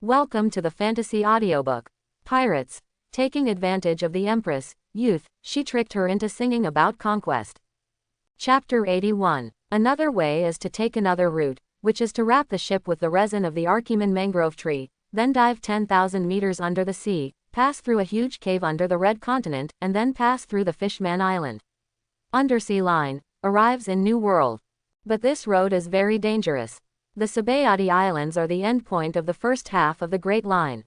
Welcome to the fantasy audiobook. Pirates. Taking advantage of the Empress, youth, she tricked her into singing about conquest. Chapter 81. Another way is to take another route, which is to wrap the ship with the resin of the Archeman mangrove tree, then dive 10,000 meters under the sea, pass through a huge cave under the Red Continent, and then pass through the Fishman Island. Undersea line, arrives in New World. But this road is very dangerous. The Sabayati Islands are the endpoint of the first half of the Great Line.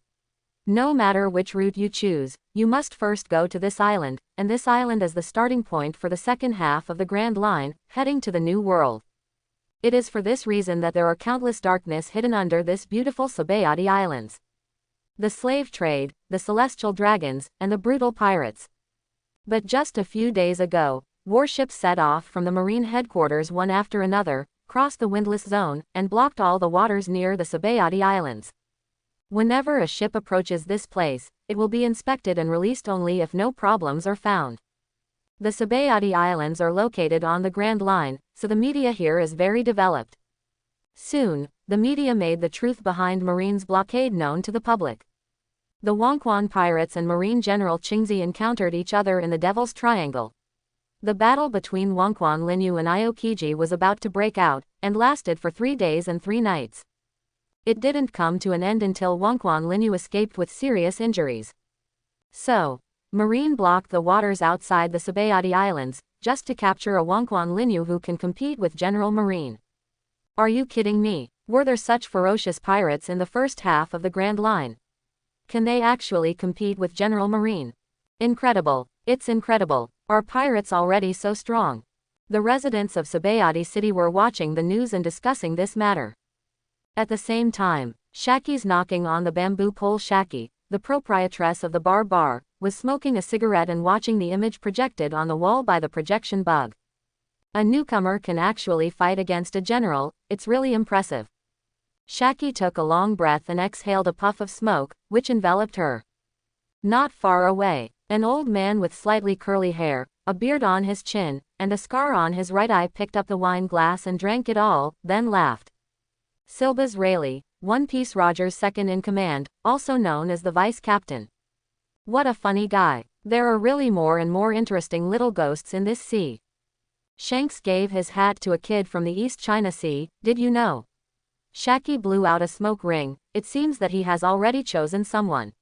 No matter which route you choose, you must first go to this island, and this island is the starting point for the second half of the Grand Line, heading to the New World. It is for this reason that there are countless darkness hidden under this beautiful Sabayati Islands. The slave trade, the celestial dragons, and the brutal pirates. But just a few days ago, warships set off from the marine headquarters one after another, crossed the windless zone, and blocked all the waters near the Sabayati Islands. Whenever a ship approaches this place, it will be inspected and released only if no problems are found. The Sabayati Islands are located on the Grand Line, so the media here is very developed. Soon, the media made the truth behind Marine's blockade known to the public. The Wangquan pirates and Marine General Qingzi encountered each other in the Devil's Triangle. The battle between Wangquan Linyu and Aokiji was about to break out, and lasted for 3 days and 3 nights. It didn't come to an end until Wangquan Linyu escaped with serious injuries. So, Marine blocked the waters outside the Sabayati Islands, just to capture a Wangquan Linyu who can compete with General Marine. Are you kidding me? Were there such ferocious pirates in the first half of the Grand Line? Can they actually compete with General Marine? Incredible. It's incredible. Are pirates already so strong? The residents of Sabayati City were watching the news and discussing this matter. At the same time, Shaki's knocking on the bamboo pole. Shaki, the proprietress of the bar, was smoking a cigarette and watching the image projected on the wall by the projection bug. A newcomer can actually fight against a general, it's really impressive. Shaki took a long breath and exhaled a puff of smoke, which enveloped her. Not far away, an old man with slightly curly hair, a beard on his chin, and a scar on his right eye picked up the wine glass and drank it all, then laughed. Silbas Rayleigh, One Piece Rogers' second in command, also known as the vice captain. What a funny guy. There are really more and more interesting little ghosts in this sea. Shanks gave his hat to a kid from the East China Sea, did you know? Shaki blew out a smoke ring. It seems that he has already chosen someone.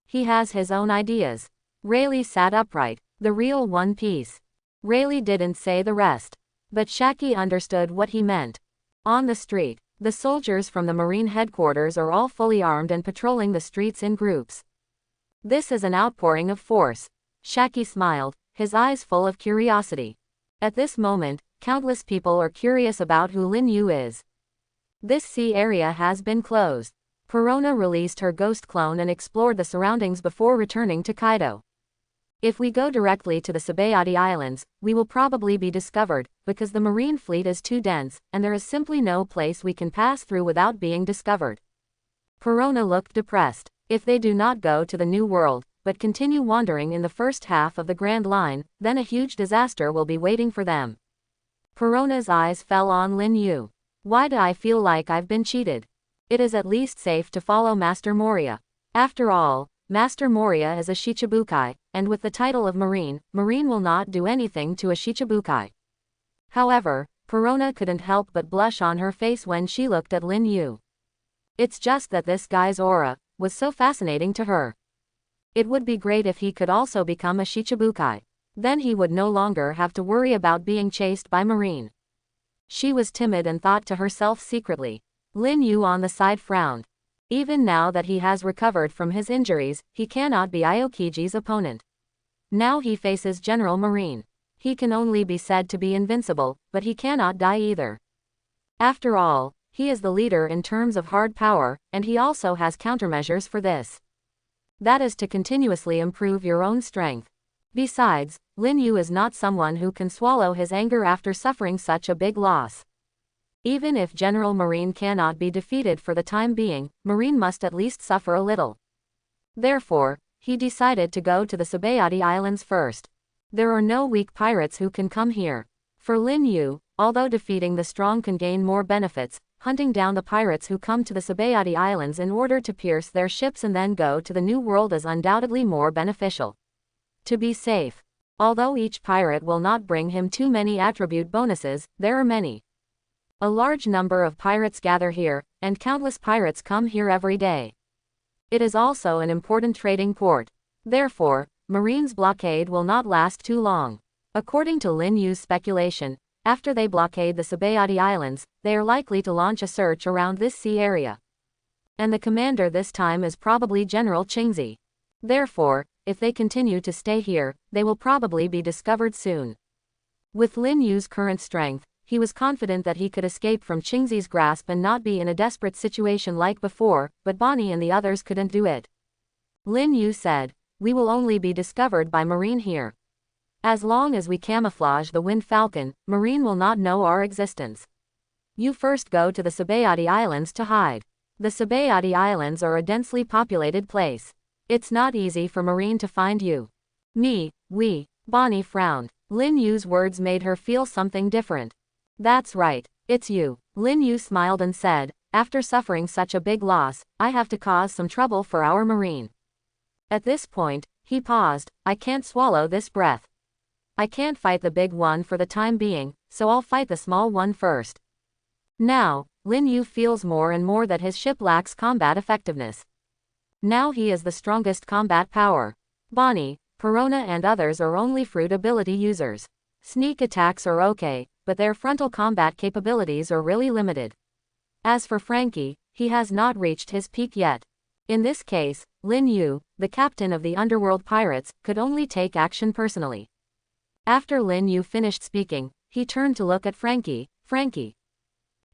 He has his own ideas. Rayleigh sat upright. The real One Piece. Rayleigh didn't say the rest. But Shaki understood what he meant. On the street, the soldiers from the Marine headquarters are all fully armed and patrolling the streets in groups. This is an outpouring of force. Shaki smiled, his eyes full of curiosity. At this moment, countless people are curious about who Lin Yu is. This sea area has been closed. Perona released her ghost clone and explored the surroundings before returning to Kaido. If we go directly to the Sabayati Islands, we will probably be discovered, because the marine fleet is too dense, and there is simply no place we can pass through without being discovered. Perona looked depressed. If they do not go to the New World, but continue wandering in the first half of the Grand Line, then a huge disaster will be waiting for them. Perona's eyes fell on Lin Yu. Why do I feel like I've been cheated? It is at least safe to follow Master Moria. After all, Master Moria is a Shichibukai, and with the title of Marine will not do anything to a Shichibukai. However, Perona couldn't help but blush on her face when she looked at Lin Yu. It's just that this guy's aura was so fascinating to her. It would be great if he could also become a Shichibukai. Then he would no longer have to worry about being chased by Marine. She was timid and thought to herself secretly. Lin Yu on the side frowned. Even now that he has recovered from his injuries, he cannot be Aokiji's opponent. Now he faces General Marine. He can only be said to be invincible, but he cannot die either. After all, he is the leader in terms of hard power, and he also has countermeasures for this. That is to continuously improve your own strength. Besides, Lin Yu is not someone who can swallow his anger after suffering such a big loss. Even if General Marine cannot be defeated for the time being, Marine must at least suffer a little. Therefore, he decided to go to the Sabayati Islands first. There are no weak pirates who can come here. For Lin Yu, although defeating the strong can gain more benefits, hunting down the pirates who come to the Sabayati Islands in order to pierce their ships and then go to the New World is undoubtedly more beneficial. To be safe. Although each pirate will not bring him too many attribute bonuses, there are many. A large number of pirates gather here, and countless pirates come here every day. It is also an important trading port. Therefore, Marine's blockade will not last too long. According to Lin Yu's speculation, after they blockade the Sabayati Islands, they are likely to launch a search around this sea area. And the commander this time is probably General Qingzi. Therefore, if they continue to stay here, they will probably be discovered soon. With Lin Yu's current strength, he was confident that he could escape from Qingzi's grasp and not be in a desperate situation like before, but Bonnie and the others couldn't do it. Lin Yu said, "We will only be discovered by Marine here. As long as we camouflage the Wind Falcon, Marine will not know our existence. You first go to the Sabayati Islands to hide. The Sabayati Islands are a densely populated place. It's not easy for Marine to find you." Bonnie frowned. Lin Yu's words made her feel something different. "That's right, it's you." Lin Yu smiled and said, "After suffering such a big loss, I have to cause some trouble for our Marine." At this point, he paused. "I can't swallow this breath. I can't fight the big one for the time being, so I'll fight the small one first." Now, Lin Yu feels more and more that his ship lacks combat effectiveness. Now he is the strongest combat power. Bonnie, Perona and others are only fruit ability users. Sneak attacks are okay, but their frontal combat capabilities are really limited. As for Frankie, he has not reached his peak yet. In this case, Lin Yu, the captain of the underworld pirates, could only take action personally. After Lin Yu finished speaking, he turned to look at Frankie. "Frankie,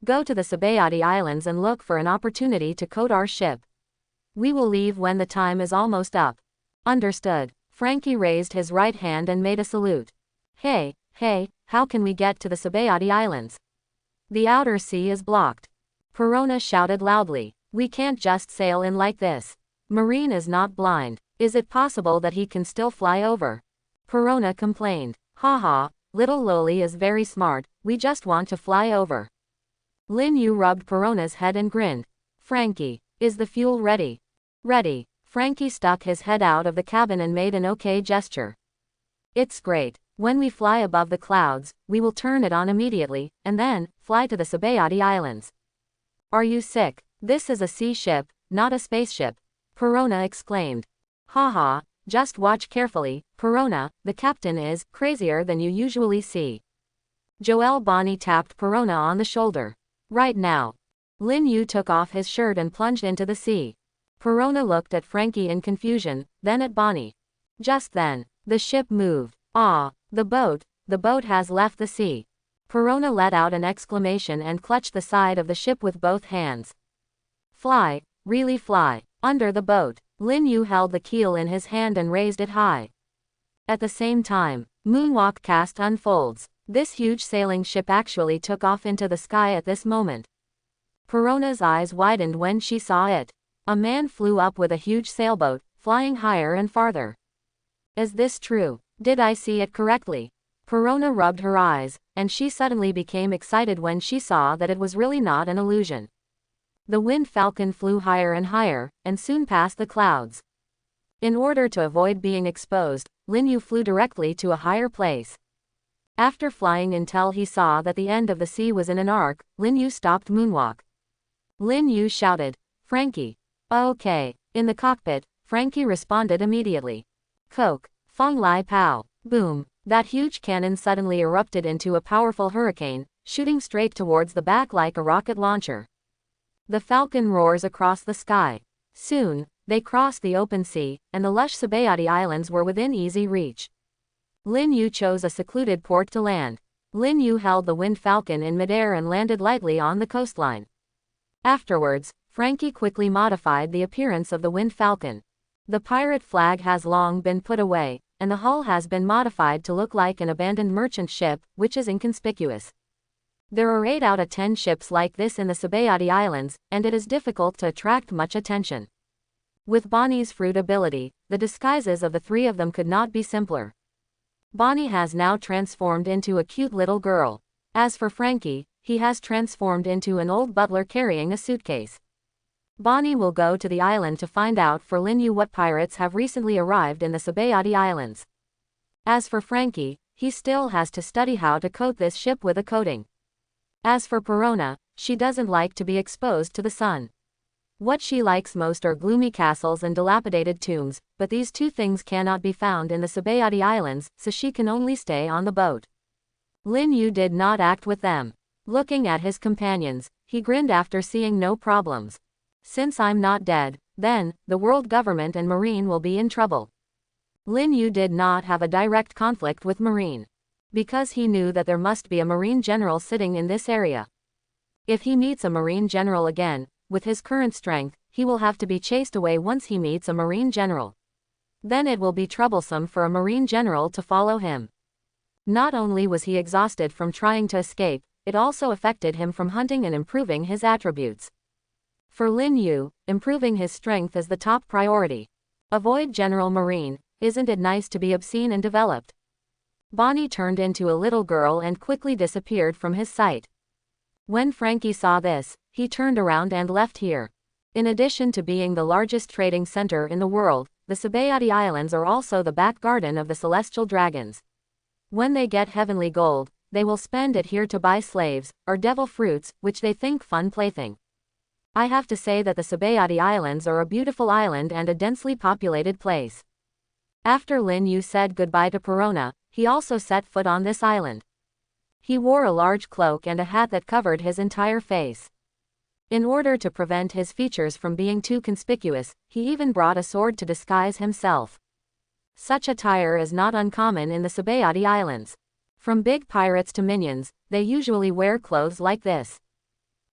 go to the Sabayati Islands and look for an opportunity to coat our ship. We will leave when the time is almost up." "Understood." Frankie raised his right hand and made a salute. Hey, how can we get to the Sabayati Islands? The outer sea is blocked." Perona shouted loudly. "We can't just sail in like this. Marine is not blind. Is it possible that he can still fly over?" Perona complained. "Haha, little Loli is very smart, we just want to fly over." Lin Yu rubbed Perona's head and grinned. "Frankie, is the fuel ready?" "Ready." Frankie stuck his head out of the cabin and made an okay gesture. "It's great. When we fly above the clouds, we will turn it on immediately, and then, fly to the Sabayati Islands." "Are you sick? This is a sea ship, not a spaceship," Perona exclaimed. "Haha, just watch carefully, Perona, the captain is crazier than you usually see." Joelle Bonnie tapped Perona on the shoulder. "Right now." Lin Yu took off his shirt and plunged into the sea. Perona looked at Frankie in confusion, then at Bonnie. Just then, the ship moved. "Ah, the boat has left the sea." Perona let out an exclamation and clutched the side of the ship with both hands. "Fly, really fly, under the boat." Lin Yu held the keel in his hand and raised it high. At the same time, Moonwalk cast unfolds. This huge sailing ship actually took off into the sky at this moment. Perona's eyes widened when she saw it. A man flew up with a huge sailboat, flying higher and farther. "Is this true? Did I see it correctly?" Perona rubbed her eyes, and she suddenly became excited when she saw that it was really not an illusion. The Wind Falcon flew higher and higher, and soon passed the clouds. In order to avoid being exposed, Lin Yu flew directly to a higher place. After flying until he saw that the end of the sea was in an arc, Lin Yu stopped Moonwalk. Lin Yu shouted, "Frankie." "Okay." In the cockpit, Frankie responded immediately. "Coke, Feng Lai Pow." Boom. That huge cannon suddenly erupted into a powerful hurricane, shooting straight towards the back like a rocket launcher. The Falcon roars across the sky. Soon, they crossed the open sea, and the lush Sabayati Islands were within easy reach. Lin Yu chose a secluded port to land. Lin Yu held the Wind Falcon in midair and landed lightly on the coastline. Afterwards, Frankie quickly modified the appearance of the Wind Falcon. The pirate flag has long been put away, and the hull has been modified to look like an abandoned merchant ship, which is inconspicuous. There are 8 out of 10 ships like this in the Sabayati Islands, and it is difficult to attract much attention. With Bonnie's fruit ability, the disguises of the 3 of them could not be simpler. Bonnie has now transformed into a cute little girl. As for Frankie, he has transformed into an old butler carrying a suitcase. Bonnie will go to the island to find out for Lin Yu what pirates have recently arrived in the Sabayati Islands. As for Frankie, he still has to study how to coat this ship with a coating. As for Perona, she doesn't like to be exposed to the sun. What she likes most are gloomy castles and dilapidated tombs, but these two things cannot be found in the Sabayati Islands, so she can only stay on the boat. Lin Yu did not act with them. Looking at his companions, he grinned after seeing no problems. Since I'm not dead, then, the world government and Marine will be in trouble. Lin Yu did not have a direct conflict with Marine. Because he knew that there must be a Marine general sitting in this area. If he meets a Marine general again, with his current strength, he will have to be chased away once he meets a Marine general. Then it will be troublesome for a Marine general to follow him. Not only was he exhausted from trying to escape, it also affected him from hunting and improving his attributes. For Lin Yu, improving his strength is the top priority. Avoid General Marine. Isn't it nice to be obscene and developed? Bonnie turned into a little girl and quickly disappeared from his sight. When Frankie saw this, he turned around and left here. In addition to being the largest trading center in the world, the Sabayati Islands are also the back garden of the celestial dragons. When they get heavenly gold, they will spend it here to buy slaves, or devil fruits, which they think fun plaything. I have to say that the Sabayati Islands are a beautiful island and a densely populated place. After Lin Yu said goodbye to Perona, he also set foot on this island. He wore a large cloak and a hat that covered his entire face. In order to prevent his features from being too conspicuous, he even brought a sword to disguise himself. Such attire is not uncommon in the Sabayati Islands. From big pirates to minions, they usually wear clothes like this.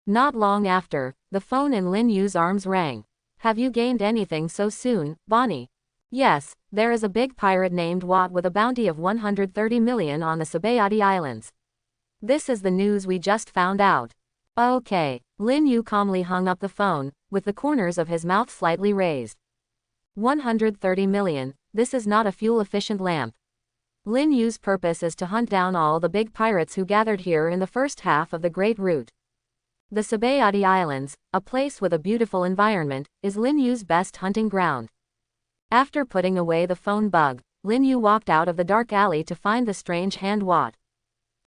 Not long after, the phone in Lin Yu's arms rang. Have you gained anything so soon, Bonnie? Yes, there is a big pirate named Watt with a bounty of 130 million on the Sabayati Islands. This is the news we just found out. Okay. Lin Yu calmly hung up the phone, with the corners of his mouth slightly raised. 130 million, this is not a fuel-efficient lamp. Lin Yu's purpose is to hunt down all the big pirates who gathered here in the first half of the Great Route. The Sabayati Islands, a place with a beautiful environment, is Lin Yu's best hunting ground. After putting away the phone bug, Lin Yu walked out of the dark alley to find the strange hand Watt.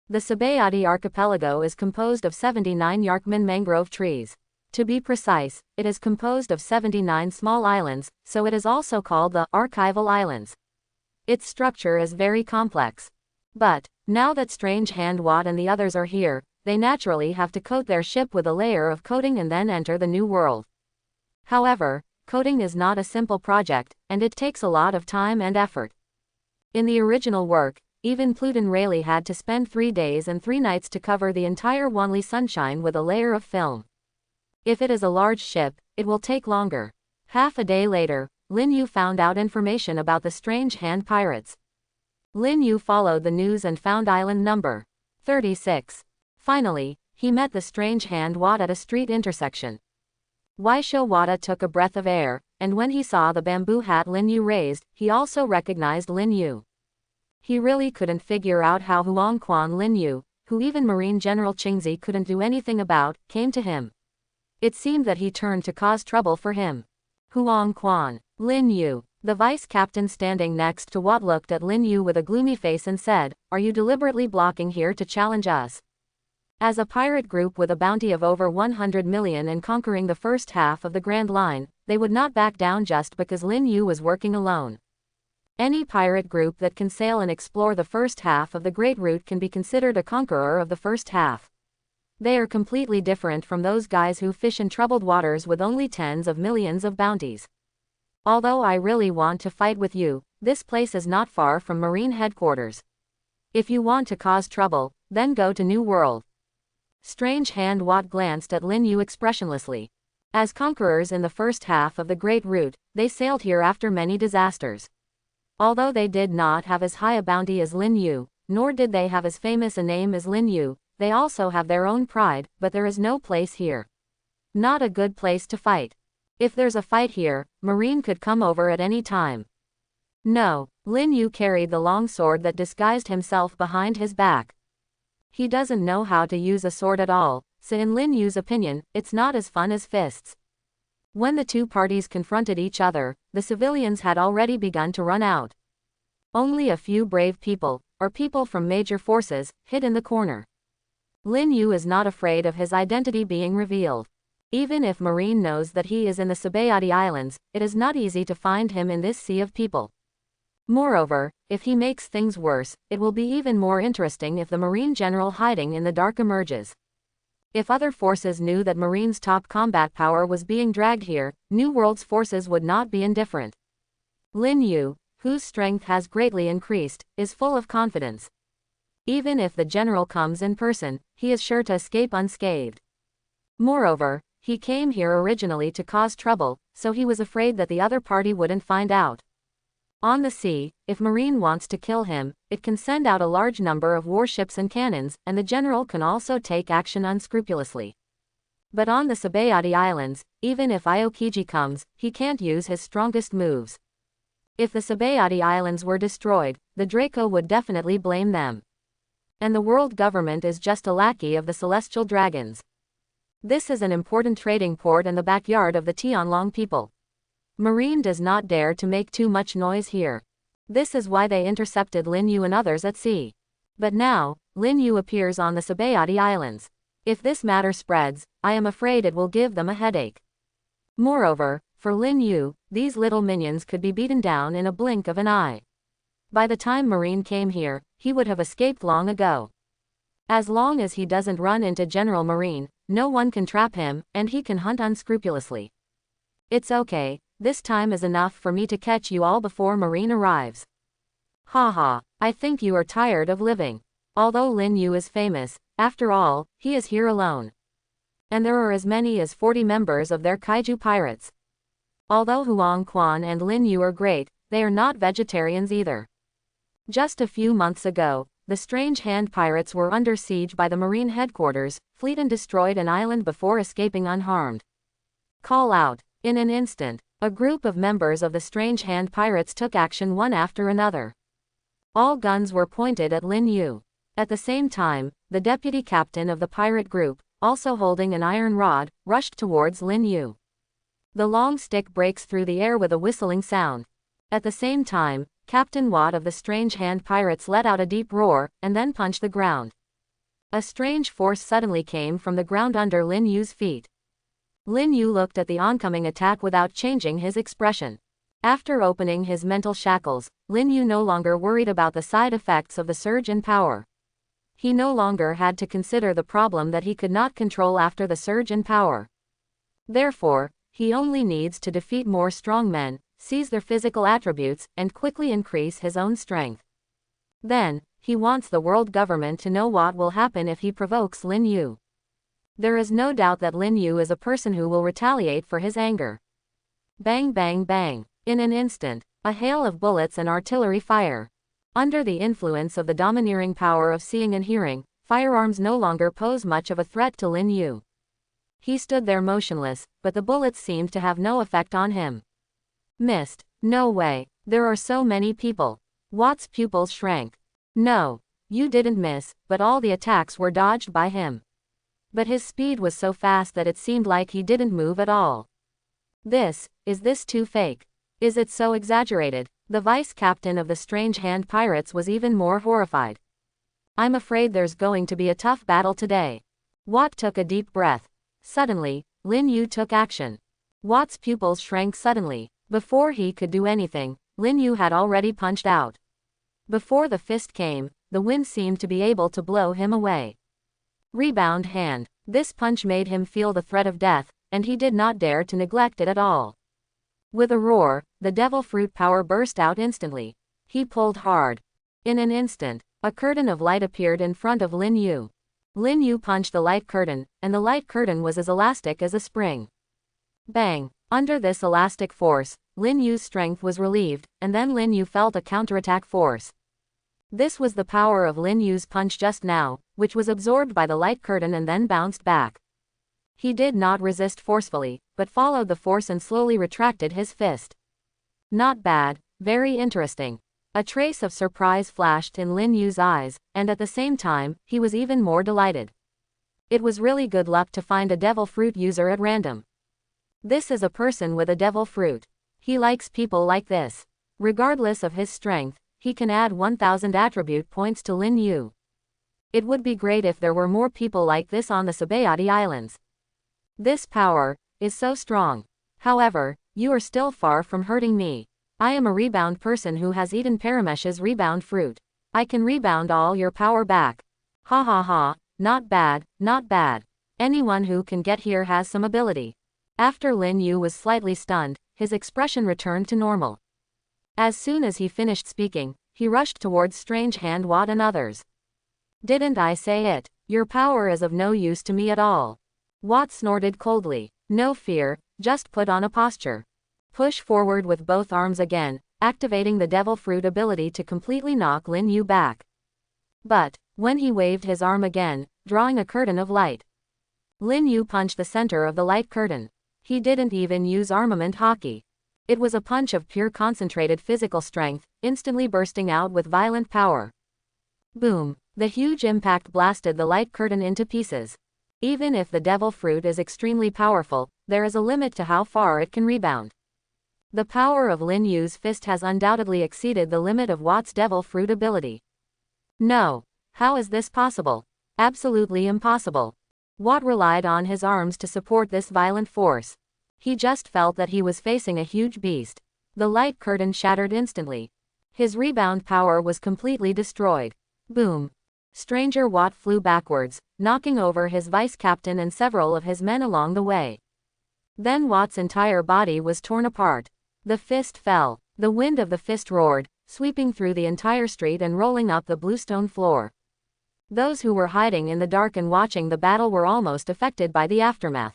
The Sabayati archipelago is composed of 79 Yarkman mangrove trees. To be precise, it is composed of 79 small islands, so it is also called the Archival Islands. Its structure is very complex. But, now that Strange Hand Watt and the others are here, they naturally have to coat their ship with a layer of coating and then enter the new world. However, coating is not a simple project, and it takes a lot of time and effort. In the original work, even Pluton Rayleigh had to spend 3 days and 3 nights to cover the entire Wanli Sunshine with a layer of film. If it is a large ship, it will take longer. Half a day later, Lin Yu found out information about the Strange Hand Pirates. Lin Yu followed the news and found island number 36. Finally, he met the Strange Hand Watt at a street intersection. Waisho Wada took a breath of air, and when he saw the bamboo hat Lin Yu raised, he also recognized Lin Yu. He really couldn't figure out how Huang Quan Lin Yu, who even Marine General Qingzi couldn't do anything about, came to him. It seemed that he turned to cause trouble for him. Huang Quan, Lin Yu. The vice captain standing next to Watt looked at Lin Yu with a gloomy face and said, "Are you deliberately blocking here to challenge us?" As a pirate group with a bounty of over 100 million and conquering the first half of the Grand Line, they would not back down just because Lin Yu was working alone. Any pirate group that can sail and explore the first half of the Great Route can be considered a conqueror of the first half. They are completely different from those guys who fish in troubled waters with only tens of millions of bounties. Although I really want to fight with you, this place is not far from Marine headquarters. If you want to cause trouble, then go to New World. Strange Hand Watt glanced at Lin Yu expressionlessly. As conquerors in the first half of the Great Route, they sailed here after many disasters. Although they did not have as high a bounty as Lin Yu, nor did they have as famous a name as Lin Yu, they also have their own pride, but there is no place here. Not a good place to fight. If there's a fight here, Marine could come over at any time. No, Lin Yu carried the long sword that disguised himself behind his back. He doesn't know how to use a sword at all, so in Lin Yu's opinion, it's not as fun as fists. When the two parties confronted each other, the civilians had already begun to run out. Only a few brave people, or people from major forces, hid in the corner. Lin Yu is not afraid of his identity being revealed. Even if Marine knows that he is in the Sabayati Islands, it is not easy to find him in this sea of people. Moreover, if he makes things worse, it will be even more interesting if the Marine general hiding in the dark emerges. If other forces knew that Marine's top combat power was being dragged here, New World's forces would not be indifferent. Lin Yu, whose strength has greatly increased, is full of confidence. Even if the general comes in person, he is sure to escape unscathed. Moreover, he came here originally to cause trouble, so he was afraid that the other party wouldn't find out. On the sea, if Marine wants to kill him, it can send out a large number of warships and cannons, and the general can also take action unscrupulously. But on the Sabayati Islands, even if Aokiji comes, he can't use his strongest moves. If the Sabayati Islands were destroyed, the Draco would definitely blame them. And the world government is just a lackey of the celestial dragons. This is an important trading port and the backyard of the Tianlong people. Marine does not dare to make too much noise here. This is why they intercepted Lin Yu and others at sea. But now, Lin Yu appears on the Sabayati Islands. If this matter spreads, I am afraid it will give them a headache. Moreover, for Lin Yu, these little minions could be beaten down in a blink of an eye. By the time Marine came here, he would have escaped long ago. As long as he doesn't run into General Marine, no one can trap him, and he can hunt unscrupulously. It's okay, this time is enough for me to catch you all before Marine arrives. Haha, I think you are tired of living. Although Lin Yu is famous, after all, he is here alone. And there are as many as 40 members of their kaiju pirates. Although Huang Quan and Lin Yu are great, they are not vegetarians either. Just a few months ago, the Strange Hand pirates were under siege by the Marine headquarters, fleet and destroyed an island before escaping unharmed. Call out. In an instant, a group of members of the Strange Hand pirates took action one after another. All guns were pointed at Lin Yu. At the same time, the deputy captain of the pirate group, also holding an iron rod, rushed towards Lin Yu. The long stick breaks through the air with a whistling sound. At the same time, Captain Watt of the Strange Hand pirates let out a deep roar, and then punched the ground. A strange force suddenly came from the ground under Lin Yu's feet. Lin Yu looked at the oncoming attack without changing his expression. After opening his mental shackles, Lin Yu no longer worried about the side effects of the surge in power. He no longer had to consider the problem that he could not control after the surge in power. Therefore, he only needs to defeat more strong men, seize their physical attributes, and quickly increase his own strength. Then, he wants the world government to know what will happen if he provokes Lin Yu. There is no doubt that Lin Yu is a person who will retaliate for his anger. Bang bang bang. In an instant, a hail of bullets and artillery fire. Under the influence of the domineering power of seeing and hearing, firearms no longer pose much of a threat to Lin Yu. He stood there motionless, but the bullets seemed to have no effect on him. Missed. No way. There are so many people. Watt's pupils shrank. No. You didn't miss, but all the attacks were dodged by him. But his speed was so fast that it seemed like he didn't move at all. Is this too fake? Is it so exaggerated? The vice captain of the Strange Hand pirates was even more horrified. I'm afraid there's going to be a tough battle today. Watt took a deep breath. Suddenly, Lin Yu took action. Watt's pupils shrank suddenly. Before he could do anything, Lin Yu had already punched out. Before the fist came, the wind seemed to be able to blow him away. Rebound hand. This punch made him feel the threat of death, and he did not dare to neglect it at all. With a roar, the devil fruit power burst out instantly. He pulled hard. In an instant, a curtain of light appeared in front of Lin Yu. Lin Yu punched the light curtain, and the light curtain was as elastic as a spring. Bang! Under this elastic force, Lin Yu's strength was relieved, and then Lin Yu felt a counterattack force. This was the power of Lin Yu's punch just now, which was absorbed by the light curtain and then bounced back. He did not resist forcefully, but followed the force and slowly retracted his fist. Not bad, very interesting. A trace of surprise flashed in Lin Yu's eyes, and at the same time, he was even more delighted. It was really good luck to find a devil fruit user at random. This is a person with a devil fruit. He likes people like this. Regardless of his strength, he can add 1000 attribute points to Lin Yu. It would be great if there were more people like this on the Sabayati Islands. This power is so strong. However, you are still far from hurting me. I am a rebound person who has eaten Paramesh's rebound fruit. I can rebound all your power back. Ha ha ha, not bad, not bad. Anyone who can get here has some ability. After Lin Yu was slightly stunned, his expression returned to normal. As soon as he finished speaking, he rushed towards Strange Hand Watt and others. Didn't I say it? Your power is of no use to me at all. Watt snorted coldly. No fear, just put on a posture. Push forward with both arms again, activating the devil fruit ability to completely knock Lin Yu back. But, when he waved his arm again, drawing a curtain of light, Lin Yu punched the center of the light curtain. He didn't even use armament hockey. It was a punch of pure concentrated physical strength, instantly bursting out with violent power. Boom! The huge impact blasted the light curtain into pieces. Even if the devil fruit is extremely powerful, there is a limit to how far it can rebound. The power of Lin Yu's fist has undoubtedly exceeded the limit of Watt's devil fruit ability. No. How is this possible? Absolutely impossible. Watt relied on his arms to support this violent force. He just felt that he was facing a huge beast. The light curtain shattered instantly. His rebound power was completely destroyed. Boom. Stranger Watt flew backwards, knocking over his vice captain and several of his men along the way. Then Watt's entire body was torn apart. The fist fell. The wind of the fist roared, sweeping through the entire street and rolling up the bluestone floor. Those who were hiding in the dark and watching the battle were almost affected by the aftermath.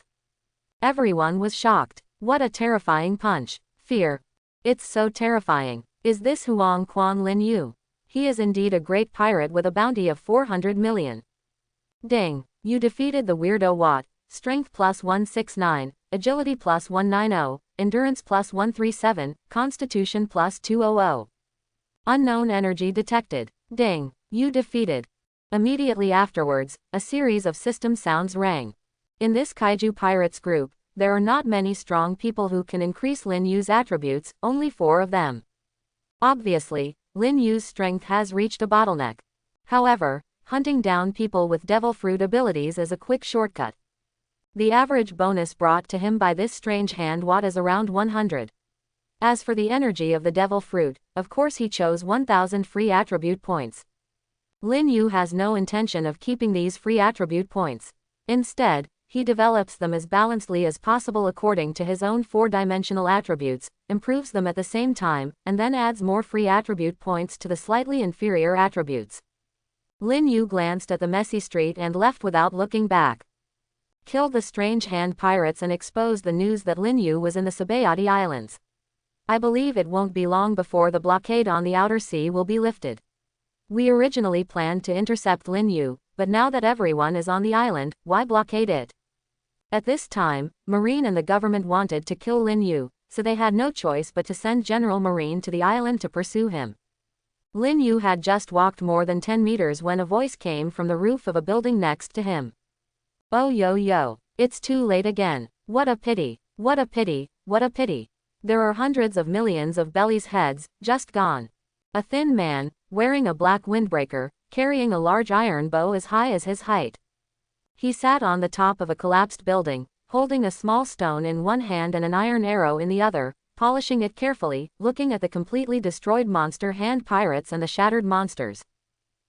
Everyone was shocked. What a terrifying punch. Fear. It's so terrifying. Is this Huang Quan Lin Yu? He is indeed a great pirate with a bounty of 400 million. Ding. You defeated the weirdo Watt. Strength plus 169, Agility plus 190, Endurance plus 137, Constitution plus 200. Unknown energy detected. Ding. You defeated. Immediately afterwards, a series of system sounds rang. In this kaiju pirates group, there are not many strong people who can increase Lin Yu's attributes, only 4 of them. Obviously, Lin Yu's strength has reached a bottleneck. However, hunting down people with devil fruit abilities is a quick shortcut. The average bonus brought to him by this Strange Hand Watt is around 100. As for the energy of the devil fruit, of course he chose 1000 free attribute points. Lin Yu has no intention of keeping these free attribute points. Instead, he develops them as balancedly as possible according to his own 4-dimensional attributes, improves them at the same time, and then adds more free attribute points to the slightly inferior attributes. Lin Yu glanced at the messy street and left without looking back. Killed the Strange Hand pirates and exposed the news that Lin Yu was in the Sabayati Islands. I believe it won't be long before the blockade on the outer sea will be lifted. We originally planned to intercept Lin Yu, but now that everyone is on the island, why blockade it? At this time, Marine and the government wanted to kill Lin Yu, so they had no choice but to send General Marine to the island to pursue him. Lin Yu had just walked more than 10 meters when a voice came from the roof of a building next to him. Oh yo yo, it's too late again. What a pity, what a pity, what a pity. There are hundreds of millions of Belly's heads, just gone. A thin man, wearing a black windbreaker, carrying a large iron bow as high as his height. He sat on the top of a collapsed building, holding a small stone in one hand and an iron arrow in the other, polishing it carefully, looking at the completely destroyed monster hand pirates and the shattered monsters.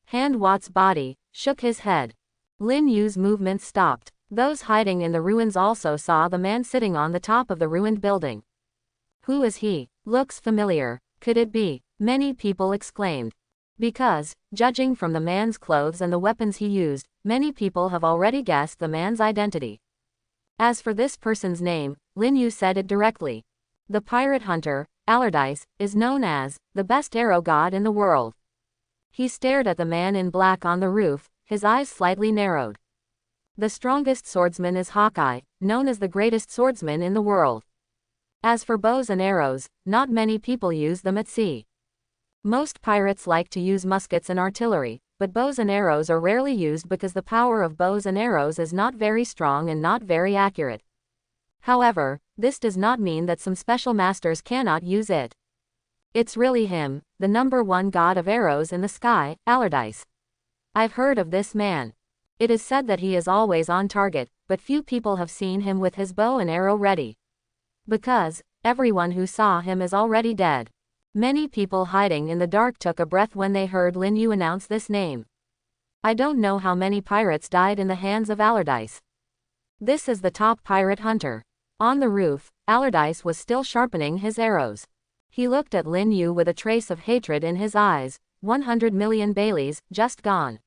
Hand Watt's body shook his head. Lin Yu's movement stopped. Those hiding in the ruins also saw the man sitting on the top of the ruined building. Who is he? Looks familiar. Could it be? Many people exclaimed. Because, judging from the man's clothes and the weapons he used, many people have already guessed the man's identity. As for this person's name, Lin Yu said it directly. The pirate hunter, Allardyce, is known as the best arrow god in the world. He stared at the man in black on the roof, his eyes slightly narrowed. The strongest swordsman is Hawkeye, known as the greatest swordsman in the world. As for bows and arrows, not many people use them at sea. Most pirates like to use muskets and artillery, but bows and arrows are rarely used because the power of bows and arrows is not very strong and not very accurate. However, this does not mean that some special masters cannot use it. It's really him, the number one god of arrows in the sky, Allardyce. I've heard of this man. It is said that he is always on target, but few people have seen him with his bow and arrow ready. Because everyone who saw him is already dead. Many people hiding in the dark took a breath when they heard Lin Yu announce this name. I don't know how many pirates died in the hands of Allardyce. This is the top pirate hunter. On the roof, Allardyce was still sharpening his arrows. He looked at Lin Yu with a trace of hatred in his eyes. 100 million Baileys, just gone.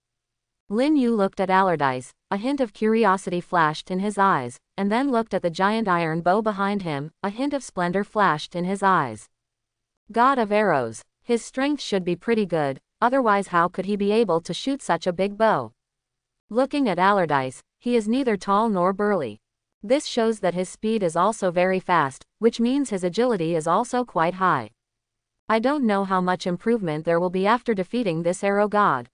Lin Yu looked at Allardyce, a hint of curiosity flashed in his eyes, and then looked at the giant iron bow behind him, a hint of splendor flashed in his eyes. God of arrows, his strength should be pretty good, otherwise how could he be able to shoot such a big bow? Looking at Allardyce, he is neither tall nor burly. This shows that his speed is also very fast, which means his agility is also quite high. I don't know how much improvement there will be after defeating this arrow god.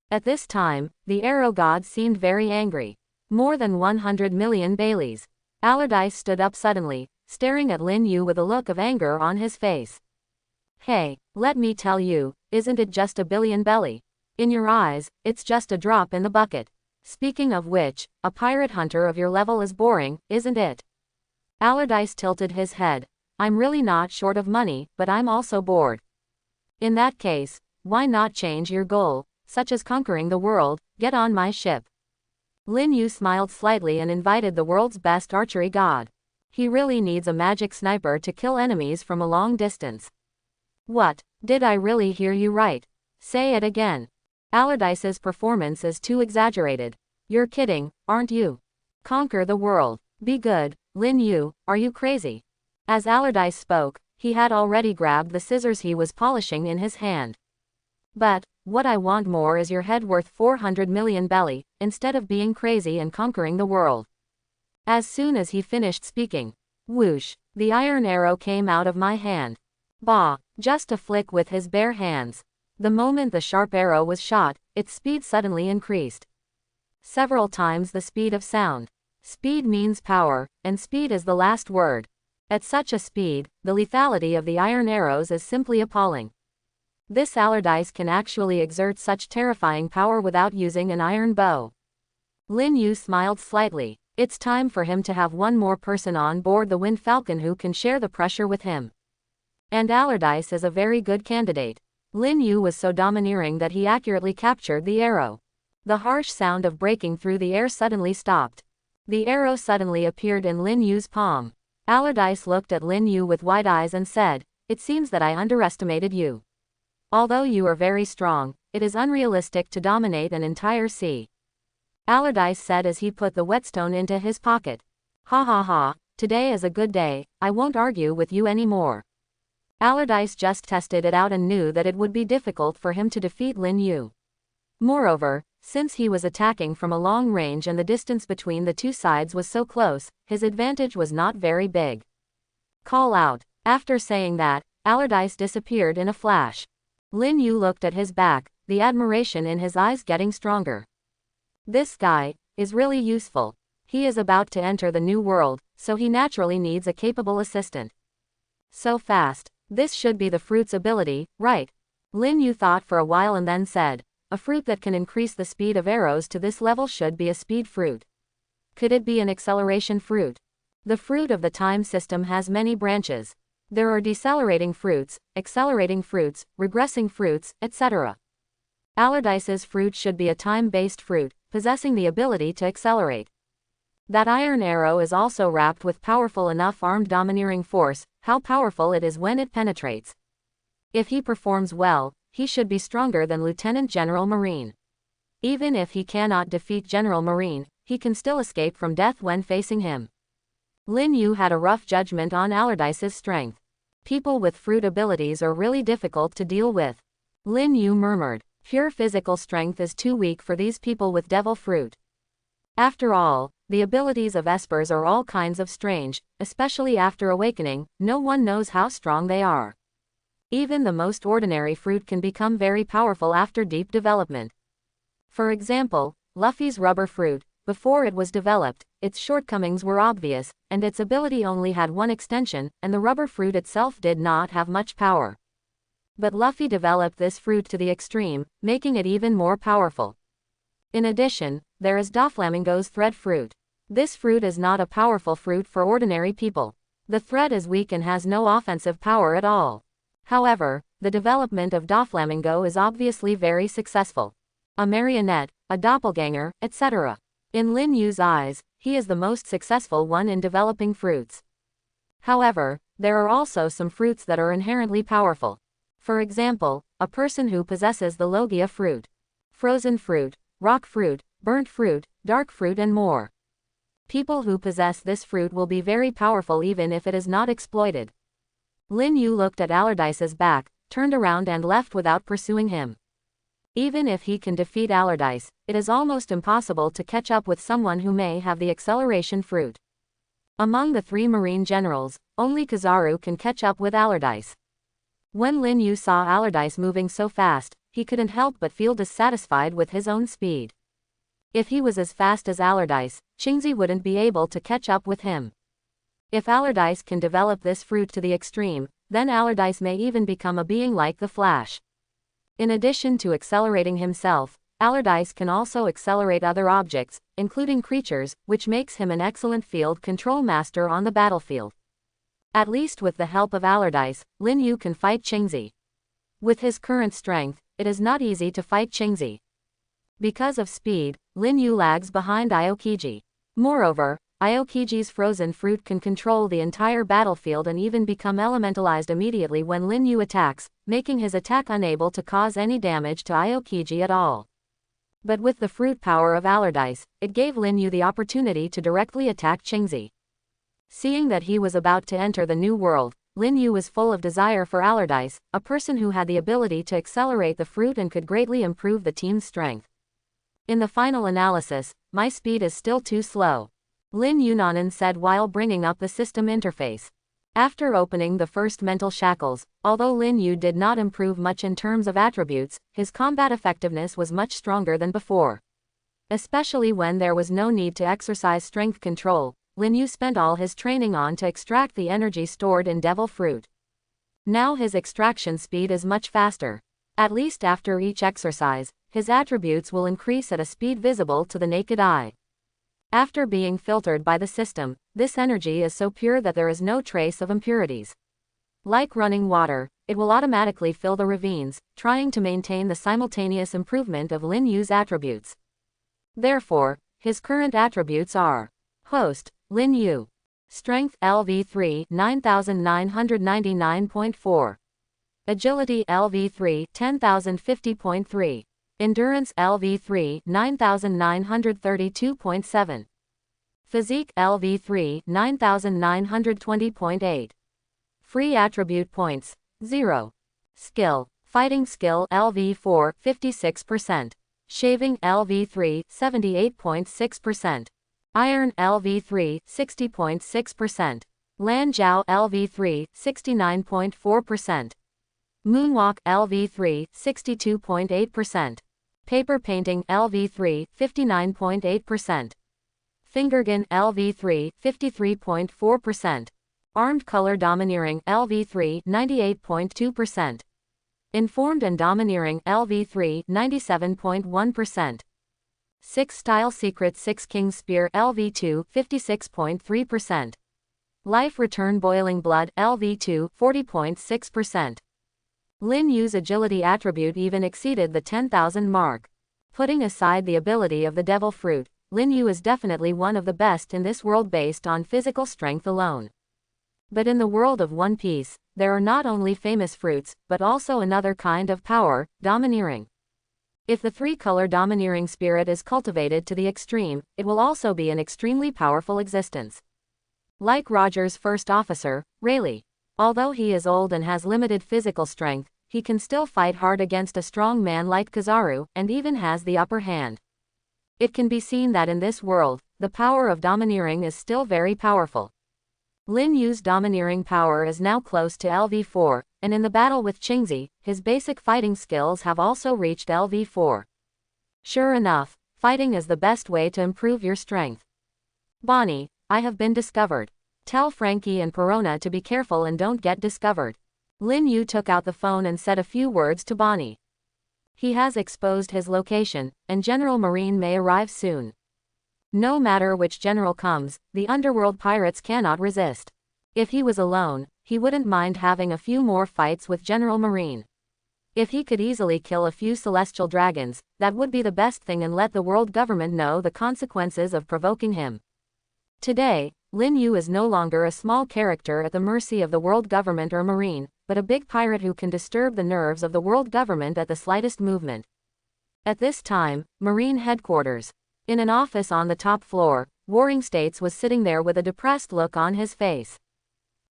At this time, the arrow god seemed very angry. More than 100 million Baileys. Allardyce stood up suddenly, staring at Lin Yu with a look of anger on his face. Hey, let me tell you, isn't it just a billion belly? In your eyes, it's just a drop in the bucket. Speaking of which, a pirate hunter of your level is boring, isn't it? Allardyce tilted his head. I'm really not short of money, but I'm also bored. In that case, why not change your goal, such as conquering the world, get on my ship. Lin Yu smiled slightly and invited the world's best archery god. He really needs a magic sniper to kill enemies from a long distance. What, did I really hear you right? Say it again. Allardyce's performance is too exaggerated. You're kidding, aren't you? Conquer the world. Be good, Lin Yu, are you crazy? As Allardyce spoke, he had already grabbed the scissors he was polishing in his hand. But what I want more is your head worth 400 million belly, instead of being crazy and conquering the world. As soon as he finished speaking, whoosh, the iron arrow came out of my hand. Bah, just a flick with his bare hands. The moment the sharp arrow was shot, its speed suddenly increased. Several times the speed of sound. Speed means power, and speed is the last word. At such a speed, the lethality of the iron arrows is simply appalling. This Allardyce can actually exert such terrifying power without using an iron bow. Lin Yu smiled slightly. It's time for him to have one more person on board the Wind Falcon who can share the pressure with him. And Allardyce is a very good candidate. Lin Yu was so domineering that he accurately captured the arrow. The harsh sound of breaking through the air suddenly stopped. The arrow suddenly appeared in Lin Yu's palm. Allardyce looked at Lin Yu with wide eyes and said, "It seems that I underestimated you. Although you are very strong, it is unrealistic to dominate an entire sea." Allardyce said as he put the whetstone into his pocket. Ha ha ha, today is a good day, I won't argue with you anymore. Allardyce just tested it out and knew that it would be difficult for him to defeat Lin Yu. Moreover, since he was attacking from a long range and the distance between the two sides was so close, his advantage was not very big. Call out. After saying that, Allardyce disappeared in a flash. Lin Yu looked at his back, the admiration in his eyes getting stronger. This guy is really useful. He is about to enter the new world, so he naturally needs a capable assistant. So fast. This should be the fruit's ability, right? Lin Yu thought for a while and then said, a fruit that can increase the speed of arrows to this level should be a speed fruit. Could it be an acceleration fruit? The fruit of the time system has many branches. There are decelerating fruits, accelerating fruits, regressing fruits, etc. Allardyce's fruit should be a time-based fruit, possessing the ability to accelerate. That iron arrow is also wrapped with powerful enough armed domineering force, how powerful it is when it penetrates. If he performs well, he should be stronger than Lieutenant General Marine. Even if he cannot defeat General Marine, he can still escape from death when facing him. Lin Yu had a rough judgment on Allardyce's strength. People with fruit abilities are really difficult to deal with. Lin Yu murmured, pure physical strength is too weak for these people with devil fruit. After all, the abilities of espers are all kinds of strange, especially after awakening, no one knows how strong they are. Even the most ordinary fruit can become very powerful after deep development. For example, Luffy's rubber fruit, before it was developed, its shortcomings were obvious, and its ability only had one extension, and the rubber fruit itself did not have much power. But Luffy developed this fruit to the extreme, making it even more powerful. In addition, there is Doflamingo's thread fruit. This fruit is not a powerful fruit for ordinary people. The thread is weak and has no offensive power at all. However, the development of Doflamingo is obviously very successful. A marionette, a doppelganger, etc. In Lin Yu's eyes, he is the most successful one in developing fruits. However, there are also some fruits that are inherently powerful. For example, a person who possesses the Logia fruit, frozen fruit, rock fruit, burnt fruit, dark fruit and more. People who possess this fruit will be very powerful even if it is not exploited. Lin Yu looked at Allardyce's back, turned around and left without pursuing him. Even if he can defeat Allardyce, it is almost impossible to catch up with someone who may have the acceleration fruit. Among the 3 marine generals, only Kizaru can catch up with Allardyce. When Lin Yu saw Allardyce moving so fast, he couldn't help but feel dissatisfied with his own speed. If he was as fast as Allardyce, Qingzi wouldn't be able to catch up with him. If Allardyce can develop this fruit to the extreme, then Allardyce may even become a being like the Flash. In addition to accelerating himself, Allardyce can also accelerate other objects, including creatures, which makes him an excellent field control master on the battlefield. At least with the help of Allardyce, Lin Yu can fight Qingzi. With his current strength, it is not easy to fight Qingzi. Because of speed, Lin Yu lags behind Aokiji. Moreover, Aokiji's frozen fruit can control the entire battlefield and even become elementalized immediately when Lin Yu attacks, making his attack unable to cause any damage to Aokiji at all. But with the fruit power of Allardyce, it gave Lin Yu the opportunity to directly attack Qingzi. Seeing that he was about to enter the new world, Lin Yu was full of desire for Allardyce, a person who had the ability to accelerate the fruit and could greatly improve the team's strength. In the final analysis, my speed is still too slow, Lin Yunanan said while bringing up the system interface. After opening the first mental shackles, although Lin Yu did not improve much in terms of attributes, his combat effectiveness was much stronger than before. Especially when there was no need to exercise strength control, Lin Yu spent all his training on to extract the energy stored in Devil Fruit. Now his extraction speed is much faster. At least after each exercise, his attributes will increase at a speed visible to the naked eye. After being filtered by the system, this energy is so pure that there is no trace of impurities. Like running water, it will automatically fill the ravines, trying to maintain the simultaneous improvement of Lin Yu's attributes. Therefore, his current attributes are: Host, Lin Yu. Strength LV3 9999.4. Agility LV3 10050.3. Endurance LV3 9932.7. Physique LV3 9920.8. Free attribute points 0. Skill, fighting skill LV4 56%. Shaving LV3 78.6%. Iron LV3 60.6%. Lan Jiao LV3 69.4%. Moonwalk LV3 62.8%. Paper painting LV3 59.8%. Fingergun LV3 53.4%. Armed color domineering LV3 98.2%. Informed and domineering LV3 97.1%. 6 Style Secret 6 King Spear LV2 56.3%. Life Return Boiling Blood LV2 40.6%. Lin Yu's agility attribute even exceeded the 10,000 mark. Putting aside the ability of the Devil Fruit, Lin Yu is definitely one of the best in this world based on physical strength alone. But in the world of One Piece, there are not only famous fruits, but also another kind of power, domineering. If the 3-color domineering spirit is cultivated to the extreme, it will also be an extremely powerful existence. Like Roger's first officer, Rayleigh. Although he is old and has limited physical strength, he can still fight hard against a strong man like Kizaru, and even has the upper hand. It can be seen that in this world, the power of domineering is still very powerful. Lin Yu's domineering power is now close to LV4, and in the battle with Qingzi, his basic fighting skills have also reached LV4. Sure enough, fighting is the best way to improve your strength. Bonnie, I have been discovered. Tell Frankie and Perona to be careful and don't get discovered. Lin Yu took out the phone and said a few words to Bonnie. He has exposed his location, and General Marine may arrive soon. No matter which general comes, the underworld pirates cannot resist. If he was alone, he wouldn't mind having a few more fights with General Marine. If he could easily kill a few celestial dragons, that would be the best thing, and let the world government know the consequences of provoking him. Today, Lin Yu is no longer a small character at the mercy of the world government or marine, but a big pirate who can disturb the nerves of the world government at the slightest movement. At this time, Marine headquarters. In an office on the top floor, Warring States was sitting there with a depressed look on his face.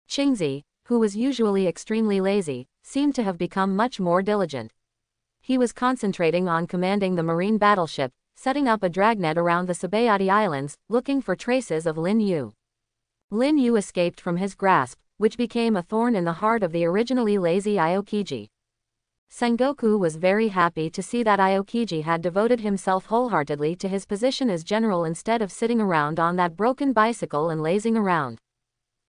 Qingzi, who was usually extremely lazy, seemed to have become much more diligent. He was concentrating on commanding the marine battleship, setting up a dragnet around the Sabayati Islands, looking for traces of Lin Yu. Lin Yu escaped from his grasp, which became a thorn in the heart of the originally lazy Aokiji. Sengoku was very happy to see that Aokiji had devoted himself wholeheartedly to his position as general instead of sitting around on that broken bicycle and lazing around.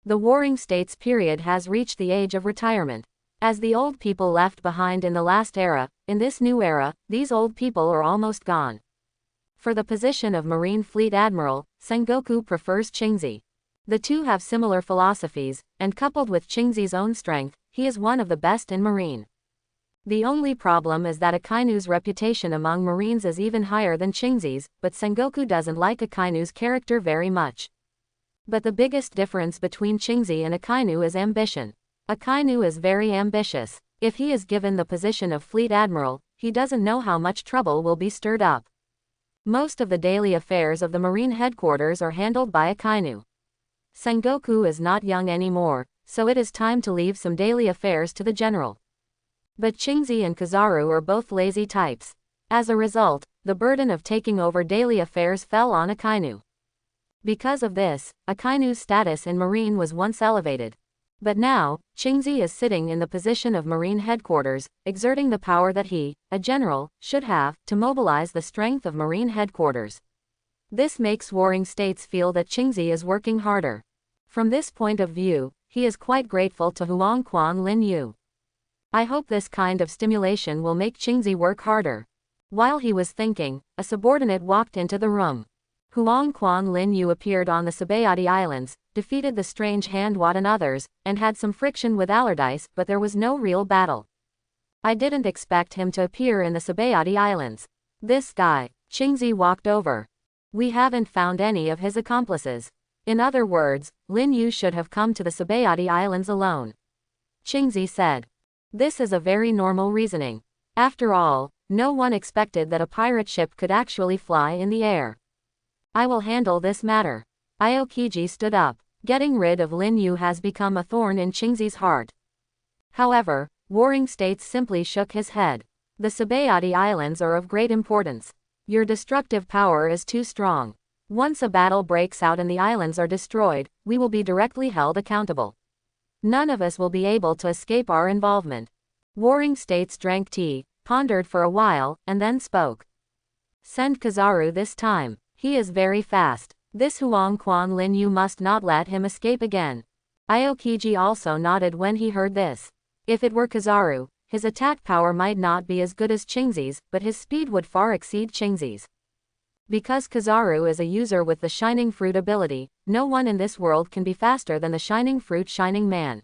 The Warring States period has reached the age of retirement. As the old people left behind in the last era, in this new era, these old people are almost gone. For the position of Marine Fleet Admiral, Sengoku prefers Qingzi. The two have similar philosophies, and coupled with Qingzi's own strength, he is one of the best in Marine. The only problem is that Akainu's reputation among Marines is even higher than Qingzi's, but Sengoku doesn't like Akainu's character very much. But the biggest difference between Qingzi and Akainu is ambition. Akainu is very ambitious. If he is given the position of Fleet Admiral, he doesn't know how much trouble will be stirred up. Most of the daily affairs of the Marine headquarters are handled by Akainu. Sengoku is not young anymore, so it is time to leave some daily affairs to the general. But Qingzi and Kizaru are both lazy types. As a result, the burden of taking over daily affairs fell on Akainu. Because of this, Akainu's status in Marine was once elevated. But now, Qingzi is sitting in the position of Marine headquarters, exerting the power that he, a general, should have, to mobilize the strength of Marine headquarters. This makes Warring States feel that Qingzi is working harder. From this point of view, he is quite grateful to Huangquan Lin Yu. I hope this kind of stimulation will make Qingzi work harder. While he was thinking, a subordinate walked into the room. Huangquan Lin Yu appeared on the Sabayati Islands, defeated the Strange Hand Wat and others, and had some friction with Allardyce, but there was no real battle. I didn't expect him to appear in the Sabayati Islands. This guy. Qingzi walked over. We haven't found any of his accomplices. In other words, Lin Yu should have come to the Sabayati Islands alone. Qingzi said. This is a very normal reasoning. After all, no one expected that a pirate ship could actually fly in the air. I will handle this matter. Aokiji stood up. Getting rid of Lin Yu has become a thorn in Qingzi's heart. However, Warring States simply shook his head. The Sabayati Islands are of great importance. Your destructive power is too strong. Once a battle breaks out and the islands are destroyed, we will be directly held accountable. None of us will be able to escape our involvement. Warring States drank tea, pondered for a while, and then spoke. Send Kizaru this time. He is very fast. This Huangquan Lin Yu must not let him escape again. Aokiji also nodded when he heard this. If it were Kizaru, his attack power might not be as good as Qingzi's, but his speed would far exceed Qingzi's. Because Kizaru is a user with the Shining Fruit ability, no one in this world can be faster than the Shining Fruit Shining Man.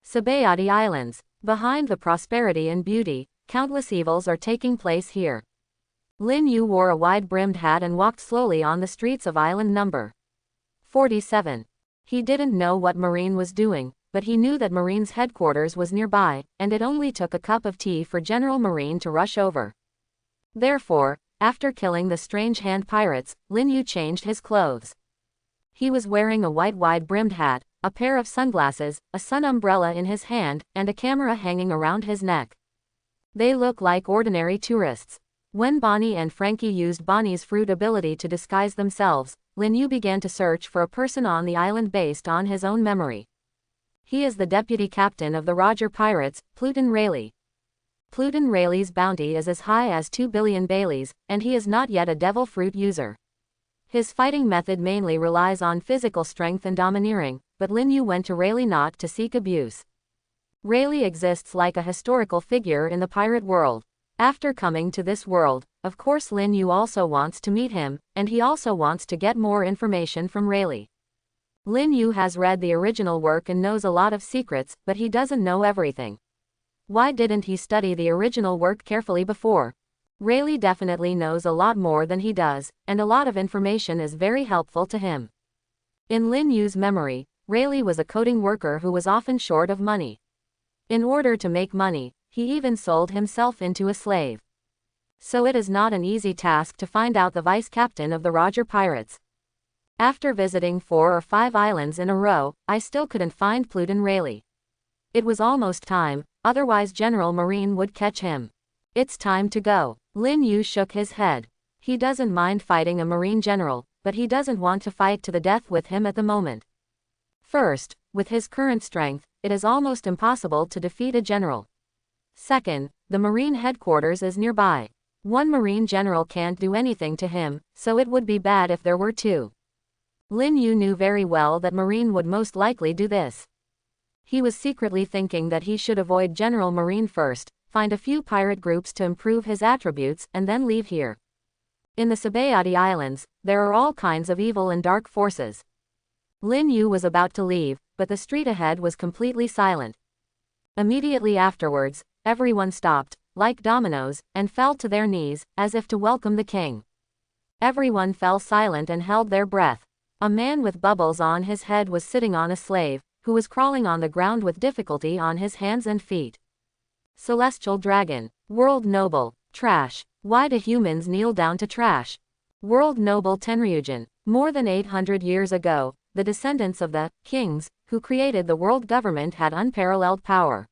Sabayati Islands. Behind the prosperity and beauty, countless evils are taking place here. Lin Yu wore a wide-brimmed hat and walked slowly on the streets of island number 47. He didn't know what Marine was doing, but he knew that Marine's headquarters was nearby, and it only took a cup of tea for General Marine to rush over. Therefore, after killing the Strange Hand pirates, Lin Yu changed his clothes. He was wearing a white wide-brimmed hat, a pair of sunglasses, a sun umbrella in his hand, and a camera hanging around his neck. They look like ordinary tourists. When Bonnie and Frankie used Bonnie's fruit ability to disguise themselves, Lin Yu began to search for a person on the island based on his own memory. He is the deputy captain of the Roger Pirates, Pluton Rayleigh. Pluton Rayleigh's bounty is as high as 2 billion Baileys, and he is not yet a devil fruit user. His fighting method mainly relies on physical strength and domineering, but Lin Yu went to Rayleigh not to seek abuse. Rayleigh exists like a historical figure in the pirate world. After coming to this world, of course Lin Yu also wants to meet him, and he also wants to get more information from Rayleigh. Lin Yu has read the original work and knows a lot of secrets, but he doesn't know everything. Why didn't he study the original work carefully before? Rayleigh definitely knows a lot more than he does, and a lot of information is very helpful to him. In Lin Yu's memory, Rayleigh was a coding worker who was often short of money. In order to make money, he even sold himself into a slave. So it is not an easy task to find out the vice captain of the Roger Pirates. After visiting 4 or 5 islands in a row, I still couldn't find Pluton Rayleigh. It was almost time, otherwise General Marine would catch him. It's time to go. Lin Yu shook his head. He doesn't mind fighting a Marine general, but he doesn't want to fight to the death with him at the moment. First, with his current strength, it is almost impossible to defeat a general. Second, the Marine headquarters is nearby. One Marine general can't do anything to him, so it would be bad if there were 2. Lin Yu knew very well that Marine would most likely do this. He was secretly thinking that he should avoid General Marine first, find a few pirate groups to improve his attributes, and then leave here. In the Sabayati Islands, there are all kinds of evil and dark forces. Lin Yu was about to leave, but the street ahead was completely silent. Immediately afterwards, everyone stopped, like dominoes, and fell to their knees, as if to welcome the king. Everyone fell silent and held their breath. A man with bubbles on his head was sitting on a slave, who was crawling on the ground with difficulty on his hands and feet. Celestial Dragon. World Noble. Trash. Why do humans kneel down to trash? World Noble Tenryujin. More than 800 years ago, the descendants of the kings who created the world government had unparalleled power.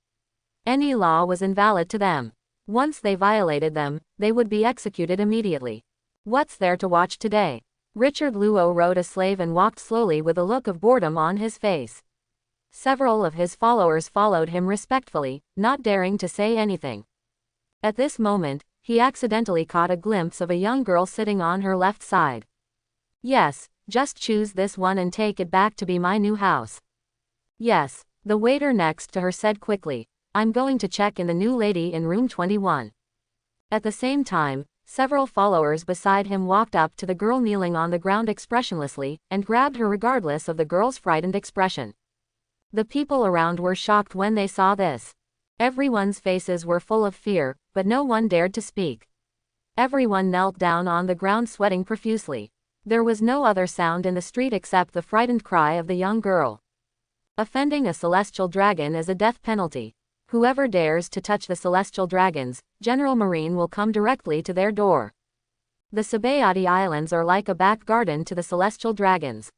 Any law was invalid to them. Once they violated them, they would be executed immediately. What's there to watch today? Richard Luo rode a slave and walked slowly with a look of boredom on his face. Several of his followers followed him respectfully, not daring to say anything. At this moment, he accidentally caught a glimpse of a young girl sitting on her left side. Yes, just choose this one and take it back to be my new house. Yes, the waiter next to her said quickly. I'm going to check in the new lady in room 21. At the same time, several followers beside him walked up to the girl kneeling on the ground expressionlessly, and grabbed her regardless of the girl's frightened expression. The people around were shocked when they saw this. Everyone's faces were full of fear, but no one dared to speak. Everyone knelt down on the ground sweating profusely. There was no other sound in the street except the frightened cry of the young girl. Offending a celestial dragon is a death penalty. Whoever dares to touch the celestial dragons, General Marine will come directly to their door. The Sabayati Islands are like a back garden to the celestial dragons.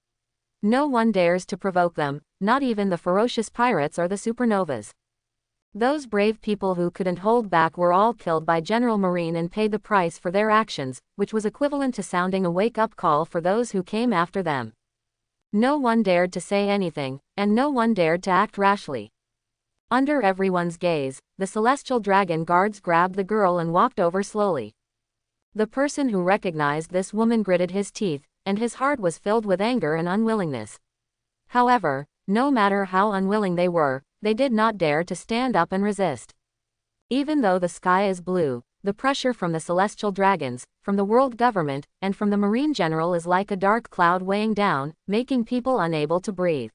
No one dares to provoke them, not even the ferocious pirates or the supernovas. Those brave people who couldn't hold back were all killed by General Marine and paid the price for their actions, which was equivalent to sounding a wake-up call for those who came after them. No one dared to say anything, and no one dared to act rashly. Under everyone's gaze, the celestial dragon guards grabbed the girl and walked over slowly. The person who recognized this woman gritted his teeth, and his heart was filled with anger and unwillingness. However, no matter how unwilling they were, they did not dare to stand up and resist. Even though the sky is blue, the pressure from the celestial dragons, from the world government, and from the Marine General is like a dark cloud weighing down, making people unable to breathe.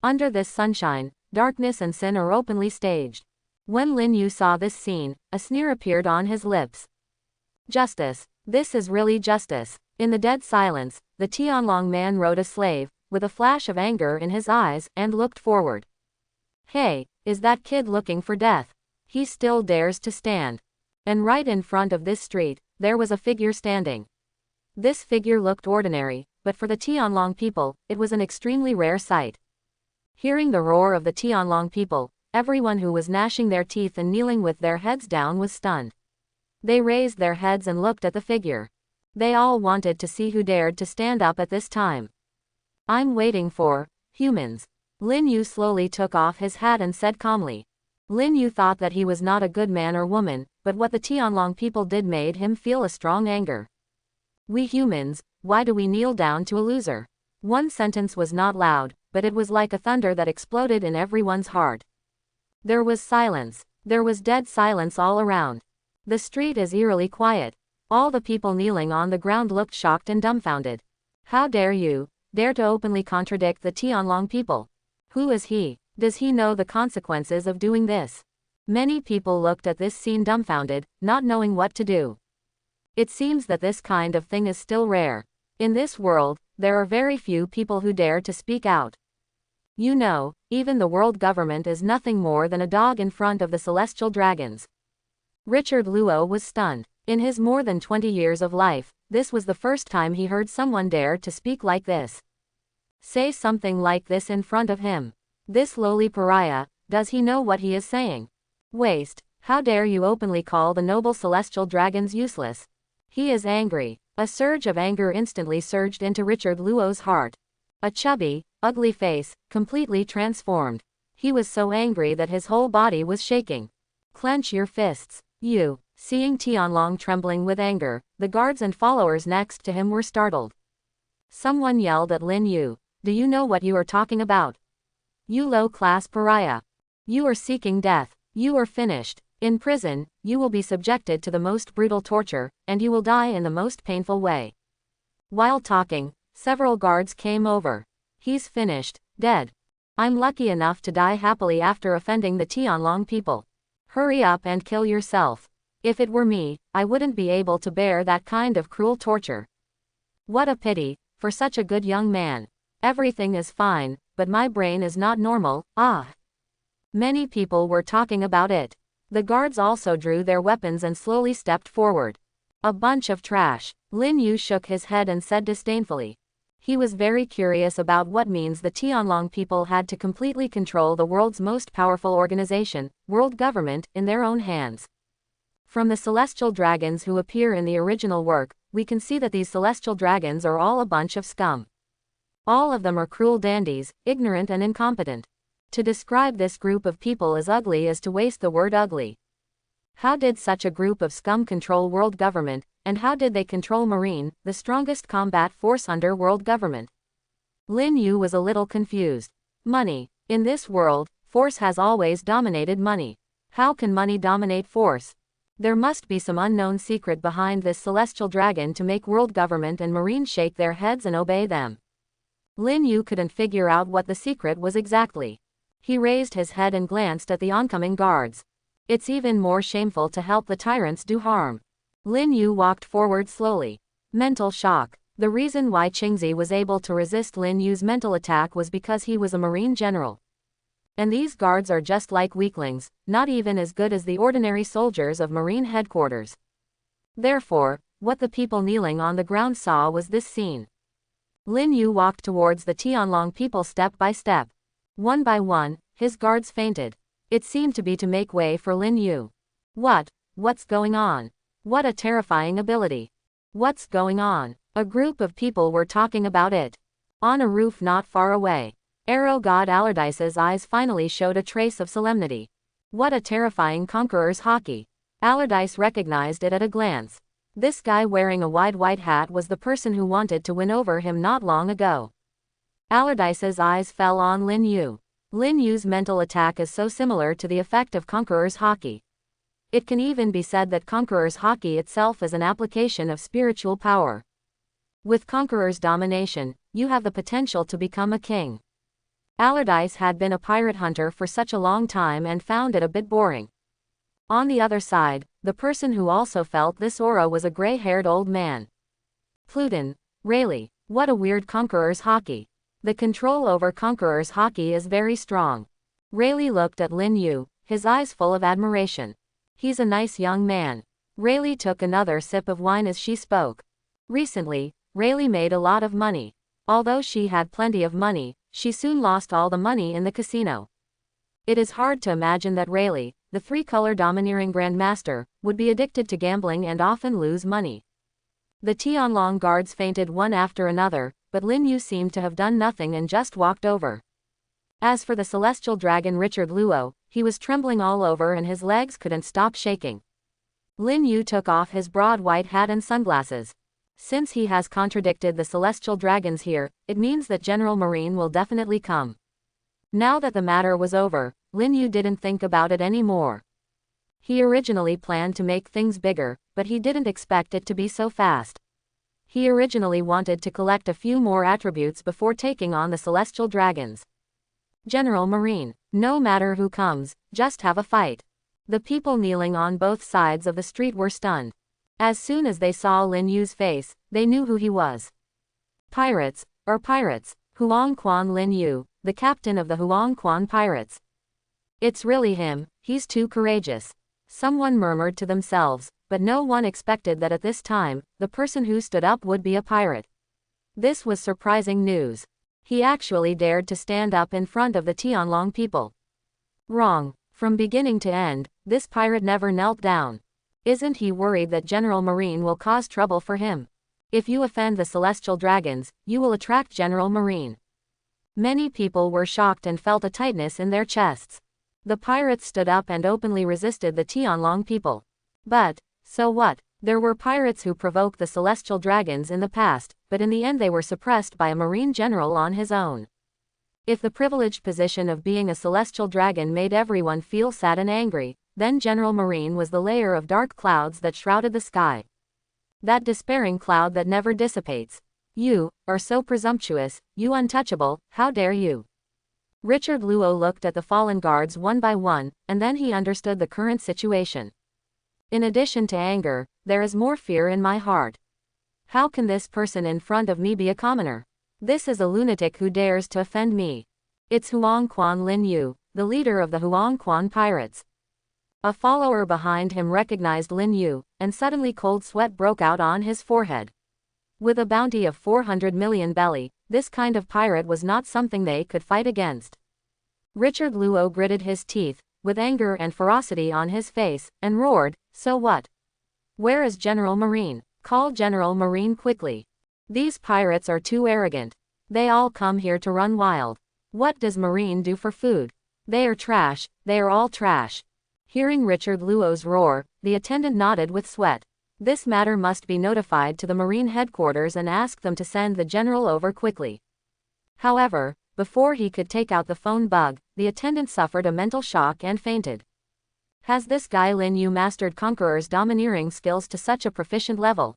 Under this sunshine, darkness and sin are openly staged. When Lin Yu saw this scene, a sneer appeared on his lips. Justice. This is really justice. In the dead silence, the Tianlong man rode a slave, with a flash of anger in his eyes, and looked forward. Hey, is that kid looking for death? He still dares to stand. And right in front of this street, there was a figure standing. This figure looked ordinary, but for the Tianlong people, it was an extremely rare sight. Hearing the roar of the Tianlong people, everyone who was gnashing their teeth and kneeling with their heads down was stunned. They raised their heads and looked at the figure. They all wanted to see who dared to stand up at this time. I'm waiting for humans. Lin Yu slowly took off his hat and said calmly. Lin Yu thought that he was not a good man or woman, but what the Tianlong people did made him feel a strong anger. We humans, why do we kneel down to a loser? One sentence was not loud, but it was like a thunder that exploded in everyone's heart. There was silence. There was dead silence all around. The street is eerily quiet. All the people kneeling on the ground looked shocked and dumbfounded. How dare you, dare to openly contradict the Tianlong people? Who is he? Does he know the consequences of doing this? Many people looked at this scene dumbfounded, not knowing what to do. It seems that this kind of thing is still rare. In this world, there are very few people who dare to speak out. You know, even the world government is nothing more than a dog in front of the celestial dragons. Richard Luo was stunned. In his more than 20 years of life, this was the first time he heard someone dare to speak like this. Say something like this in front of him. This lowly pariah, does he know what he is saying? Waste, how dare you openly call the noble celestial dragons useless? He is angry. A surge of anger instantly surged into Richard Luo's heart. A chubby, ugly face, completely transformed. He was so angry that his whole body was shaking. Clench your fists. You. Seeing Tianlong trembling with anger, the guards and followers next to him were startled. Someone yelled at Lin Yu. Do you know what you are talking about? You low-class pariah. You are seeking death. You are finished. In prison, you will be subjected to the most brutal torture, and you will die in the most painful way. While talking, several guards came over. He's finished, dead. I'm lucky enough to die happily after offending the Tianlong people. Hurry up and kill yourself. If it were me, I wouldn't be able to bear that kind of cruel torture. What a pity, for such a good young man. Everything is fine, but my brain is not normal, ah. Many people were talking about it. The guards also drew their weapons and slowly stepped forward. A bunch of trash. Lin Yu shook his head and said disdainfully. He was very curious about what means the Tianlong people had to completely control the world's most powerful organization, world government, in their own hands. From the celestial dragons who appear in the original work, we can see that these celestial dragons are all a bunch of scum. All of them are cruel dandies, ignorant and incompetent. To describe this group of people as ugly is to waste the word ugly. How did such a group of scum control world government, and how did they control Marine, the strongest combat force under world government? Lin Yu was a little confused. Money. In this world, force has always dominated money. How can money dominate force? There must be some unknown secret behind this celestial dragon to make world government and Marine shake their heads and obey them. Lin Yu couldn't figure out what the secret was exactly. He raised his head and glanced at the oncoming guards. It's even more shameful to help the tyrants do harm. Lin Yu walked forward slowly. Mental shock. The reason why Qingzi was able to resist Lin Yu's mental attack was because he was a Marine general. And these guards are just like weaklings, not even as good as the ordinary soldiers of Marine headquarters. Therefore, what the people kneeling on the ground saw was this scene. Lin Yu walked towards the Tianlong people step by step. One by one, his guards fainted. It seemed to be to make way for Lin Yu. What's going on? What a terrifying ability. What's going on? A group of people were talking about it. On a roof not far away. Arrow God Allardyce's eyes finally showed a trace of solemnity. What a terrifying conqueror's hockey. Allardyce recognized it at a glance. This guy wearing a wide white hat was the person who wanted to win over him not long ago. Allardyce's eyes fell on Lin Yu. Lin Yu's mental attack is so similar to the effect of conqueror's hockey. It can even be said that conqueror's hockey itself is an application of spiritual power. With conqueror's domination, you have the potential to become a king. Allardyce had been a pirate hunter for such a long time and found it a bit boring. On the other side, the person who also felt this aura was a gray-haired old man. Pluton, Rayleigh, what a weird conqueror's hockey. The control over conqueror's hockey is very strong. Rayleigh looked at Lin Yu, his eyes full of admiration. He's a nice young man. Rayleigh took another sip of wine as she spoke. Recently, Rayleigh made a lot of money. Although she had plenty of money, she soon lost all the money in the casino. It is hard to imagine that Rayleigh, the three-color domineering grandmaster, would be addicted to gambling and often lose money. The Tianlong guards fainted one after another, but Lin Yu seemed to have done nothing and just walked over. As for the celestial dragon Richard Luo, he was trembling all over and his legs couldn't stop shaking. Lin Yu took off his broad white hat and sunglasses. Since he has contradicted the celestial dragons here, it means that General Marine will definitely come. Now that the matter was over, Lin Yu didn't think about it anymore. He originally planned to make things bigger, but he didn't expect it to be so fast. He originally wanted to collect a few more attributes before taking on the celestial dragons. General Marine, no matter who comes, just have a fight. The people kneeling on both sides of the street were stunned. As soon as they saw Lin Yu's face, they knew who he was. Pirates, Huangquan Lin Yu, the captain of the Huangquan pirates. It's really him, he's too courageous. Someone murmured to themselves, but no one expected that at this time, the person who stood up would be a pirate. This was surprising news. He actually dared to stand up in front of the Tianlong people. Wrong. From beginning to end, this pirate never knelt down. Isn't he worried that General Marine will cause trouble for him? If you offend the celestial dragons, you will attract General Marine. Many people were shocked and felt a tightness in their chests. The pirates stood up and openly resisted the Tianlong people. But, so what? There were pirates who provoked the celestial dragons in the past, but in the end they were suppressed by a marine general on his own. If the privileged position of being a celestial dragon made everyone feel sad and angry, then General Marine was the layer of dark clouds that shrouded the sky. That despairing cloud that never dissipates. You are so presumptuous, you untouchable, how dare you? Richard Luo looked at the fallen guards one by one, and then he understood the current situation. In addition to anger, there is more fear in my heart. How can this person in front of me be a commoner? This is a lunatic who dares to offend me. It's Huangquan Lin Yu, the leader of the Huangquan pirates. A follower behind him recognized Lin Yu, and suddenly cold sweat broke out on his forehead. With a bounty of 400 million belly, this kind of pirate was not something they could fight against. Richard Luo gritted his teeth, with anger and ferocity on his face, and roared, "So what? Where is General Marine? Call General Marine quickly. These pirates are too arrogant. They all come here to run wild. What does Marine do for food? They are trash, they are all trash." Hearing Richard Luo's roar, the attendant nodded with sweat. This matter must be notified to the Marine headquarters and ask them to send the general over quickly. However, before he could take out the phone bug, the attendant suffered a mental shock and fainted. Has this guy Lin Yu mastered Conqueror's domineering skills to such a proficient level?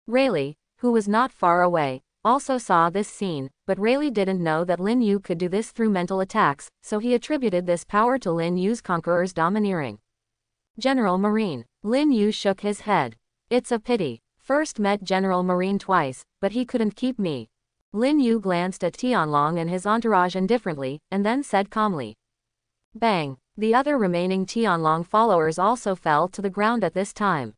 Rayleigh, who was not far away, also saw this scene, but Rayleigh didn't know that Lin Yu could do this through mental attacks, so he attributed this power to Lin Yu's Conqueror's domineering. General Marine. Lin Yu shook his head. It's a pity. First met General Marine twice, but he couldn't keep me. Lin Yu glanced at Tianlong and his entourage indifferently, and then said calmly. Bang! The other remaining Tianlong followers also fell to the ground at this time.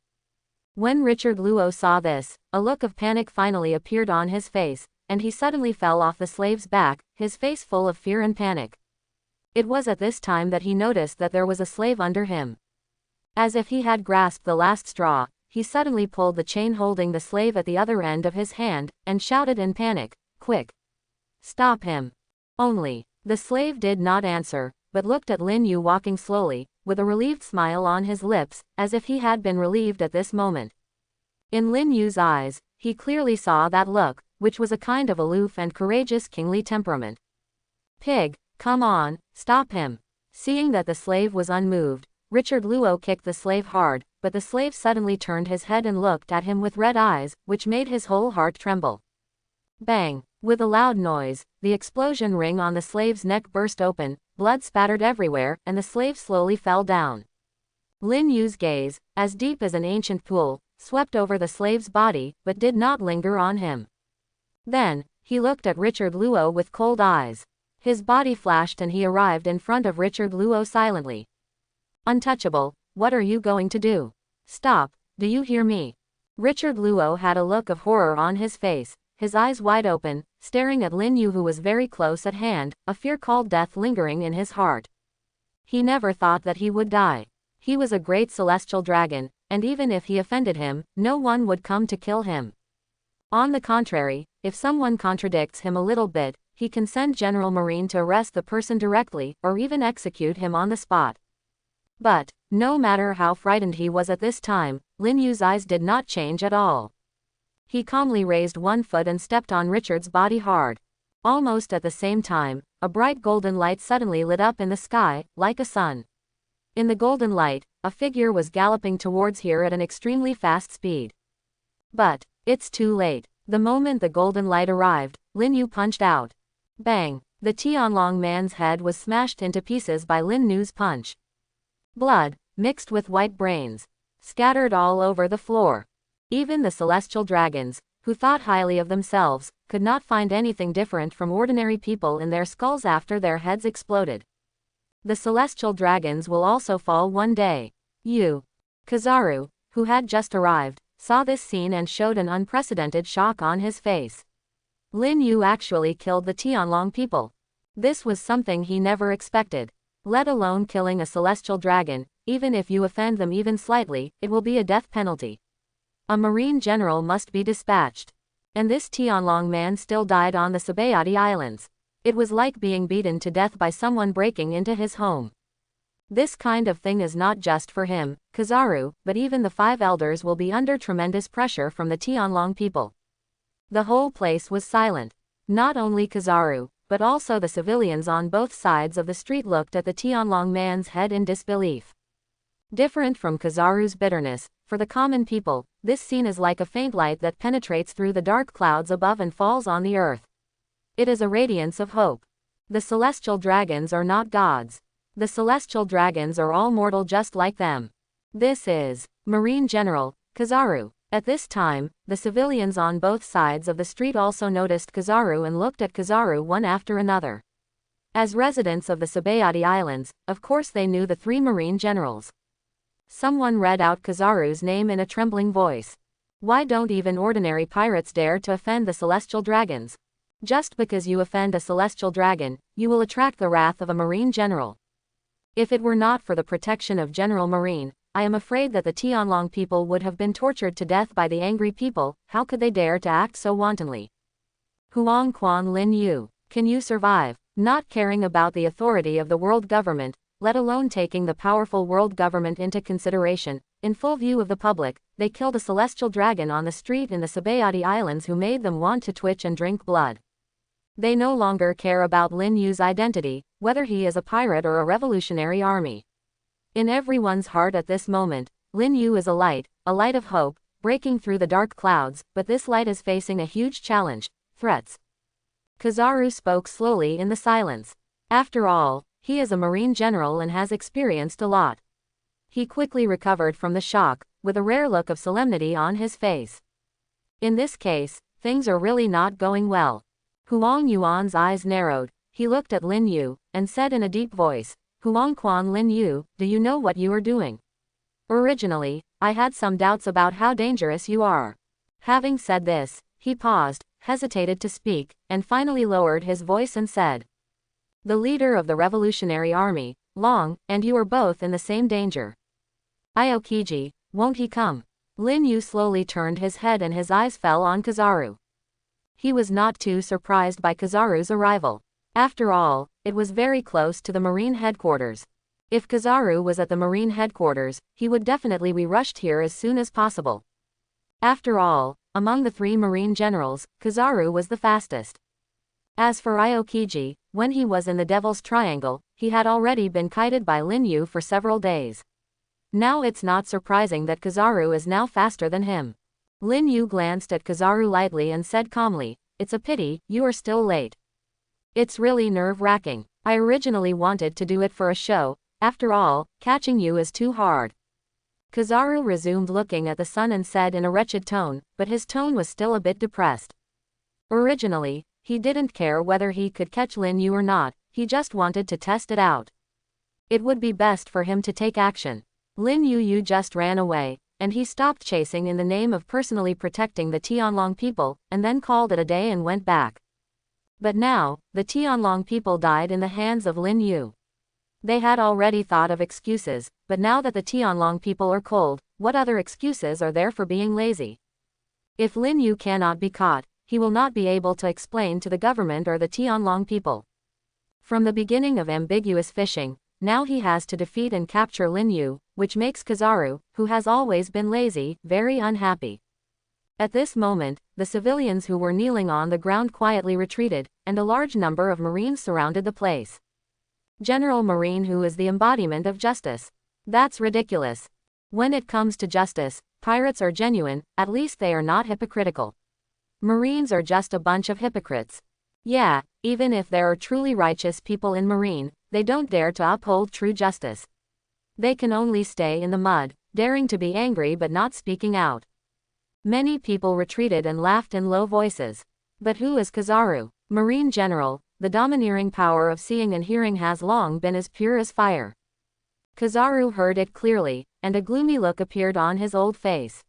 When Richard Luo saw this, a look of panic finally appeared on his face, and he suddenly fell off the slave's back, his face full of fear and panic. It was at this time that he noticed that there was a slave under him. As if he had grasped the last straw, he suddenly pulled the chain holding the slave at the other end of his hand, and shouted in panic, "Quick! Stop him!" Only, the slave did not answer, but looked at Lin Yu walking slowly, with a relieved smile on his lips, as if he had been relieved at this moment. In Lin Yu's eyes, he clearly saw that look, which was a kind of aloof and courageous kingly temperament. Pig, come on, stop him. Seeing that the slave was unmoved, Richard Luo kicked the slave hard, but the slave suddenly turned his head and looked at him with red eyes, which made his whole heart tremble. Bang! With a loud noise, the explosion ring on the slave's neck burst open, blood spattered everywhere, and the slave slowly fell down. Lin Yu's gaze, as deep as an ancient pool, swept over the slave's body, but did not linger on him. Then, he looked at Richard Luo with cold eyes. His body flashed and he arrived in front of Richard Luo silently. Untouchable, what are you going to do? Stop, do you hear me? Richard Luo had a look of horror on his face, his eyes wide open, staring at Lin Yu who was very close at hand, a fear called death lingering in his heart. He never thought that he would die. He was a great celestial dragon, and even if he offended him, no one would come to kill him. On the contrary, if someone contradicts him a little bit, he can send General Marine to arrest the person directly, or even execute him on the spot. But, no matter how frightened he was at this time, Lin Yu's eyes did not change at all. He calmly raised one foot and stepped on Richard's body hard. Almost at the same time, a bright golden light suddenly lit up in the sky, like a sun. In the golden light, a figure was galloping towards here at an extremely fast speed. But, it's too late. The moment the golden light arrived, Lin Yu punched out. Bang! The Tianlong man's head was smashed into pieces by Lin Yu's punch. Blood, mixed with white brains, scattered all over the floor. Even the celestial dragons, who thought highly of themselves, could not find anything different from ordinary people in their skulls after their heads exploded. The celestial dragons will also fall one day. Kizaru, who had just arrived, saw this scene and showed an unprecedented shock on his face. Lin Yu actually killed the Tianlong people. This was something he never expected. Let alone killing a celestial dragon, even if you offend them even slightly, it will be a death penalty. A marine general must be dispatched. And this Tianlong man still died on the Sabayati Islands. It was like being beaten to death by someone breaking into his home. This kind of thing is not just for him, Kizaru, but even the 5 elders will be under tremendous pressure from the Tianlong people. The whole place was silent. Not only Kizaru, but also the civilians on both sides of the street looked at the Tianlong man's head in disbelief. Different from Kizaru's bitterness, for the common people, this scene is like a faint light that penetrates through the dark clouds above and falls on the earth. It is a radiance of hope. The celestial dragons are not gods. The celestial dragons are all mortal just like them. This is Marine General Kizaru. At this time, the civilians on both sides of the street also noticed Kizaru and looked at Kizaru one after another. As residents of the Sabayati Islands, of course they knew the 3 marine generals. Someone read out Kizaru's name in a trembling voice. Why don't even ordinary pirates dare to offend the celestial dragons? Just because you offend a celestial dragon, you will attract the wrath of a marine general. If it were not for the protection of General Marine, I am afraid that the Tianlong people would have been tortured to death by the angry people. How could they dare to act so wantonly? Huang Quan Lin Yu, can you survive? Not caring about the authority of the world government, let alone taking the powerful world government into consideration, in full view of the public, they killed a celestial dragon on the street in the Sabayati Islands who made them want to twitch and drink blood. They no longer care about Lin Yu's identity, whether he is a pirate or a revolutionary army. In everyone's heart at this moment, Lin Yu is a light of hope, breaking through the dark clouds, but this light is facing a huge challenge, threats. Kizaru spoke slowly in the silence. After all, he is a marine general and has experienced a lot. He quickly recovered from the shock, with a rare look of solemnity on his face. In this case, things are really not going well. Huang Yuan's eyes narrowed. He looked at Lin Yu, and said in a deep voice, Huang Quan Lin Yu, do you know what you are doing? Originally, I had some doubts about how dangerous you are. Having said this, he paused, hesitated to speak, and finally lowered his voice and said, the leader of the revolutionary army, Long, and you are both in the same danger. Aokiji, won't he come? Lin Yu slowly turned his head and his eyes fell on Kizaru. He was not too surprised by Kizaru's arrival. After all, it was very close to the marine headquarters. If Kizaru was at the marine headquarters, he would definitely be rushed here as soon as possible. After all, among the 3 marine generals, Kizaru was the fastest. As for Aokiji, when he was in the Devil's Triangle, he had already been kited by Lin Yu for several days. Now it's not surprising that Kizaru is now faster than him. Lin Yu glanced at Kizaru lightly and said calmly, it's a pity, you are still late. It's really nerve-wracking. I originally wanted to do it for a show, after all, catching you is too hard. Kizaru resumed looking at the sun and said in a wretched tone, but his tone was still a bit depressed. Originally, he didn't care whether he could catch Lin Yu or not, he just wanted to test it out. It would be best for him to take action. Lin Yu just ran away, and he stopped chasing in the name of personally protecting the Tianlong people, and then called it a day and went back. But now, the Tianlong people died in the hands of Lin Yu. They had already thought of excuses, but now that the Tianlong people are cold, what other excuses are there for being lazy? If Lin Yu cannot be caught, he will not be able to explain to the government or the Tianlong people. From the beginning of ambiguous fishing, now he has to defeat and capture Lin Yu, which makes Kizaru, who has always been lazy, very unhappy. At this moment, the civilians who were kneeling on the ground quietly retreated, and a large number of Marines surrounded the place. General Marine, who is the embodiment of justice. That's ridiculous. When it comes to justice, pirates are genuine, at least they are not hypocritical. Marines are just a bunch of hypocrites. Yeah, even if there are truly righteous people in Marine, they don't dare to uphold true justice. They can only stay in the mud, daring to be angry but not speaking out. Many people retreated and laughed in low voices. But who is Kizaru? Marine General, the domineering power of seeing and hearing has long been as pure as fire. Kizaru heard it clearly, and a gloomy look appeared on his old face.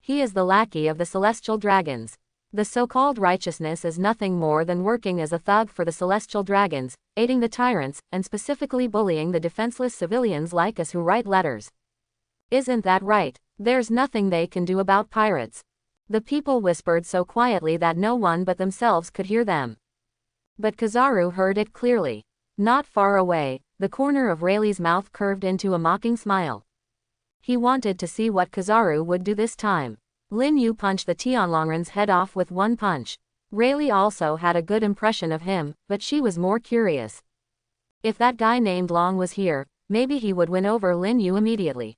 He is the lackey of the celestial dragons. The so-called righteousness is nothing more than working as a thug for the celestial dragons, aiding the tyrants, and specifically bullying the defenseless civilians like us who write letters. Isn't that right? There's nothing they can do about pirates. The people whispered so quietly that no one but themselves could hear them. But Kizaru heard it clearly. Not far away, the corner of Rayleigh's mouth curved into a mocking smile. He wanted to see what Kizaru would do this time. Lin Yu punched the Tianlongren's head off with one punch. Rayleigh also had a good impression of him, but she was more curious. If that guy named Long was here, maybe he would win over Lin Yu immediately.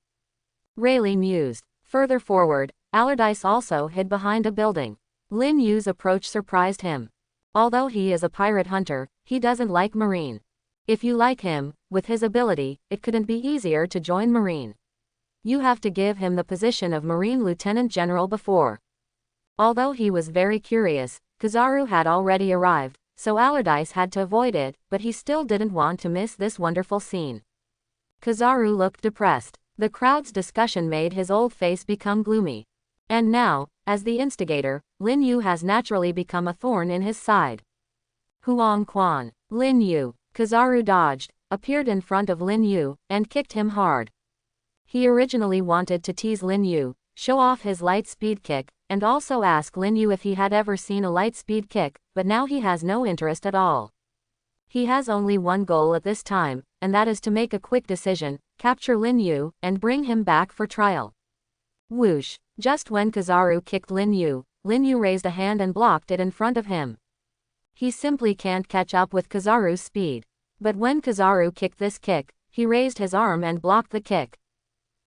Rayleigh mused. Further forward, Allardyce also hid behind a building. Lin Yu's approach surprised him. Although he is a pirate hunter, he doesn't like Marine. If you like him, with his ability, it couldn't be easier to join Marine. You have to give him the position of Marine Lieutenant General before. Although he was very curious, Kizaru had already arrived, so Allardyce had to avoid it, but he still didn't want to miss this wonderful scene. Kizaru looked depressed. The crowd's discussion made his old face become gloomy. And now, as the instigator, Lin Yu has naturally become a thorn in his side. Huang Quan. Lin Yu. Kizaru dodged, appeared in front of Lin Yu, and kicked him hard. He originally wanted to tease Lin Yu, show off his light speed kick, and also ask Lin Yu if he had ever seen a light speed kick, but now he has no interest at all. He has only one goal at this time, and that is to make a quick decision, capture Lin Yu, and bring him back for trial. Whoosh! Just when Kizaru kicked Lin Yu raised a hand and blocked it in front of him. He simply can't catch up with Kizaru's speed. But when Kizaru kicked this kick, he raised his arm and blocked the kick.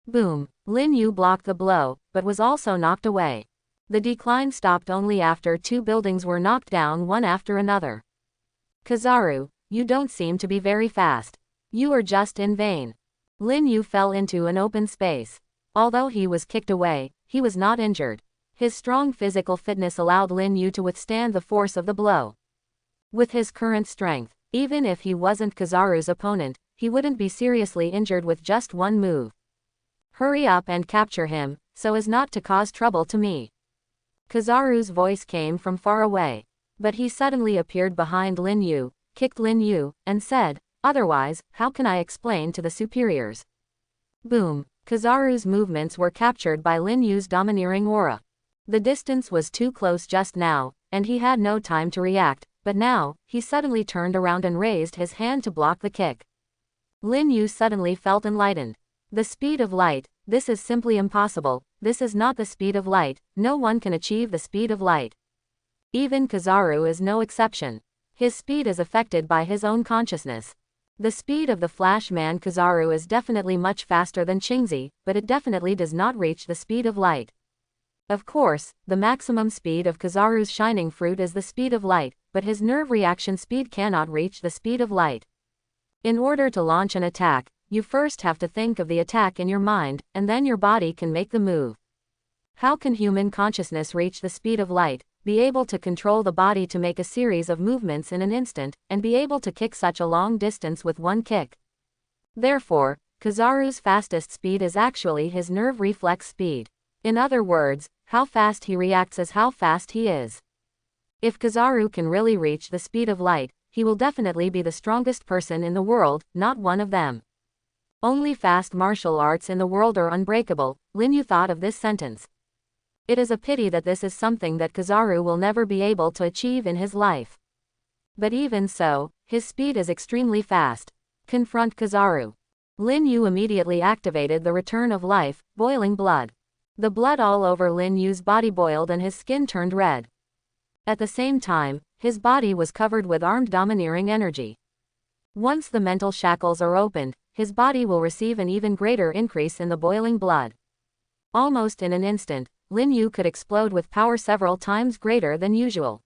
Boom! Lin Yu blocked the blow, but was also knocked away. The decline stopped only after two buildings were knocked down one after another. Kizaru, you don't seem to be very fast. You are just in vain. Lin Yu fell into an open space. Although he was kicked away, he was not injured. His strong physical fitness allowed Lin Yu to withstand the force of the blow. With his current strength, even if he wasn't Kizaru's opponent, he wouldn't be seriously injured with just one move. Hurry up and capture him, so as not to cause trouble to me. Kizaru's voice came from far away. But he suddenly appeared behind Lin Yu, kicked Lin Yu, and said, "Otherwise, how can I explain to the superiors?" Boom! Kizaru's movements were captured by Lin Yu's domineering aura. The distance was too close just now, and he had no time to react, but now, he suddenly turned around and raised his hand to block the kick. Lin Yu suddenly felt enlightened. The speed of light, this is simply impossible, this is not the speed of light, no one can achieve the speed of light. Even Kizaru is no exception. His speed is affected by his own consciousness. The speed of the Flash Man Kizaru is definitely much faster than Qingzi, but it definitely does not reach the speed of light. Of course, the maximum speed of Kizaru's shining fruit is the speed of light, but his nerve reaction speed cannot reach the speed of light. In order to launch an attack, you first have to think of the attack in your mind, and then your body can make the move. How can human consciousness reach the speed of light, be able to control the body to make a series of movements in an instant, and be able to kick such a long distance with one kick? Therefore, Kizaru's fastest speed is actually his nerve reflex speed. In other words, how fast he reacts is how fast he is. If Kizaru can really reach the speed of light, he will definitely be the strongest person in the world, not one of them. Only fast martial arts in the world are unbreakable, Lin Yu thought of this sentence. It is a pity that this is something that Kizaru will never be able to achieve in his life. But even so, his speed is extremely fast. Confront Kizaru. Lin Yu immediately activated the return of life, boiling blood. The blood all over Lin Yu's body boiled and his skin turned red. At the same time, his body was covered with armed domineering energy. Once the mental shackles are opened, his body will receive an even greater increase in the boiling blood. Almost in an instant, Lin Yu could explode with power several times greater than usual.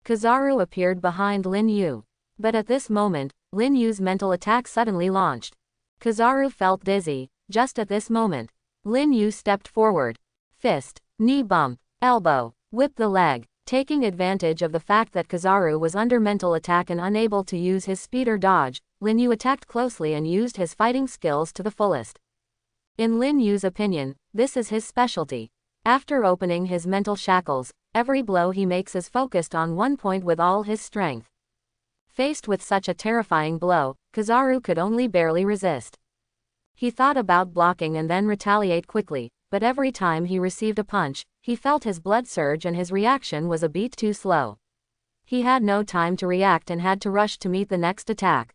Kizaru appeared behind Lin Yu. But at this moment, Lin Yu's mental attack suddenly launched. Kizaru felt dizzy. Just at this moment, Lin Yu stepped forward. Fist, knee bump, elbow, whip the leg. Taking advantage of the fact that Kizaru was under mental attack and unable to use his speed or dodge, Lin Yu attacked closely and used his fighting skills to the fullest. In Lin Yu's opinion, this is his specialty. After opening his mental shackles, every blow he makes is focused on one point with all his strength. Faced with such a terrifying blow, Kizaru could only barely resist. He thought about blocking and then retaliate quickly, but every time he received a punch, he felt his blood surge and his reaction was a beat too slow. He had no time to react and had to rush to meet the next attack.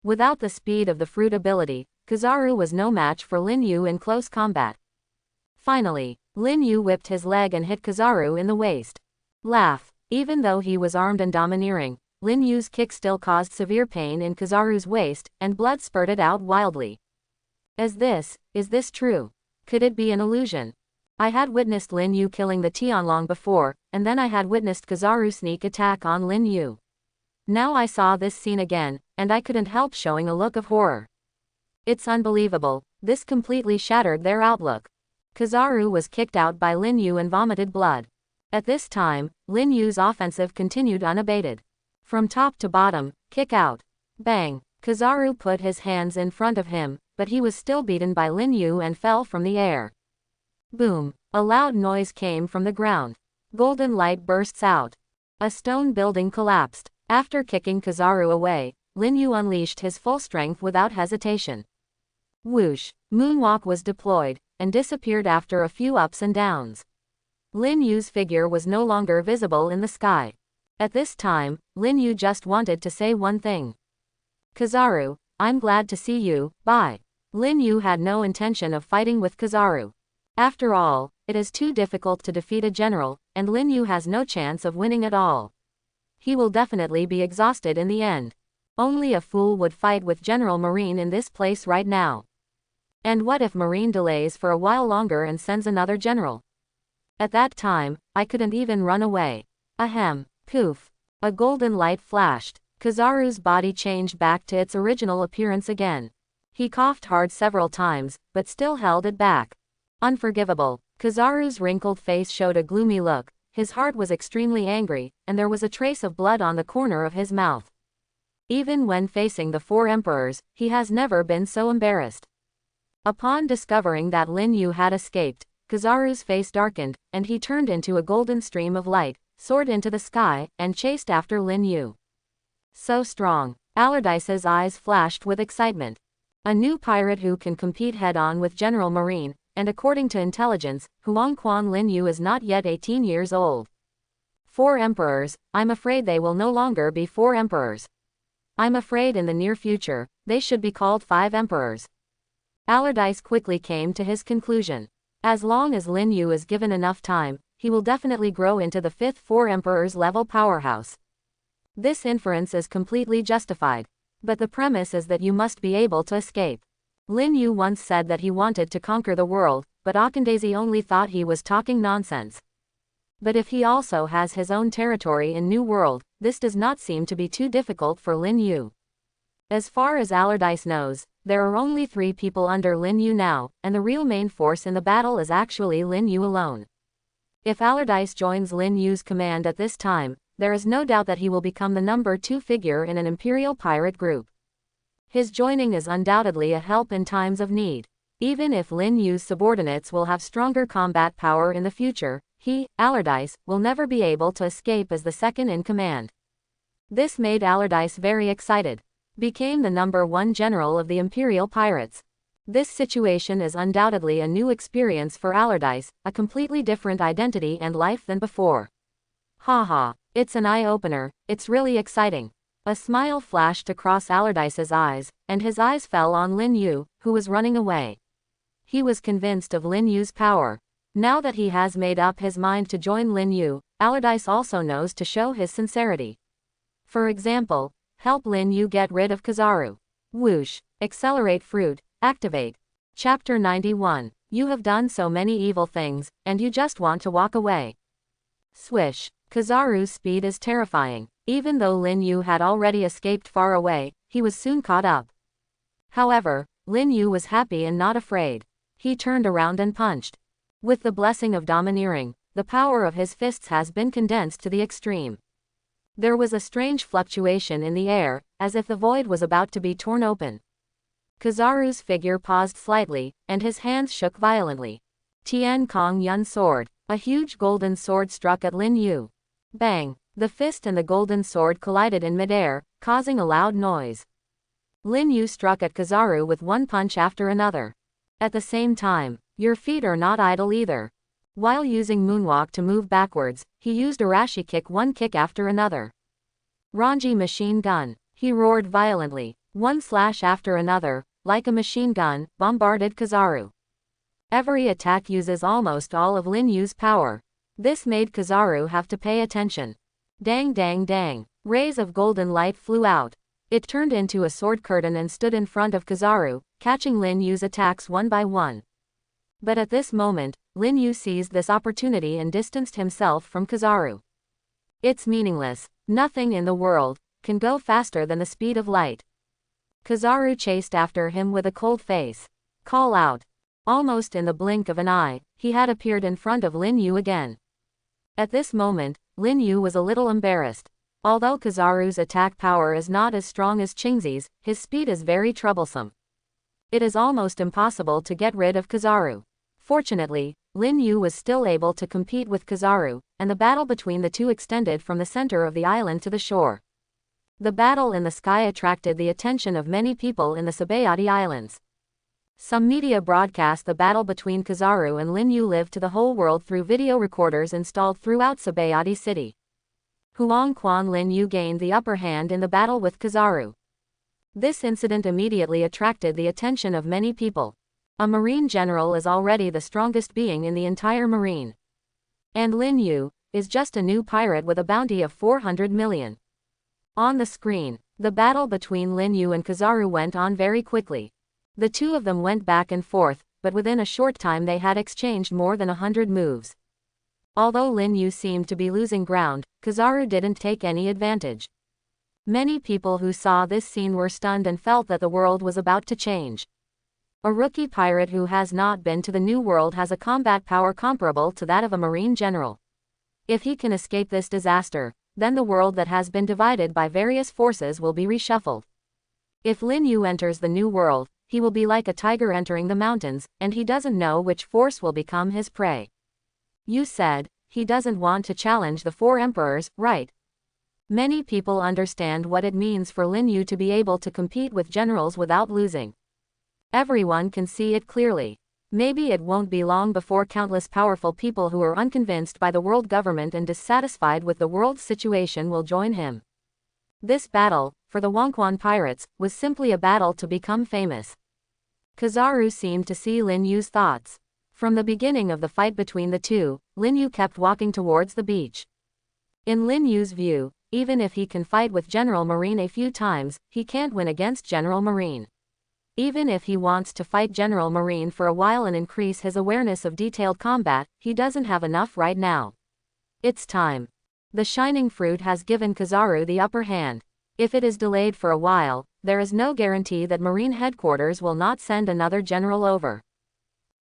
Without the speed of the fruit ability, Kizaru was no match for Lin Yu in close combat. Finally, Lin Yu whipped his leg and hit Kizaru in the waist. Laugh. Even though he was armed and domineering, Lin Yu's kick still caused severe pain in Kizaru's waist, and blood spurted out wildly. Is this true? Could it be an illusion? I had witnessed Lin Yu killing the Tianlong before, and then I had witnessed Kizaru's sneak attack on Lin Yu. Now I saw this scene again, and I couldn't help showing a look of horror. It's unbelievable. This completely shattered their outlook. Kizaru was kicked out by Lin Yu and vomited blood. At this time, Lin Yu's offensive continued unabated. From top to bottom, kick out. Bang. Kizaru put his hands in front of him, but he was still beaten by Lin Yu and fell from the air. Boom. A loud noise came from the ground. Golden light bursts out. A stone building collapsed. After kicking Kizaru away, Lin Yu unleashed his full strength without hesitation. Whoosh. Moonwalk was deployed, and disappeared after a few ups and downs. Lin Yu's figure was no longer visible in the sky. At this time, Lin Yu just wanted to say one thing. Kizaru, I'm glad to see you, bye. Lin Yu had no intention of fighting with Kizaru. After all, it is too difficult to defeat a general, and Lin Yu has no chance of winning at all. He will definitely be exhausted in the end. Only a fool would fight with General Marine in this place right now. And what if Marine delays for a while longer and sends another general? At that time, I couldn't even run away. Ahem. Poof. A golden light flashed. Kizaru's body changed back to its original appearance again. He coughed hard several times, but still held it back. Unforgivable. Kizaru's wrinkled face showed a gloomy look, his heart was extremely angry, and there was a trace of blood on the corner of his mouth. Even when facing the four emperors, he has never been so embarrassed. Upon discovering that Lin Yu had escaped, Kizaru's face darkened, and he turned into a golden stream of light, soared into the sky, and chased after Lin Yu. So strong. Allardyce's eyes flashed with excitement. A new pirate who can compete head-on with General Marine, and according to intelligence, Huangquan Lin Yu is not yet 18 years old. 4 emperors, I'm afraid they will no longer be 4 emperors. I'm afraid in the near future, they should be called 5 emperors. Allardyce quickly came to his conclusion. As long as Lin Yu is given enough time, he will definitely grow into the 5th 4 emperors level powerhouse. This inference is completely justified. But the premise is that you must be able to escape. Lin Yu once said that he wanted to conquer the world, but Akandazi only thought he was talking nonsense. But if he also has his own territory in New World, this does not seem to be too difficult for Lin Yu. As far as Allardyce knows, there are only 3 people under Lin Yu now, and the real main force in the battle is actually Lin Yu alone. If Allardyce joins Lin Yu's command at this time, there is no doubt that he will become the number 2 figure in an Imperial pirate group. His joining is undoubtedly a help in times of need. Even if Lin Yu's subordinates will have stronger combat power in the future, he, Allardyce, will never be able to escape as the second in command. This made Allardyce very excited. Became the number 1 general of the Imperial pirates. This situation is undoubtedly a new experience for Allardyce, a completely different identity and life than before. Haha, it's an eye-opener, it's really exciting. A smile flashed across Allardyce's eyes, and his eyes fell on Lin Yu, who was running away. He was convinced of Lin Yu's power. Now that he has made up his mind to join Lin Yu, Allardyce also knows to show his sincerity. For example, help Lin Yu get rid of Kizaru. Whoosh. Accelerate fruit. Activate. Chapter 91. You have done so many evil things, and you just want to walk away. Swish. Kizaru's speed is terrifying. Even though Lin Yu had already escaped far away, he was soon caught up. However, Lin Yu was happy and not afraid. He turned around and punched. With the blessing of domineering, the power of his fists has been condensed to the extreme. There was a strange fluctuation in the air, as if the void was about to be torn open. Kizaru's figure paused slightly, and his hands shook violently. Tian Kong Yun's sword. A huge golden sword struck at Lin Yu. Bang! The fist and the golden sword collided in midair, causing a loud noise. Lin Yu struck at Kizaru with one punch after another. At the same time, your feet are not idle either. While using moonwalk to move backwards, he used Arashi kick one kick after another. Ranji machine gun. He roared violently. One slash after another, like a machine gun, bombarded Kizaru. Every attack uses almost all of Lin Yu's power. This made Kizaru have to pay attention. Dang dang dang. Rays of golden light flew out. It turned into a sword curtain and stood in front of Kizaru, catching Lin Yu's attacks one by one. But at this moment, Lin Yu seized this opportunity and distanced himself from Kizaru. It's meaningless. Nothing in the world can go faster than the speed of light. Kizaru chased after him with a cold face. Call out. Almost in the blink of an eye, he had appeared in front of Lin Yu again. At this moment, Lin Yu was a little embarrassed. Although Kizaru's attack power is not as strong as Qingzi's, his speed is very troublesome. It is almost impossible to get rid of Kizaru. Fortunately, Lin Yu was still able to compete with Kizaru, and the battle between the two extended from the center of the island to the shore. The battle in the sky attracted the attention of many people in the Sabayati Islands. Some media broadcast the battle between Kizaru and Lin Yu live to the whole world through video recorders installed throughout Sabayati City. Huang Quan Lin Yu gained the upper hand in the battle with Kizaru. This incident immediately attracted the attention of many people. A marine general is already the strongest being in the entire marine. And Lin Yu is just a new pirate with a bounty of 400 million. On the screen, the battle between Lin Yu and Kizaru went on very quickly. The two of them went back and forth, but within a short time they had exchanged more than 100 moves. Although Lin Yu seemed to be losing ground, Kizaru didn't take any advantage. Many people who saw this scene were stunned and felt that the world was about to change. A rookie pirate who has not been to the New World has a combat power comparable to that of a marine general. If he can escape this disaster, then the world that has been divided by various forces will be reshuffled. If Lin Yu enters the New World, he will be like a tiger entering the mountains, and he doesn't know which force will become his prey. You said, he doesn't want to challenge the four emperors, right? Many people understand what it means for Lin Yu to be able to compete with generals without losing. Everyone can see it clearly. Maybe it won't be long before countless powerful people who are unconvinced by the world government and dissatisfied with the world's situation will join him. This battle, for the Wangquan pirates, was simply a battle to become famous. Kizaru seemed to see Lin Yu's thoughts. From the beginning of the fight between the two, Lin Yu kept walking towards the beach. In Lin Yu's view, even if he can fight with General Marine a few times, he can't win against General Marine. Even if he wants to fight General Marine for a while and increase his awareness of detailed combat, he doesn't have enough right now. It's time. The shining fruit has given Kizaru the upper hand. If it is delayed for a while, there is no guarantee that Marine headquarters will not send another general over.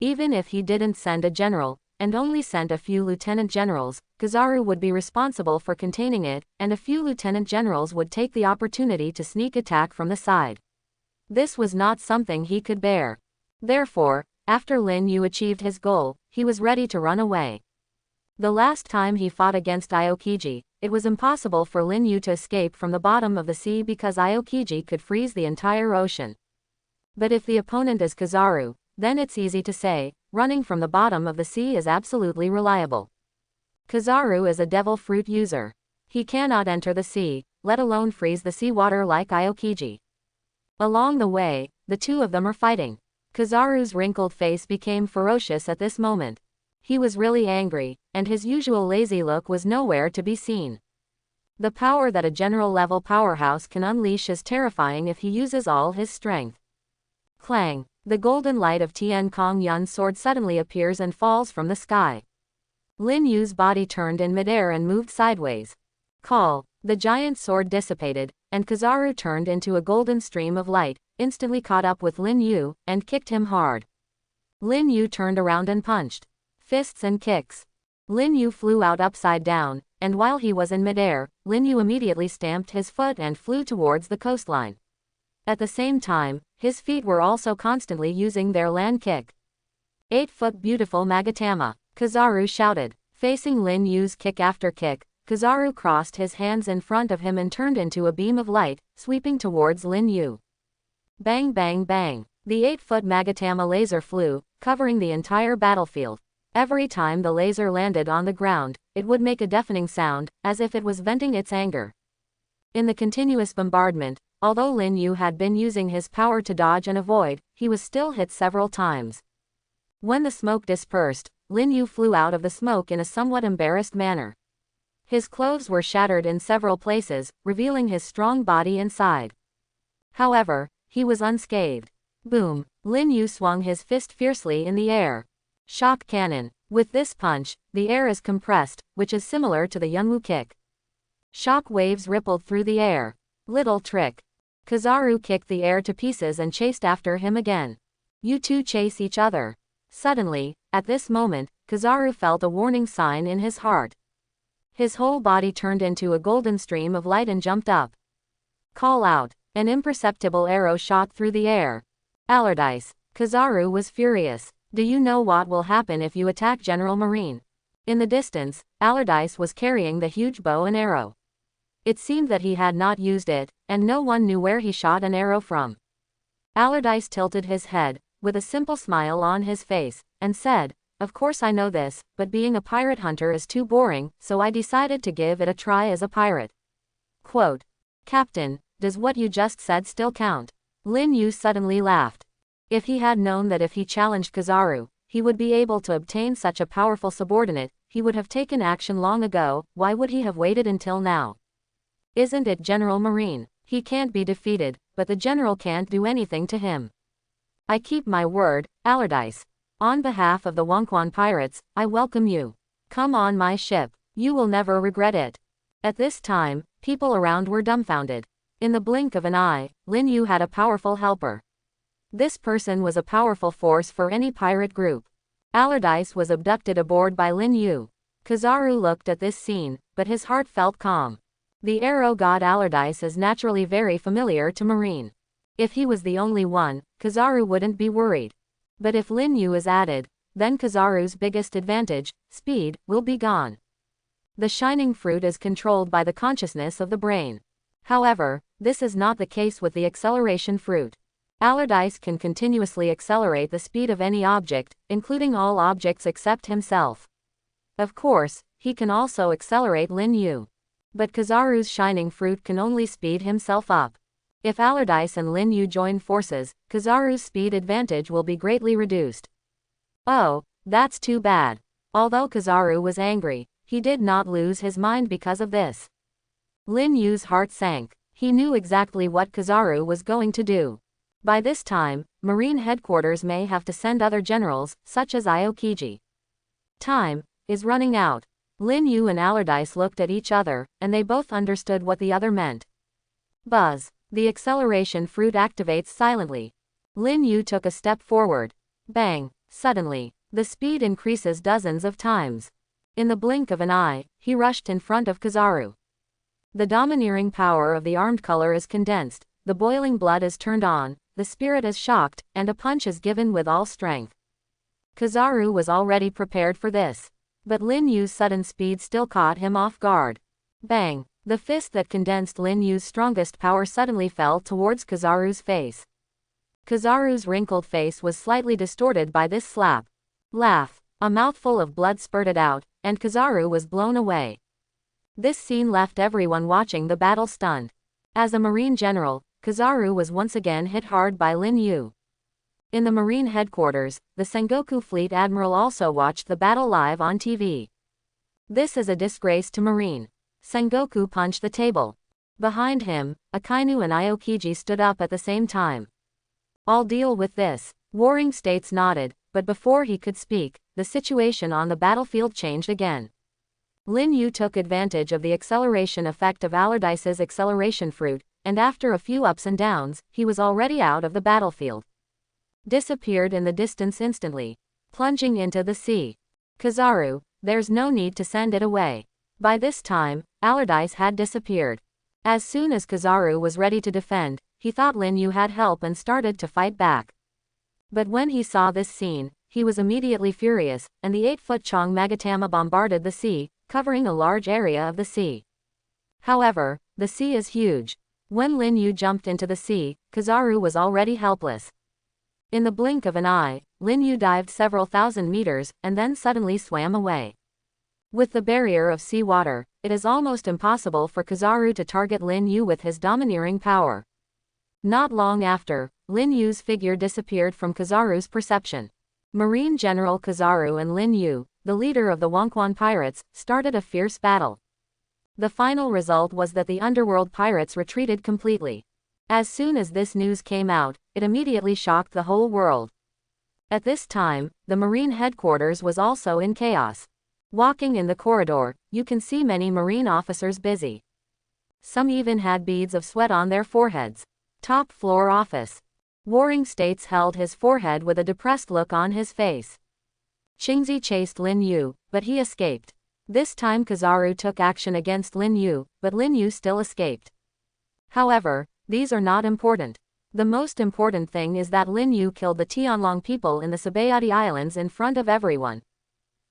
Even if he didn't send a general, and only sent a few lieutenant generals, Kizaru would be responsible for containing it, and a few lieutenant generals would take the opportunity to sneak attack from the side. This was not something he could bear. Therefore, after Lin Yu achieved his goal, he was ready to run away. The last time he fought against Aokiji, it was impossible for Lin Yu to escape from the bottom of the sea because Aokiji could freeze the entire ocean. But if the opponent is Kizaru, then it's easy to say, running from the bottom of the sea is absolutely reliable. Kizaru is a devil fruit user. He cannot enter the sea, let alone freeze the seawater like Aokiji. Along the way, the two of them are fighting. Kizaru's wrinkled face became ferocious at this moment. He was really angry, and his usual lazy look was nowhere to be seen. The power that a general-level powerhouse can unleash is terrifying if he uses all his strength. Clang! The golden light of Tian Kong Yun's sword suddenly appears and falls from the sky. Lin Yu's body turned in midair and moved sideways. Call! The giant sword dissipated, and Kizaru turned into a golden stream of light, instantly caught up with Lin Yu, and kicked him hard. Lin Yu turned around and punched. Fists and kicks. Lin Yu flew out upside down, and while he was in midair, Lin Yu immediately stamped his foot and flew towards the coastline. At the same time, his feet were also constantly using their land kick. 8-foot beautiful Magatama, Kizaru shouted. Facing Lin Yu's kick after kick, Kizaru crossed his hands in front of him and turned into a beam of light, sweeping towards Lin Yu. Bang bang bang. The 8-foot Magatama laser flew, covering the entire battlefield. Every time the laser landed on the ground, it would make a deafening sound, as if it was venting its anger. In the continuous bombardment, although Lin Yu had been using his power to dodge and avoid, he was still hit several times. When the smoke dispersed, Lin Yu flew out of the smoke in a somewhat embarrassed manner. His clothes were shattered in several places, revealing his strong body inside. However, he was unscathed. Boom! Lin Yu swung his fist fiercely in the air. Shock cannon. With this punch, the air is compressed, which is similar to the Yunwu kick. Shock waves rippled through the air. Little trick. Kizaru kicked the air to pieces and chased after him again. You two chase each other. Suddenly, at this moment, Kizaru felt a warning sign in his heart. His whole body turned into a golden stream of light and jumped up. Call out. An imperceptible arrow shot through the air. Allardyce. Kizaru was furious. Do you know what will happen if you attack General Marine? In the distance, Allardyce was carrying the huge bow and arrow. It seemed that he had not used it, and no one knew where he shot an arrow from. Allardyce tilted his head, with a simple smile on his face, and said, "Of course I know this, but being a pirate hunter is too boring, so I decided to give it a try as a pirate." Quote. Captain, does what you just said still count? Lin Yu suddenly laughed. If he had known that if he challenged Kizaru, he would be able to obtain such a powerful subordinate, he would have taken action long ago. Why would he have waited until now? Isn't it General Marine? He can't be defeated, but the general can't do anything to him. I keep my word, Allardyce. On behalf of the Wonquan pirates, I welcome you. Come on my ship. You will never regret it. At this time, people around were dumbfounded. In the blink of an eye, Lin Yu had a powerful helper. This person was a powerful force for any pirate group. Allardyce was abducted aboard by Lin Yu. Kizaru looked at this scene, but his heart felt calm. The arrow god Allardyce is naturally very familiar to Marine. If he was the only one, Kizaru wouldn't be worried. But if Lin Yu is added, then Kizaru's biggest advantage, speed, will be gone. The shining fruit is controlled by the consciousness of the brain. However, this is not the case with the acceleration fruit. Allardyce can continuously accelerate the speed of any object, including all objects except himself. Of course, he can also accelerate Lin Yu. But Kizaru's shining fruit can only speed himself up. If Allardyce and Lin Yu join forces, Kizaru's speed advantage will be greatly reduced. Oh, that's too bad. Although Kizaru was angry, he did not lose his mind because of this. Lin Yu's heart sank. He knew exactly what Kizaru was going to do. By this time, Marine headquarters may have to send other generals, such as Aokiji. Time is running out. Lin Yu and Allardyce looked at each other, and they both understood what the other meant. Buzz. The acceleration fruit activates silently. Lin Yu took a step forward. Bang. Suddenly, the speed increases dozens of times. In the blink of an eye, he rushed in front of Kizaru. The domineering power of the armed color is condensed, the boiling blood is turned on, the spirit is shocked, and a punch is given with all strength. Kizaru was already prepared for this. But Lin Yu's sudden speed still caught him off guard. Bang! The fist that condensed Lin Yu's strongest power suddenly fell towards Kizaru's face. Kizaru's wrinkled face was slightly distorted by this slap. Laugh. A mouthful of blood spurted out, and Kizaru was blown away. This scene left everyone watching the battle stunned. As a Marine general, Kizaru was once again hit hard by Lin Yu. In the Marine headquarters, the Sengoku Fleet Admiral also watched the battle live on TV. This is a disgrace to Marine. Sengoku punched the table. Behind him, Akainu and Aokiji stood up at the same time. I'll deal with this. Warring States nodded, but before he could speak, the situation on the battlefield changed again. Lin Yu took advantage of the acceleration effect of Allardyce's acceleration fruit, and after a few ups and downs, he was already out of the battlefield. Disappeared in the distance instantly. Plunging into the sea. Kizaru, there's no need to send it away. By this time, Allardyce had disappeared. As soon as Kizaru was ready to defend, he thought Lin Yu had help and started to fight back. But when he saw this scene, he was immediately furious, and the 8-foot Chong Magatama bombarded the sea, covering a large area of the sea. However, the sea is huge. When Lin Yu jumped into the sea, Kizaru was already helpless. In the blink of an eye, Lin Yu dived several thousand meters, and then suddenly swam away. With the barrier of sea water, it is almost impossible for Kizaru to target Lin Yu with his domineering power. Not long after, Lin Yu's figure disappeared from Kizaru's perception. Marine General Kizaru and Lin Yu, the leader of the Wonquan pirates, started a fierce battle. The final result was that the underworld pirates retreated completely. As soon as this news came out, it immediately shocked the whole world. At this time, the Marine headquarters was also in chaos. Walking in the corridor, you can see many Marine officers busy. Some even had beads of sweat on their foreheads. Top floor office. Warring States held his forehead with a depressed look on his face. Qingzi chased Lin Yu, but he escaped. This time Kizaru took action against Lin Yu, but Lin Yu still escaped. However, these are not important. The most important thing is that Lin Yu killed the Tianlong people in the Sabayati Islands in front of everyone.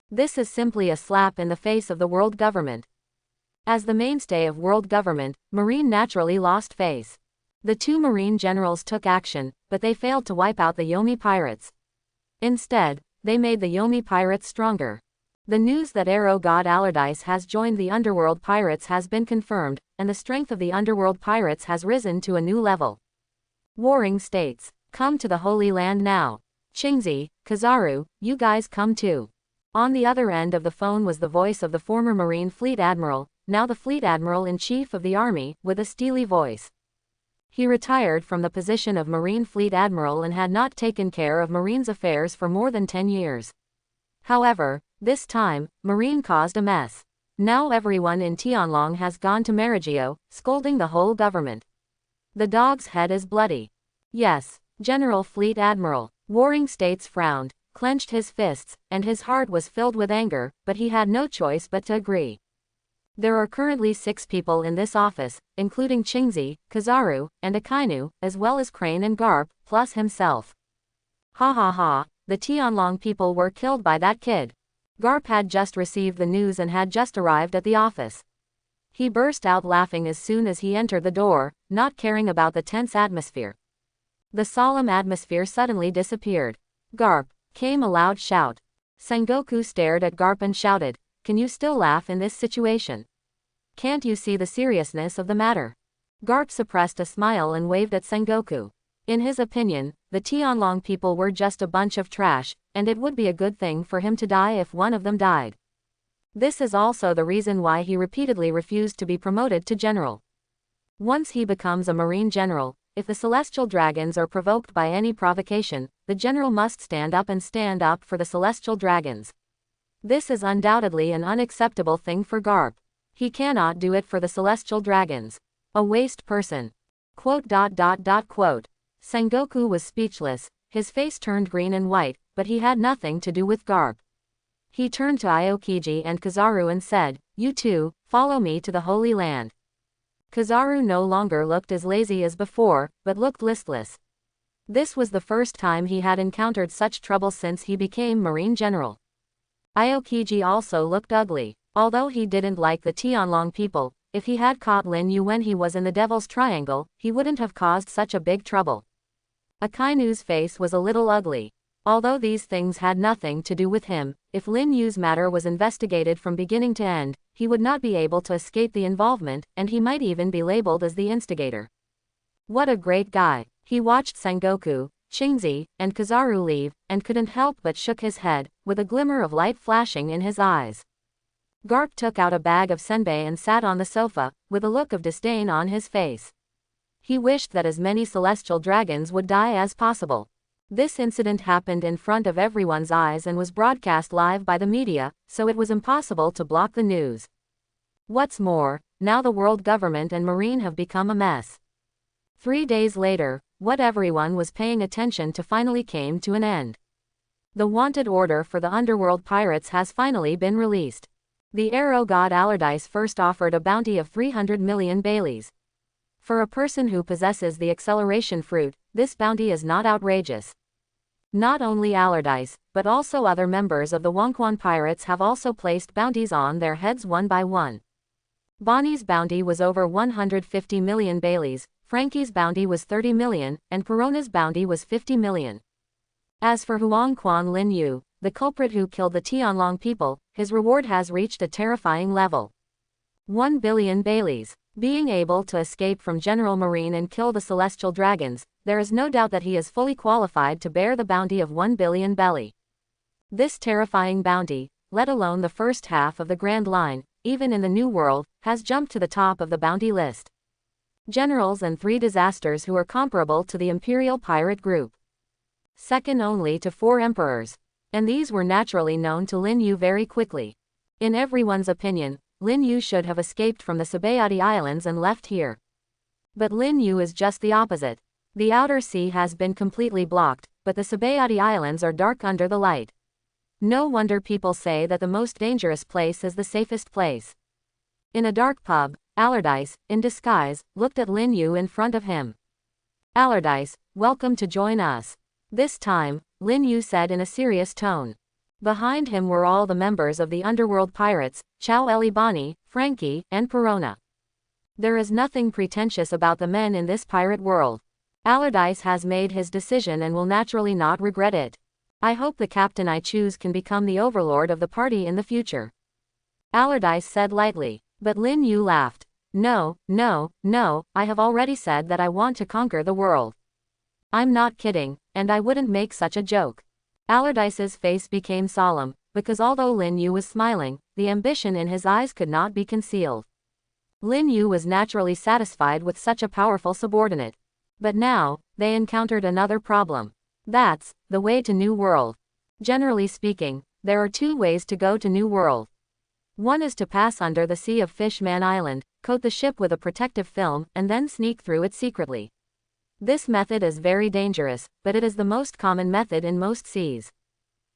This is simply a slap in the face of the world government. As the mainstay of world government, Marine naturally lost face. The two Marine generals took action, but they failed to wipe out the Yomi pirates. Instead, they made the Yomi pirates stronger. The news that Arrow God Allardyce has joined the underworld pirates has been confirmed, and the strength of the underworld pirates has risen to a new level. Warring States, come to the Holy Land now. Qingzi, Kizaru, you guys come too. On the other end of the phone was the voice of the former Marine Fleet Admiral, now the Fleet Admiral-in-Chief of the Army, with a steely voice. He retired from the position of Marine Fleet Admiral and had not taken care of Marine's affairs for more than 10 years. However, this time, Marine caused a mess. Now everyone in Tianlong has gone to Marigio, scolding the whole government. The dog's head is bloody. Yes, General Fleet Admiral. Warring States frowned, clenched his fists, and his heart was filled with anger, but he had no choice but to agree. There are currently 6 people in this office, including Qingzi, Kizaru, and Akainu, as well as Crane and Garp, plus himself. Ha ha ha, the Tianlong people were killed by that kid. Garp had just received the news and had just arrived at the office. He burst out laughing as soon as he entered the door, not caring about the tense atmosphere. The solemn atmosphere suddenly disappeared. Garp, came a loud shout. Sengoku stared at Garp and shouted, "Can you still laugh in this situation? Can't you see the seriousness of the matter?" Garp suppressed a smile and waved at Sengoku. In his opinion, the Tianlong people were just a bunch of trash, and it would be a good thing for him to die if one of them died. This is also the reason why he repeatedly refused to be promoted to general. Once he becomes a Marine general, if the Celestial Dragons are provoked by any provocation, the general must stand up for the Celestial Dragons. This is undoubtedly an unacceptable thing for Garp. He cannot do it for the Celestial Dragons. A waste person. Quote. Sengoku was speechless, his face turned green and white, but he had nothing to do with Garp. He turned to Aokiji and Kizaru and said, "You two, follow me to the Holy Land." Kizaru no longer looked as lazy as before, but looked listless. This was the first time he had encountered such trouble since he became Marine General. Aokiji also looked ugly. Although he didn't like the Tianlong people, if he had caught Lin Yu when he was in the Devil's Triangle, he wouldn't have caused such a big trouble. Akainu's face was a little ugly. Although these things had nothing to do with him, if Lin Yu's matter was investigated from beginning to end, he would not be able to escape the involvement, and he might even be labeled as the instigator. What a great guy. He watched Sengoku, Qingzi, and Kizaru leave, and couldn't help but shook his head, with a glimmer of light flashing in his eyes. Garp took out a bag of senbei and sat on the sofa, with a look of disdain on his face. He wished that as many celestial dragons would die as possible. This incident happened in front of everyone's eyes and was broadcast live by the media, so it was impossible to block the news. What's more, now the world government and Marine have become a mess. 3 days later, what everyone was paying attention to finally came to an end. The wanted order for the underworld pirates has finally been released. The arrow god Allardyce first offered a bounty of 300 million Baileys. For a person who possesses the acceleration fruit, this bounty is not outrageous. Not only Allardyce, but also other members of the Wonquan pirates have also placed bounties on their heads one by one. Bonnie's bounty was over 150 million Baileys, Frankie's bounty was 30 million, and Perona's bounty was 50 million. As for Huangquan Lin Yu, the culprit who killed the Tianlong people, his reward has reached a terrifying level. 1 billion Baileys. Being able to escape from General Marine and kill the celestial dragons, there is no doubt that he is fully qualified to bear the bounty of 1 billion belly. This terrifying bounty, let alone the first half of the Grand Line, even in the New World, has jumped to the top of the bounty list. Generals and 3 disasters who are comparable to the Imperial Pirate Group. Second only to 4 emperors. And these were naturally known to Lin Yu very quickly. In everyone's opinion, Lin Yu should have escaped from the Sabayati Islands and left here. But Lin Yu is just the opposite. The outer sea has been completely blocked, but the Sabayati Islands are dark under the light. No wonder people say that the most dangerous place is the safest place. In a dark pub, Allardyce, in disguise, looked at Lin Yu in front of him. Allardyce, welcome to join us. This time, Lin Yu said in a serious tone. Behind him were all the members of the underworld pirates, Chow Elibani, Frankie, and Perona. There is nothing pretentious about the men in this pirate world. Allardyce has made his decision and will naturally not regret it. I hope the captain I choose can become the overlord of the party in the future. Allardyce said lightly, but Lin Yu laughed. No, no, no, I have already said that I want to conquer the world. I'm not kidding, and I wouldn't make such a joke. Allardyce's face became solemn, because although Lin Yu was smiling, the ambition in his eyes could not be concealed. Lin Yu was naturally satisfied with such a powerful subordinate. But now, they encountered another problem. That's the way to New World. Generally speaking, there are 2 ways to go to New World. One is to pass under the Sea of Fishman Island, coat the ship with a protective film, and then sneak through it secretly. This method is very dangerous, but it is the most common method in most seas.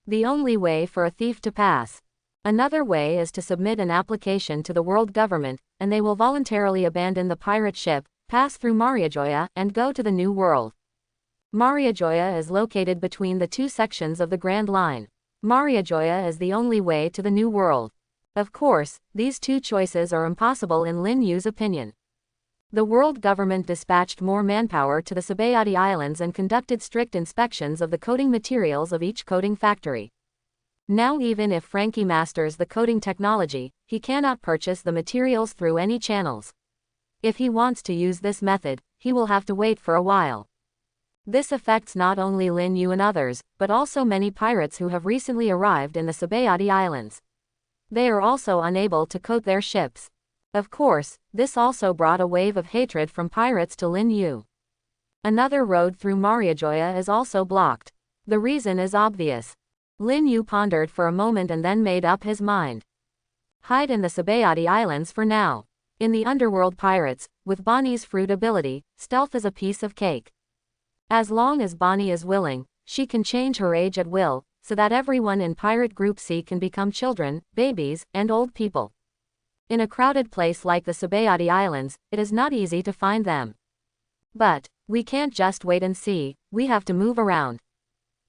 The only way for a thief to pass. Another way is to submit an application to the world government, and they will voluntarily abandon the pirate ship, pass through Mariajoya, and go to the New World. Mariajoya is located between the 2 sections of the Grand Line. Mariajoya is the only way to the New World. Of course, these 2 choices are impossible in Lin Yu's opinion. The world government dispatched more manpower to the Sabayati Islands and conducted strict inspections of the coating materials of each coating factory. Now even if Frankie masters the coating technology, he cannot purchase the materials through any channels. If he wants to use this method, he will have to wait for a while. This affects not only Lin Yu and others, but also many pirates who have recently arrived in the Sabayati Islands. They are also unable to coat their ships. Of course, this also brought a wave of hatred from pirates to Lin Yu. Another road through Mariajoya is also blocked. The reason is obvious. Lin Yu pondered for a moment and then made up his mind. Hide in the Sabayati Islands for now. In the underworld pirates, with Bonnie's fruit ability, stealth is a piece of cake. As long as Bonnie is willing, she can change her age at will, so that everyone in Pirate Group C can become children, babies, and old people. In a crowded place like the Sabayati Islands, it is not easy to find them. But we can't just wait and see, we have to move around.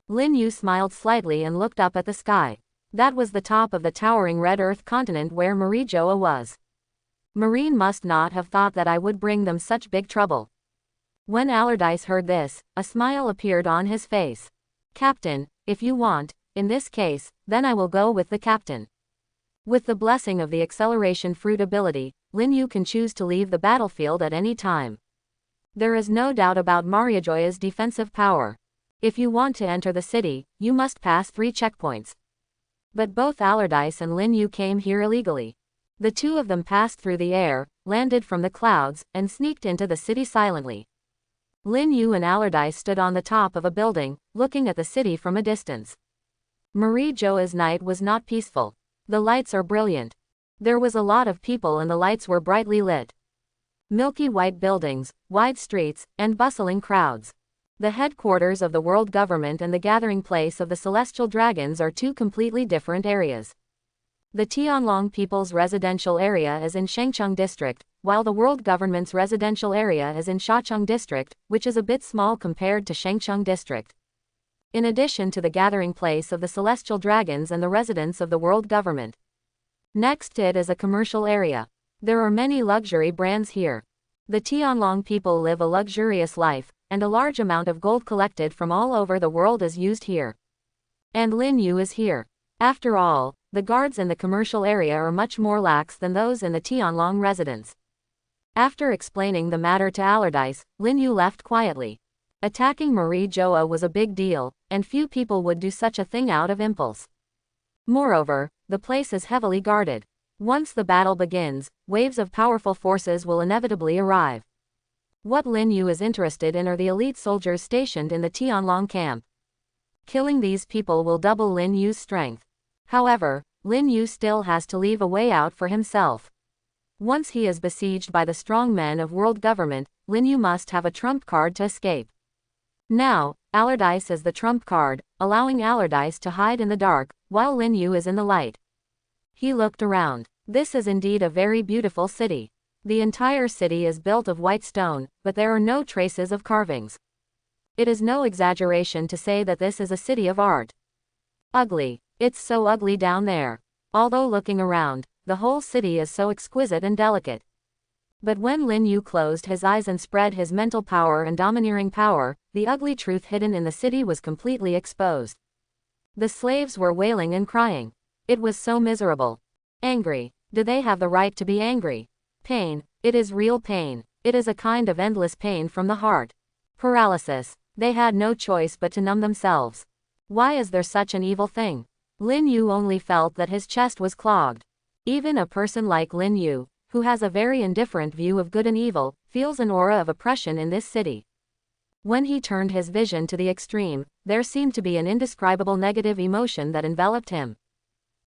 Lin Yu smiled slightly and looked up at the sky. That was the top of the towering red earth continent where Marijoa was. Marine must not have thought that I would bring them such big trouble. When Allardyce heard this, a smile appeared on his face. Captain, if you want, in this case, then I will go with the captain. With the blessing of the acceleration fruit ability, Lin Yu can choose to leave the battlefield at any time. There is no doubt about Mariajoya's defensive power. If you want to enter the city, you must pass 3 checkpoints. But both Allardyce and Lin Yu came here illegally. The two of them passed through the air, landed from the clouds, and sneaked into the city silently. Lin Yu and Allardyce stood on the top of a building, looking at the city from a distance. Mariajoya's night was not peaceful. The lights are brilliant. There was a lot of people and the lights were brightly lit. Milky white buildings, wide streets, and bustling crowds. The headquarters of the world government and the gathering place of the celestial dragons are two completely different areas. The Tianlong people's residential area is in Shangcheng district, while the world government's residential area is in Shacheng district, which is a bit small compared to Shangcheng district. In addition to the gathering place of the celestial dragons and the residence of the world government. Next it is a commercial area. There are many luxury brands here. The Tianlong people live a luxurious life, and a large amount of gold collected from all over the world is used here. And Lin Yu is here. After all, the guards in the commercial area are much more lax than those in the Tianlong residence. After explaining the matter to Allardyce, Lin Yu left quietly. Attacking Mariajoya was a big deal, and few people would do such a thing out of impulse. Moreover, the place is heavily guarded. Once the battle begins, waves of powerful forces will inevitably arrive. What Lin Yu is interested in are the elite soldiers stationed in the Tianlong camp. Killing these people will double Lin Yu's strength. However, Lin Yu still has to leave a way out for himself. Once he is besieged by the strong men of world government, Lin Yu must have a trump card to escape. Now, Allardyce is the trump card, allowing Allardyce to hide in the dark, while Lin Yu is in the light. He looked around. This is indeed a very beautiful city. The entire city is built of white stone, but there are no traces of carvings. It is no exaggeration to say that this is a city of art. Ugly. It's so ugly down there. Although looking around, the whole city is so exquisite and delicate. But when Lin Yu closed his eyes and spread his mental power and domineering power, the ugly truth hidden in the city was completely exposed. The slaves were wailing and crying. It was so miserable. Angry. Do they have the right to be angry? Pain. It is real pain. It is a kind of endless pain from the heart. Paralysis. They had no choice but to numb themselves. Why is there such an evil thing? Lin Yu only felt that his chest was clogged. Even a person like Lin Yu, who has a very indifferent view of good and evil, feels an aura of oppression in this city. When he turned his vision to the extreme, there seemed to be an indescribable negative emotion that enveloped him.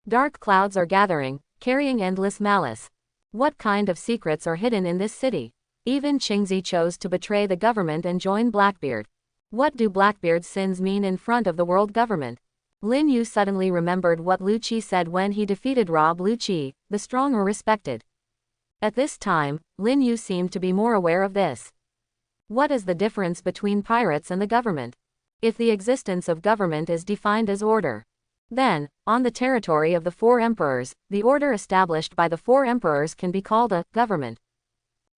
Dark clouds are gathering, carrying endless malice. What kind of secrets are hidden in this city? Even Qingzi chose to betray the government and join Blackbeard. What do Blackbeard's sins mean in front of the world government? Lin Yu suddenly remembered what Lu Qi said when he defeated Rob Lu Qi, the strong are respected. At this time, Lin Yu seemed to be more aware of this. What is the difference between pirates and the government? If the existence of government is defined as order, then, on the territory of the 4 emperors, the order established by the 4 emperors can be called a government.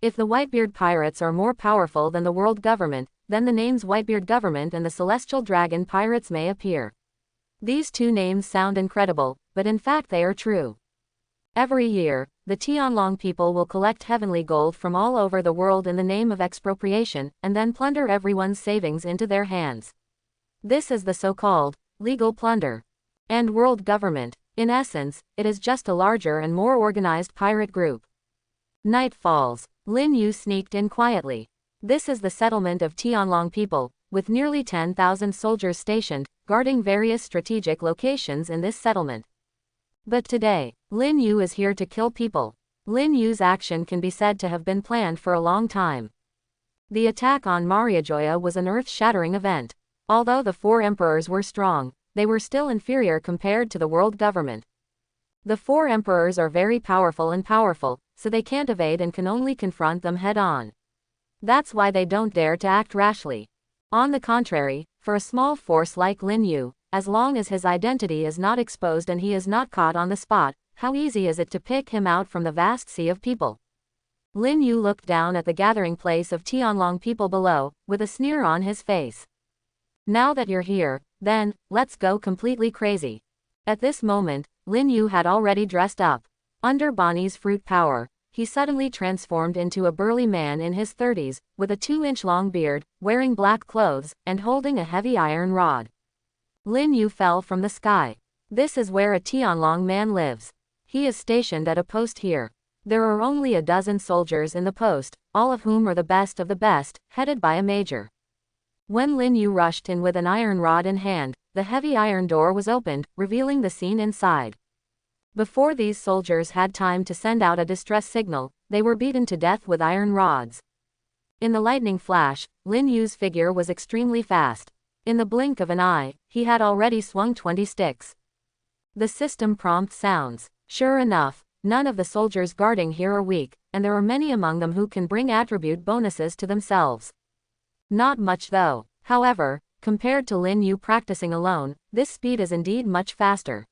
If the Whitebeard pirates are more powerful than the world government, then the names Whitebeard government and the Celestial Dragon pirates may appear. These two names sound incredible, but in fact they are true. Every year, the Tianlong people will collect heavenly gold from all over the world in the name of expropriation, and then plunder everyone's savings into their hands. This is the so-called legal plunder. And world government, in essence, it is just a larger and more organized pirate group. Night falls. Lin Yu sneaked in quietly. This is the settlement of Tianlong people, with nearly 10,000 soldiers stationed, guarding various strategic locations in this settlement. But today, Lin Yu is here to kill people. Lin Yu's action can be said to have been planned for a long time. The attack on Mariajoya was an earth-shattering event. Although the 4 emperors were strong, they were still inferior compared to the world government. The 4 emperors are very powerful, so they can't evade and can only confront them head-on. That's why they don't dare to act rashly. On the contrary, for a small force like Lin Yu, as long as his identity is not exposed and he is not caught on the spot, how easy is it to pick him out from the vast sea of people? Lin Yu looked down at the gathering place of Tianlong people below, with a sneer on his face. Now that you're here, then, let's go completely crazy. At this moment, Lin Yu had already dressed up. Under Bonnie's fruit power, he suddenly transformed into a burly man in his 30s, with a 2-inch long beard, wearing black clothes, and holding a heavy iron rod. Lin Yu fell from the sky. This is where a Tianlong man lives. He is stationed at a post here. There are only a dozen soldiers in the post, all of whom are the best of the best, headed by a major. When Lin Yu rushed in with an iron rod in hand, the heavy iron door was opened, revealing the scene inside. Before these soldiers had time to send out a distress signal, they were beaten to death with iron rods. In the lightning flash, Lin Yu's figure was extremely fast. In the blink of an eye, he had already swung 20 sticks. The system prompt sounds. Sure enough, none of the soldiers guarding here are weak, and there are many among them who can bring attribute bonuses to themselves. Not much though. However, compared to Lin Yu practicing alone, this speed is indeed much faster.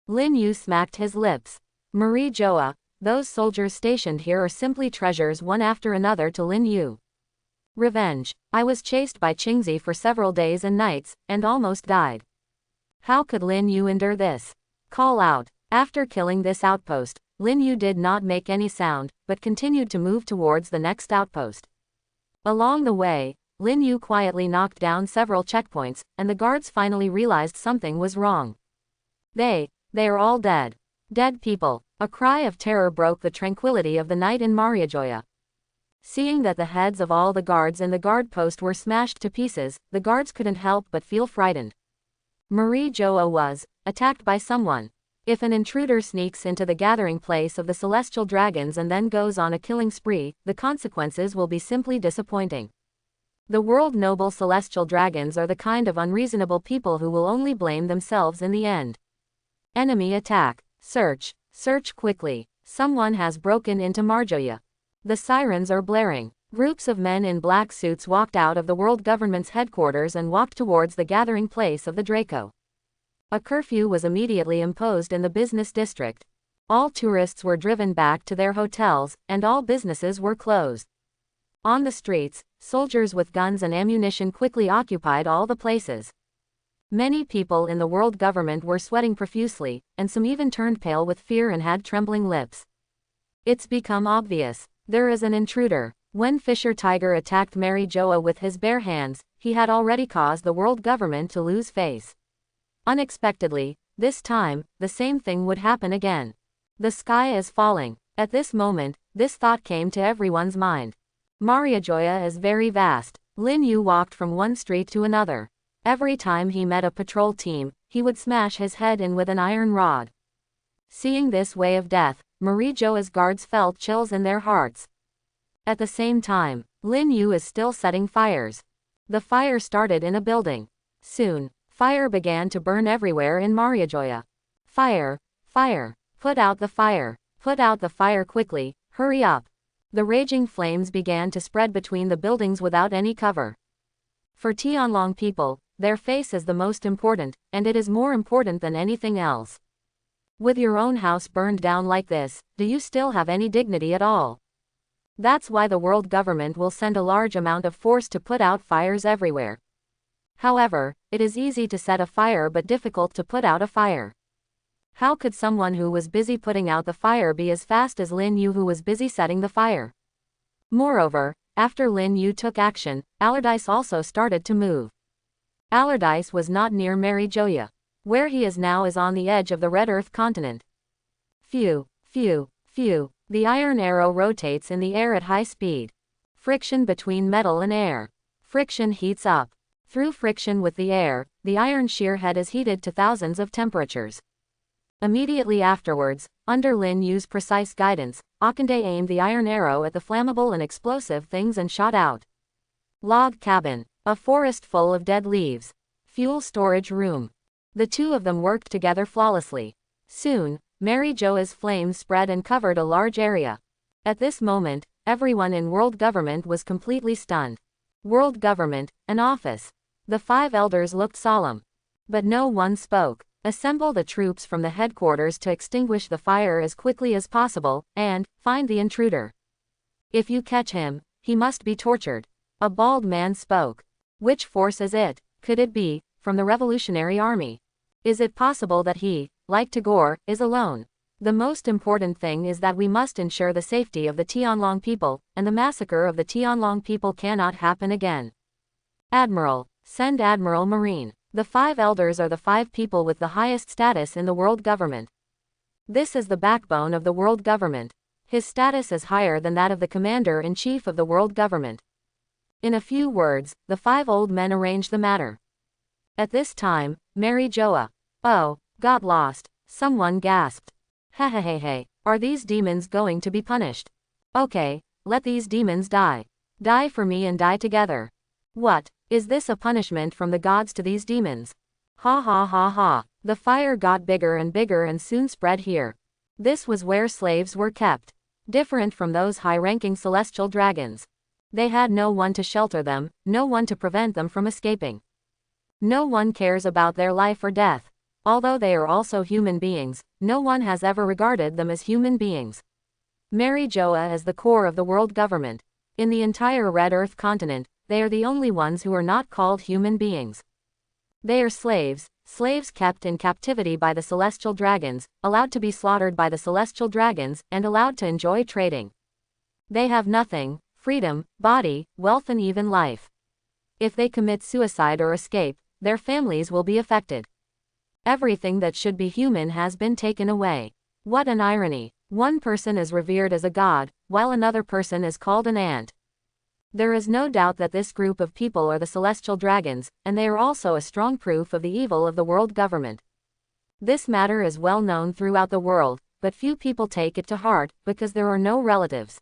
Lin Yu smacked his lips. Marie Joa, those soldiers stationed here are simply treasures one after another to Lin Yu. Revenge. I was chased by Qingzi for several days and nights, and almost died. How could Lin Yu endure this? Call out. After killing this outpost, Lin Yu did not make any sound, but continued to move towards the next outpost. Along the way, Lin Yu quietly knocked down several checkpoints, and the guards finally realized something was wrong. They are all dead. Dead people. A cry of terror broke the tranquility of the night in Mariajoya. Seeing that the heads of all the guards in the guard post were smashed to pieces, the guards couldn't help but feel frightened. Marie Joa was attacked by someone. If an intruder sneaks into the gathering place of the celestial dragons and then goes on a killing spree, the consequences will be simply disappointing. The world noble celestial dragons are the kind of unreasonable people who will only blame themselves in the end. Enemy attack. Search. Search quickly. Someone has broken into Marjoya. The sirens are blaring. Groups of men in black suits walked out of the world government's headquarters and walked towards the gathering place of the Draco. A curfew was immediately imposed in the business district. All tourists were driven back to their hotels, and all businesses were closed. On the streets, soldiers with guns and ammunition quickly occupied all the places. Many people in the world government were sweating profusely, and some even turned pale with fear and had trembling lips. It's become obvious. There is an intruder. When Fisher Tiger attacked Mary Joa with his bare hands, he had already caused the world government to lose face. Unexpectedly, this time, the same thing would happen again. The sky is falling. At this moment, this thought came to everyone's mind. Mariajoya is very vast. Lin Yu walked from one street to another. Every time he met a patrol team, he would smash his head in with an iron rod. Seeing this way of death, Marie Joa's guards felt chills in their hearts. At the same time, Lin Yu is still setting fires. The fire started in a building. Soon, fire began to burn everywhere in Mariajoya. Fire! Fire! Put out the fire! Put out the fire quickly, hurry up! The raging flames began to spread between the buildings without any cover. For Tianlong people, their face is the most important, and it is more important than anything else. With your own house burned down like this, do you still have any dignity at all? That's why the world government will send a large amount of force to put out fires everywhere. However, it is easy to set a fire but difficult to put out a fire. How could someone who was busy putting out the fire be as fast as Lin Yu who was busy setting the fire? Moreover, after Lin Yu took action, Allardyce also started to move. Allardyce was not near Mary Joya. Where he is now is on the edge of the Red Earth continent. Phew, phew, phew. The iron arrow rotates in the air at high speed. Friction between metal and air. Friction heats up. Through friction with the air, the iron shear head is heated to thousands of temperatures. Immediately afterwards, under Lin Yu's precise guidance, Akande aimed the iron arrow at the flammable and explosive things and shot out. Log cabin. A forest full of dead leaves. Fuel storage room. The two of them worked together flawlessly. Soon, Mary Joa's flames spread and covered a large area. At this moment, everyone in world government was completely stunned. World government, an office. The 5 elders looked solemn. But no one spoke. Assemble the troops from the headquarters to extinguish the fire as quickly as possible, and find the intruder. If you catch him, he must be tortured. A bald man spoke. Which force is it? Could it be from the Revolutionary Army? Is it possible that he, like Tagore, is alone? The most important thing is that we must ensure the safety of the Tianlong people, and the massacre of the Tianlong people cannot happen again. Admiral, send Admiral Marine. The 5 elders are the 5 people with the highest status in the world government. This is the backbone of the world government. His status is higher than that of the commander-in-chief of the world government. In a few words, the 5 old men arranged the matter. At this time, Mary Joa, oh, got lost, someone gasped. Hehehehe, are these demons going to be punished? Okay, let these demons die. Die for me and die together. What, is this a punishment from the gods to these demons? Ha ha ha ha, the fire got bigger and soon spread here. This was where slaves were kept. Different from those high-ranking celestial dragons. They had no one to shelter them, no one to prevent them from escaping. No one cares about their life or death. Although they are also human beings, no one has ever regarded them as human beings. Mary Joa is the core of the world government. In the entire Red Earth continent, they are the only ones who are not called human beings. They are slaves, slaves kept in captivity by the celestial dragons, allowed to be slaughtered by the celestial dragons, and allowed to enjoy trading. They have nothing, freedom, body, wealth and even life. If they commit suicide or escape, their families will be affected. Everything that should be human has been taken away. What an irony. One person is revered as a god, while another person is called an ant. There is no doubt that this group of people are the celestial dragons, and they are also a strong proof of the evil of the world government. This matter is well known throughout the world, but few people take it to heart, because there are no relatives.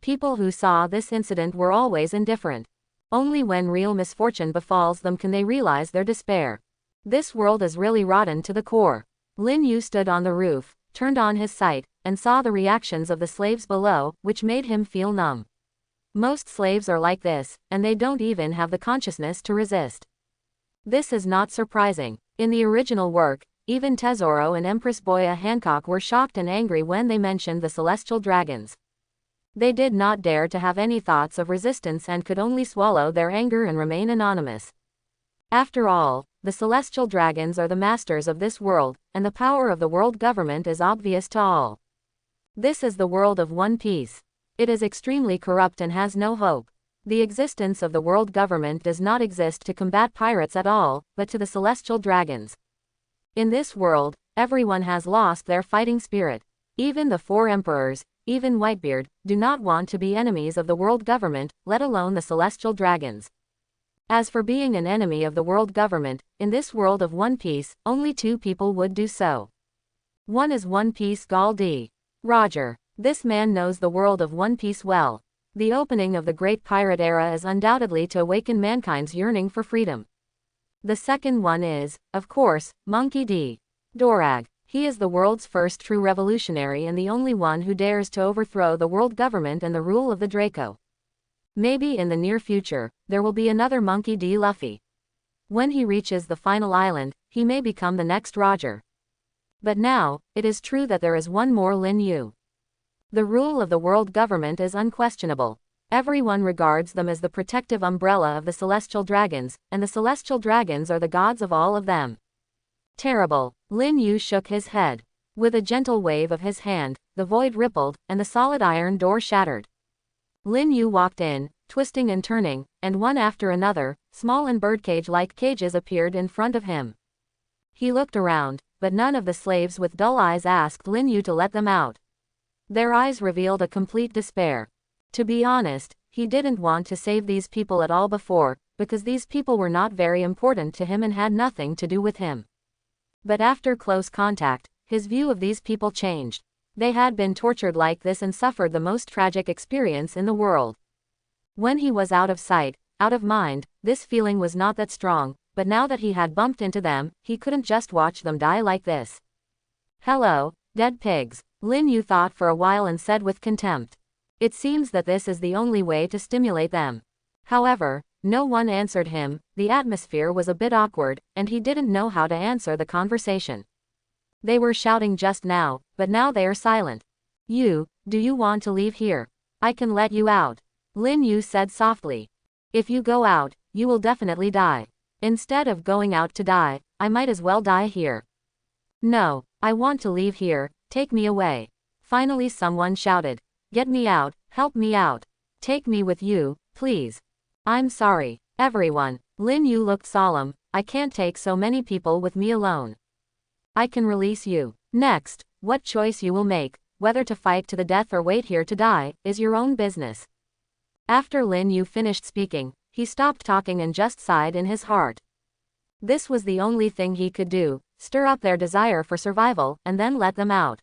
People who saw this incident were always indifferent. Only when real misfortune befalls them can they realize their despair. This world is really rotten to the core. Lin Yu stood on the roof, turned on his sight, and saw the reactions of the slaves below, which made him feel numb. Most slaves are like this, and they don't even have the consciousness to resist. This is not surprising. In the original work, even Tesoro and Empress Boya Hancock were shocked and angry when they mentioned the celestial dragons. They did not dare to have any thoughts of resistance and could only swallow their anger and remain anonymous. After all, the celestial dragons are the masters of this world, and the power of the world government is obvious to all. This is the world of One Piece. It is extremely corrupt and has no hope. The existence of the world government does not exist to combat pirates at all, but to the celestial dragons. In this world, everyone has lost their fighting spirit. Even the 4 emperors, even Whitebeard, do not want to be enemies of the world government, let alone the celestial dragons. As for being an enemy of the world government, in this world of One Piece, only 2 people would do so. One is One Piece Gal D. Roger. This man knows the world of One Piece well. The opening of the Great Pirate Era is undoubtedly to awaken mankind's yearning for freedom. The second one is, of course, Monkey D. Dorag. He is the world's first true revolutionary and the only one who dares to overthrow the world government and the rule of the Draco. Maybe in the near future, there will be another Monkey D. Luffy. When he reaches the final island, he may become the next Roger. But now, it is true that there is one more Lin Yu. The rule of the world government is unquestionable. Everyone regards them as the protective umbrella of the celestial dragons, and the celestial dragons are the gods of all of them. Terrible. Lin Yu shook his head. With a gentle wave of his hand, the void rippled, and the solid iron door shattered. Lin Yu walked in, twisting and turning, and one after another, small and birdcage-like cages appeared in front of him. He looked around, but none of the slaves with dull eyes asked Lin Yu to let them out. Their eyes revealed a complete despair. To be honest, he didn't want to save these people at all before, because these people were not very important to him and had nothing to do with him. But after close contact, his view of these people changed. They had been tortured like this and suffered the most tragic experience in the world. When he was out of sight, out of mind, this feeling was not that strong, but now that he had bumped into them, he couldn't just watch them die like this. Hello, dead pigs, Lin Yu thought for a while and said with contempt. It seems that this is the only way to stimulate them. However, no one answered him, the atmosphere was a bit awkward, and he didn't know how to answer the conversation. They were shouting just now, but now they are silent. Do you want to leave here? I can let you out. Lin Yu said softly. If you go out, you will definitely die. Instead of going out to die, I might as well die here. No, I want to leave here, take me away. Finally someone shouted. Get me out, help me out. Take me with you, please. I'm sorry, everyone. Lin Yu looked solemn. I can't take so many people with me alone. I can release you. Next, what choice you will make, whether to fight to the death or wait here to die, is your own business. After Lin Yu finished speaking, he stopped talking and just sighed in his heart. This was the only thing he could do, stir up their desire for survival, and then let them out.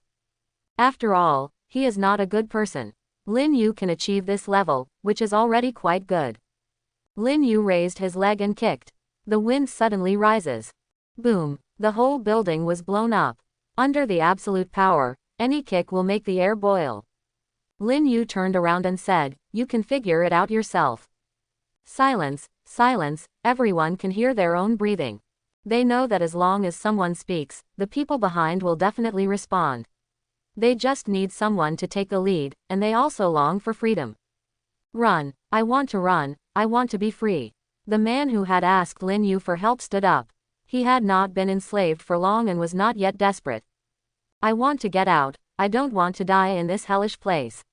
After all, he is not a good person. Lin Yu can achieve this level, which is already quite good. Lin Yu raised his leg and kicked. The wind suddenly rises. Boom! The whole building was blown up. Under the absolute power, any kick will make the air boil. Lin Yu turned around and said, you can figure it out yourself. Silence, silence, everyone can hear their own breathing. They know that as long as someone speaks, the people behind will definitely respond. They just need someone to take the lead, and they also long for freedom. Run, I want to run, I want to be free. The man who had asked Lin Yu for help stood up. He had not been enslaved for long and was not yet desperate. I want to get out, I don't want to die in this hellish place.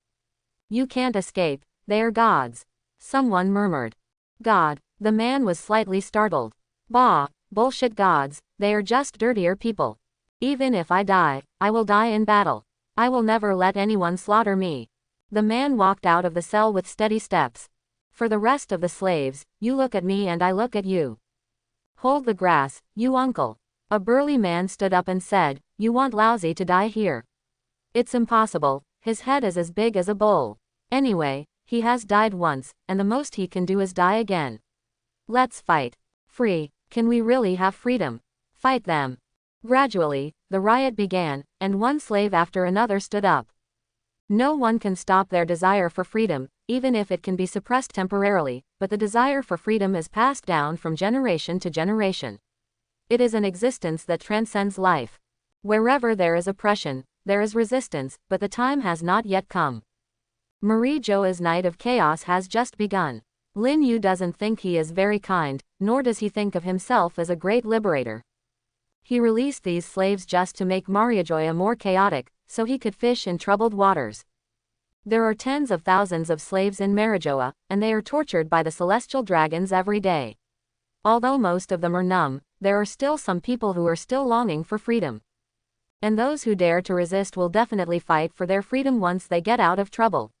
You can't escape, they are gods. Someone murmured. God, the man was slightly startled. Bah, bullshit gods, they are just dirtier people. Even if I die, I will die in battle. I will never let anyone slaughter me. The man walked out of the cell with steady steps. For the rest of the slaves, you look at me and I look at you. Hold the grass, you uncle. A burly man stood up and said, you want Lousy to die here. It's impossible, his head is as big as a bowl. Anyway, he has died once, and the most he can do is die again. Let's fight. Free, can we really have freedom? Fight them. Gradually, the riot began, and one slave after another stood up. No one can stop their desire for freedom, even if it can be suppressed temporarily, but the desire for freedom is passed down from generation to generation. It is an existence that transcends life. Wherever there is oppression, there is resistance, but the time has not yet come. Marie Joa's night of chaos has just begun. Lin Yu doesn't think he is very kind, nor does he think of himself as a great liberator. He released these slaves just to make Mariajoa more chaotic, so he could fish in troubled waters. There are tens of thousands of slaves in Mariajoa, and they are tortured by the celestial dragons every day. Although most of them are numb, there are still some people who are still longing for freedom. And those who dare to resist will definitely fight for their freedom once they get out of trouble.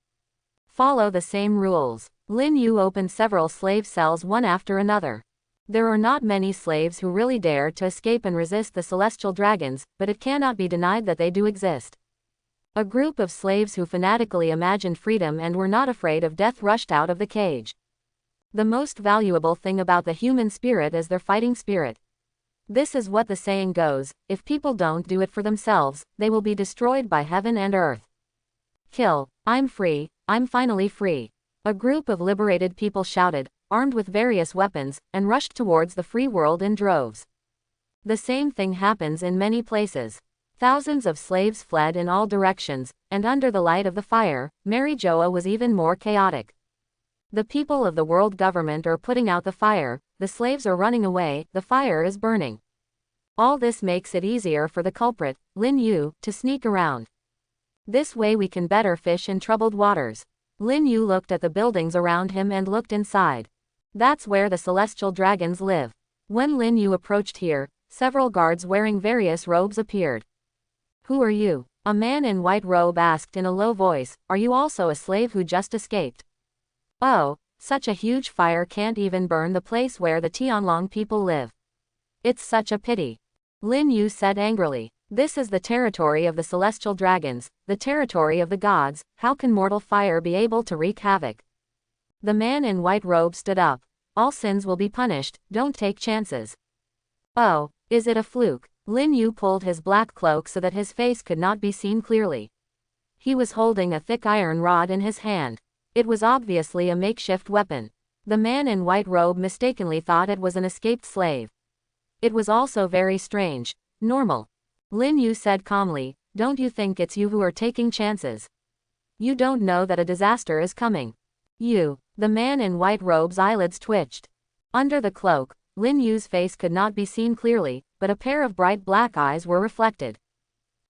Follow the same rules. Lin Yu opened several slave cells one after another. There are not many slaves who really dare to escape and resist the celestial dragons, but it cannot be denied that they do exist. A group of slaves who fanatically imagined freedom and were not afraid of death rushed out of the cage. The most valuable thing about the human spirit is their fighting spirit. This is what the saying goes, if people don't do it for themselves, they will be destroyed by heaven and earth. Kill, I'm free, I'm finally free. A group of liberated people shouted, armed with various weapons, and rushed towards the free world in droves. The same thing happens in many places. Thousands of slaves fled in all directions, and under the light of the fire, Mariajoa was even more chaotic. The people of the world government are putting out the fire, the slaves are running away, the fire is burning. All this makes it easier for the culprit, Lin Yu, to sneak around. This way we can better fish in troubled waters. Lin Yu looked at the buildings around him and looked inside. That's where the celestial dragons live. When Lin Yu approached here, several guards wearing various robes appeared. Who are you? A man in white robe asked in a low voice, are you also a slave who just escaped? Oh, such a huge fire can't even burn the place where the Tianlong people live. It's such a pity. Lin Yu said angrily. This is the territory of the celestial dragons, the territory of the gods, how can mortal fire be able to wreak havoc? The man in white robe stood up. All sins will be punished, don't take chances. Oh, is it a fluke? Lin Yu pulled his black cloak so that his face could not be seen clearly. He was holding a thick iron rod in his hand. It was obviously a makeshift weapon. The man in white robe mistakenly thought it was an escaped slave. It was also very strange. Normal. Lin Yu said calmly, don't you think it's you who are taking chances? You don't know that a disaster is coming. The man in white robe's eyelids twitched. Under the cloak, Lin Yu's face could not be seen clearly, but a pair of bright black eyes were reflected.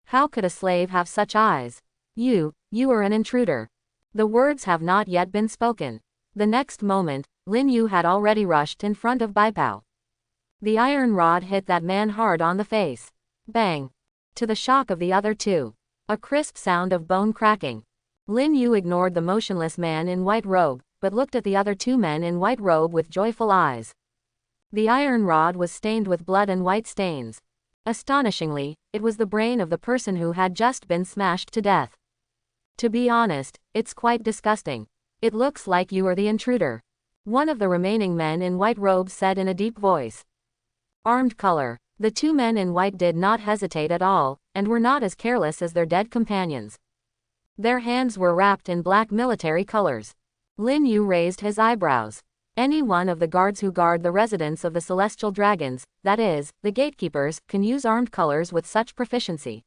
How could a slave have such eyes? You are an intruder. The words have not yet been spoken. The next moment, Lin Yu had already rushed in front of Bai Pao. The iron rod hit that man hard on the face. Bang! To the shock of the other two. A crisp sound of bone cracking. Lin Yu ignored the motionless man in white robe, but looked at the other two men in white robe with joyful eyes. The iron rod was stained with blood and white stains. Astonishingly, it was the brain of the person who had just been smashed to death. To be honest, it's quite disgusting. It looks like you are the intruder. One of the remaining men in white robes said in a deep voice. Armed color. The two men in white did not hesitate at all, and were not as careless as their dead companions. Their hands were wrapped in black military colors. Lin Yu raised his eyebrows. Any one of the guards who guard the residence of the celestial dragons, that is, the gatekeepers, can use armed colors with such proficiency.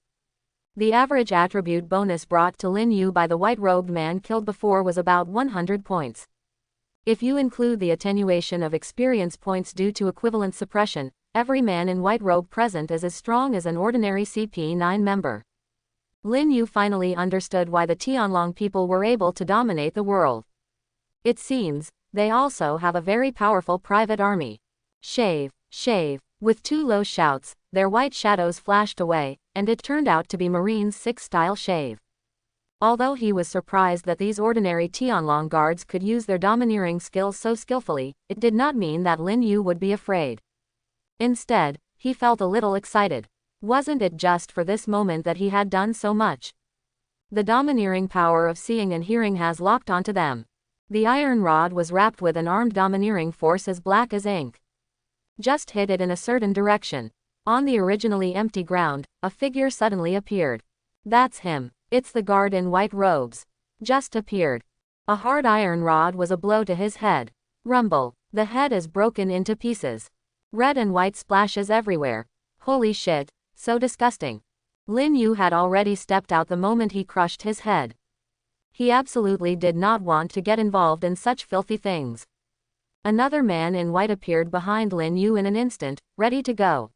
The average attribute bonus brought to Lin Yu by the white-robed man killed before was about 100 points. If you include the attenuation of experience points due to equivalent suppression, every man in white robe present is as strong as an ordinary CP9 member. Lin Yu finally understood why the Tianlong people were able to dominate the world. It seems, they also have a very powerful private army. Shave, shave. With two low shouts, their white shadows flashed away, and it turned out to be Marine's 6-style shave. Although he was surprised that these ordinary Tianlong guards could use their domineering skills so skillfully, it did not mean that Lin Yu would be afraid. Instead, he felt a little excited. Wasn't it just for this moment that he had done so much? The domineering power of seeing and hearing has locked onto them. The iron rod was wrapped with an armed domineering force as black as ink. Just hit it in a certain direction. On the originally empty ground, a figure suddenly appeared. That's him. It's the guard in white robes. Just appeared. A hard iron rod was a blow to his head. Rumble. The head is broken into pieces. Red and white splashes everywhere. Holy shit. So disgusting. Lin Yu had already stepped out the moment he crushed his head. He absolutely did not want to get involved in such filthy things. Another man in white appeared behind Lin Yu in an instant, ready to go.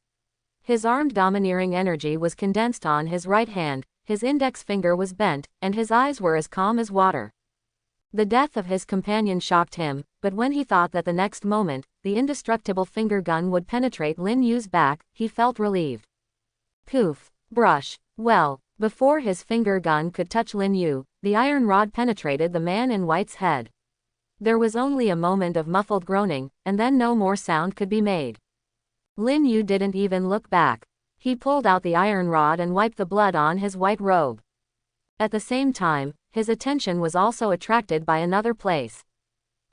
His armed domineering energy was condensed on his right hand, his index finger was bent, and his eyes were as calm as water. The death of his companion shocked him, but when he thought that the next moment, the indestructible finger gun would penetrate Lin Yu's back, he felt relieved. Poof. Brush. Well, before his finger gun could touch Lin Yu, the iron rod penetrated the man in white's head. There was only a moment of muffled groaning, and then no more sound could be made. Lin Yu didn't even look back. He pulled out the iron rod and wiped the blood on his white robe. At the same time, his attention was also attracted by another place.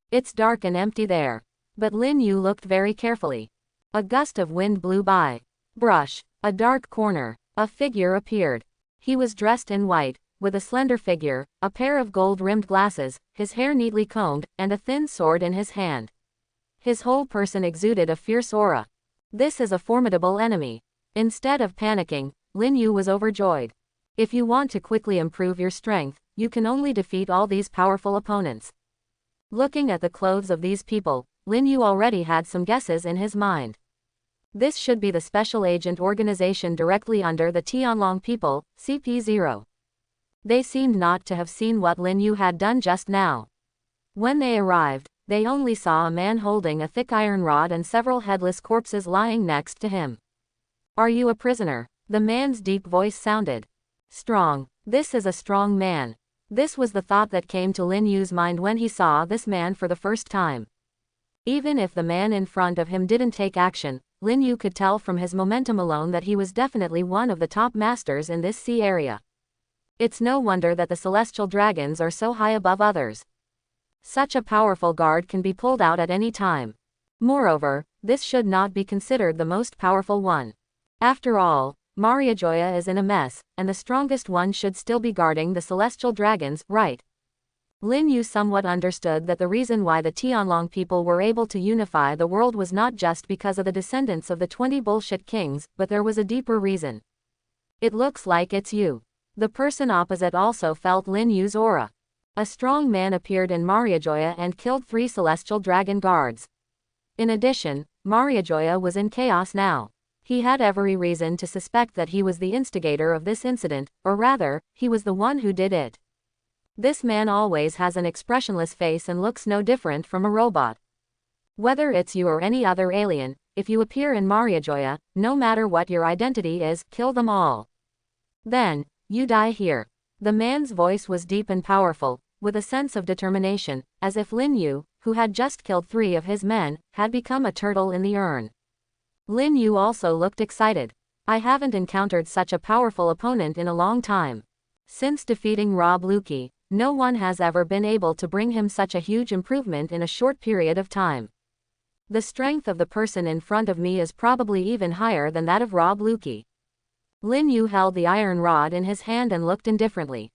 It's dark and empty there. But Lin Yu looked very carefully. A gust of wind blew by. Brush. A dark corner. A figure appeared. He was dressed in white, with a slender figure, a pair of gold-rimmed glasses, his hair neatly combed, and a thin sword in his hand. His whole person exuded a fierce aura. This is a formidable enemy. Instead of panicking, Lin Yu was overjoyed. If you want to quickly improve your strength, you can only defeat all these powerful opponents. Looking at the clothes of these people, Lin Yu already had some guesses in his mind. This should be the special agent organization directly under the Tianlong people, CP0. They seemed not to have seen what Lin Yu had done just now. When they arrived, they only saw a man holding a thick iron rod and several headless corpses lying next to him. Are you a prisoner? The man's deep voice sounded. Strong. This is a strong man. This was the thought that came to Lin Yu's mind when he saw this man for the first time. Even if the man in front of him didn't take action, Lin Yu could tell from his momentum alone that he was definitely one of the top masters in this sea area. It's no wonder that the celestial dragons are so high above others. Such a powerful guard can be pulled out at any time. Moreover, this should not be considered the most powerful one. After all, Mariajoya is in a mess, and the strongest one should still be guarding the celestial dragons, right? Lin Yu somewhat understood that the reason why the Tianlong people were able to unify the world was not just because of the descendants of the 20 bullshit kings, but there was a deeper reason. It looks like it's you. The person opposite also felt Lin Yu's aura. A strong man appeared in Mariajoya and killed 3 celestial dragon guards. In addition, Mariajoya was in chaos now. He had every reason to suspect that he was the instigator of this incident, or rather, he was the one who did it. This man always has an expressionless face and looks no different from a robot. Whether it's you or any other alien, if you appear in Mariajoya, no matter what your identity is, kill them all. Then, you die here. The man's voice was deep and powerful, with a sense of determination, as if Lin Yu, who had just killed 3 of his men, had become a turtle in the urn. Lin Yu also looked excited. I haven't encountered such a powerful opponent in a long time. Since defeating Rob Lukey, no one has ever been able to bring him such a huge improvement in a short period of time. The strength of the person in front of me is probably even higher than that of Rob Lukey. Lin Yu held the iron rod in his hand and looked indifferently.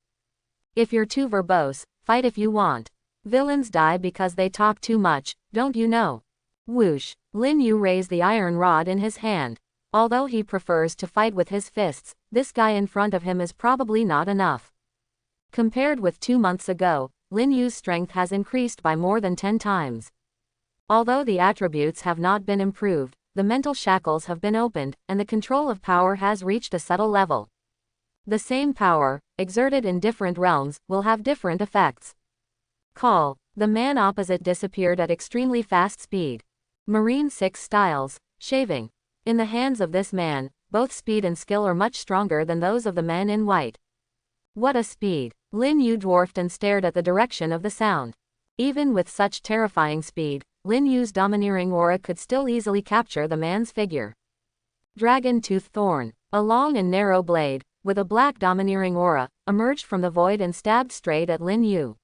If you're too verbose, fight if you want. Villains die because they talk too much, don't you know? Whoosh. Lin Yu raised the iron rod in his hand. Although he prefers to fight with his fists, this guy in front of him is probably not enough. Compared with 2 months ago, Lin Yu's strength has increased by more than 10 times. Although the attributes have not been improved, the mental shackles have been opened, and the control of power has reached a subtle level. The same power, exerted in different realms, will have different effects. Call. The man opposite disappeared at extremely fast speed. Marine 6 styles, shaving. In the hands of this man, both speed and skill are much stronger than those of the men in white. What a speed! Lin Yu dwarfed and stared at the direction of the sound. Even with such terrifying speed, Lin Yu's domineering aura could still easily capture the man's figure. Dragon Tooth Thorn. A long and narrow blade, with a black domineering aura, emerged from the void and stabbed straight at Lin Yu.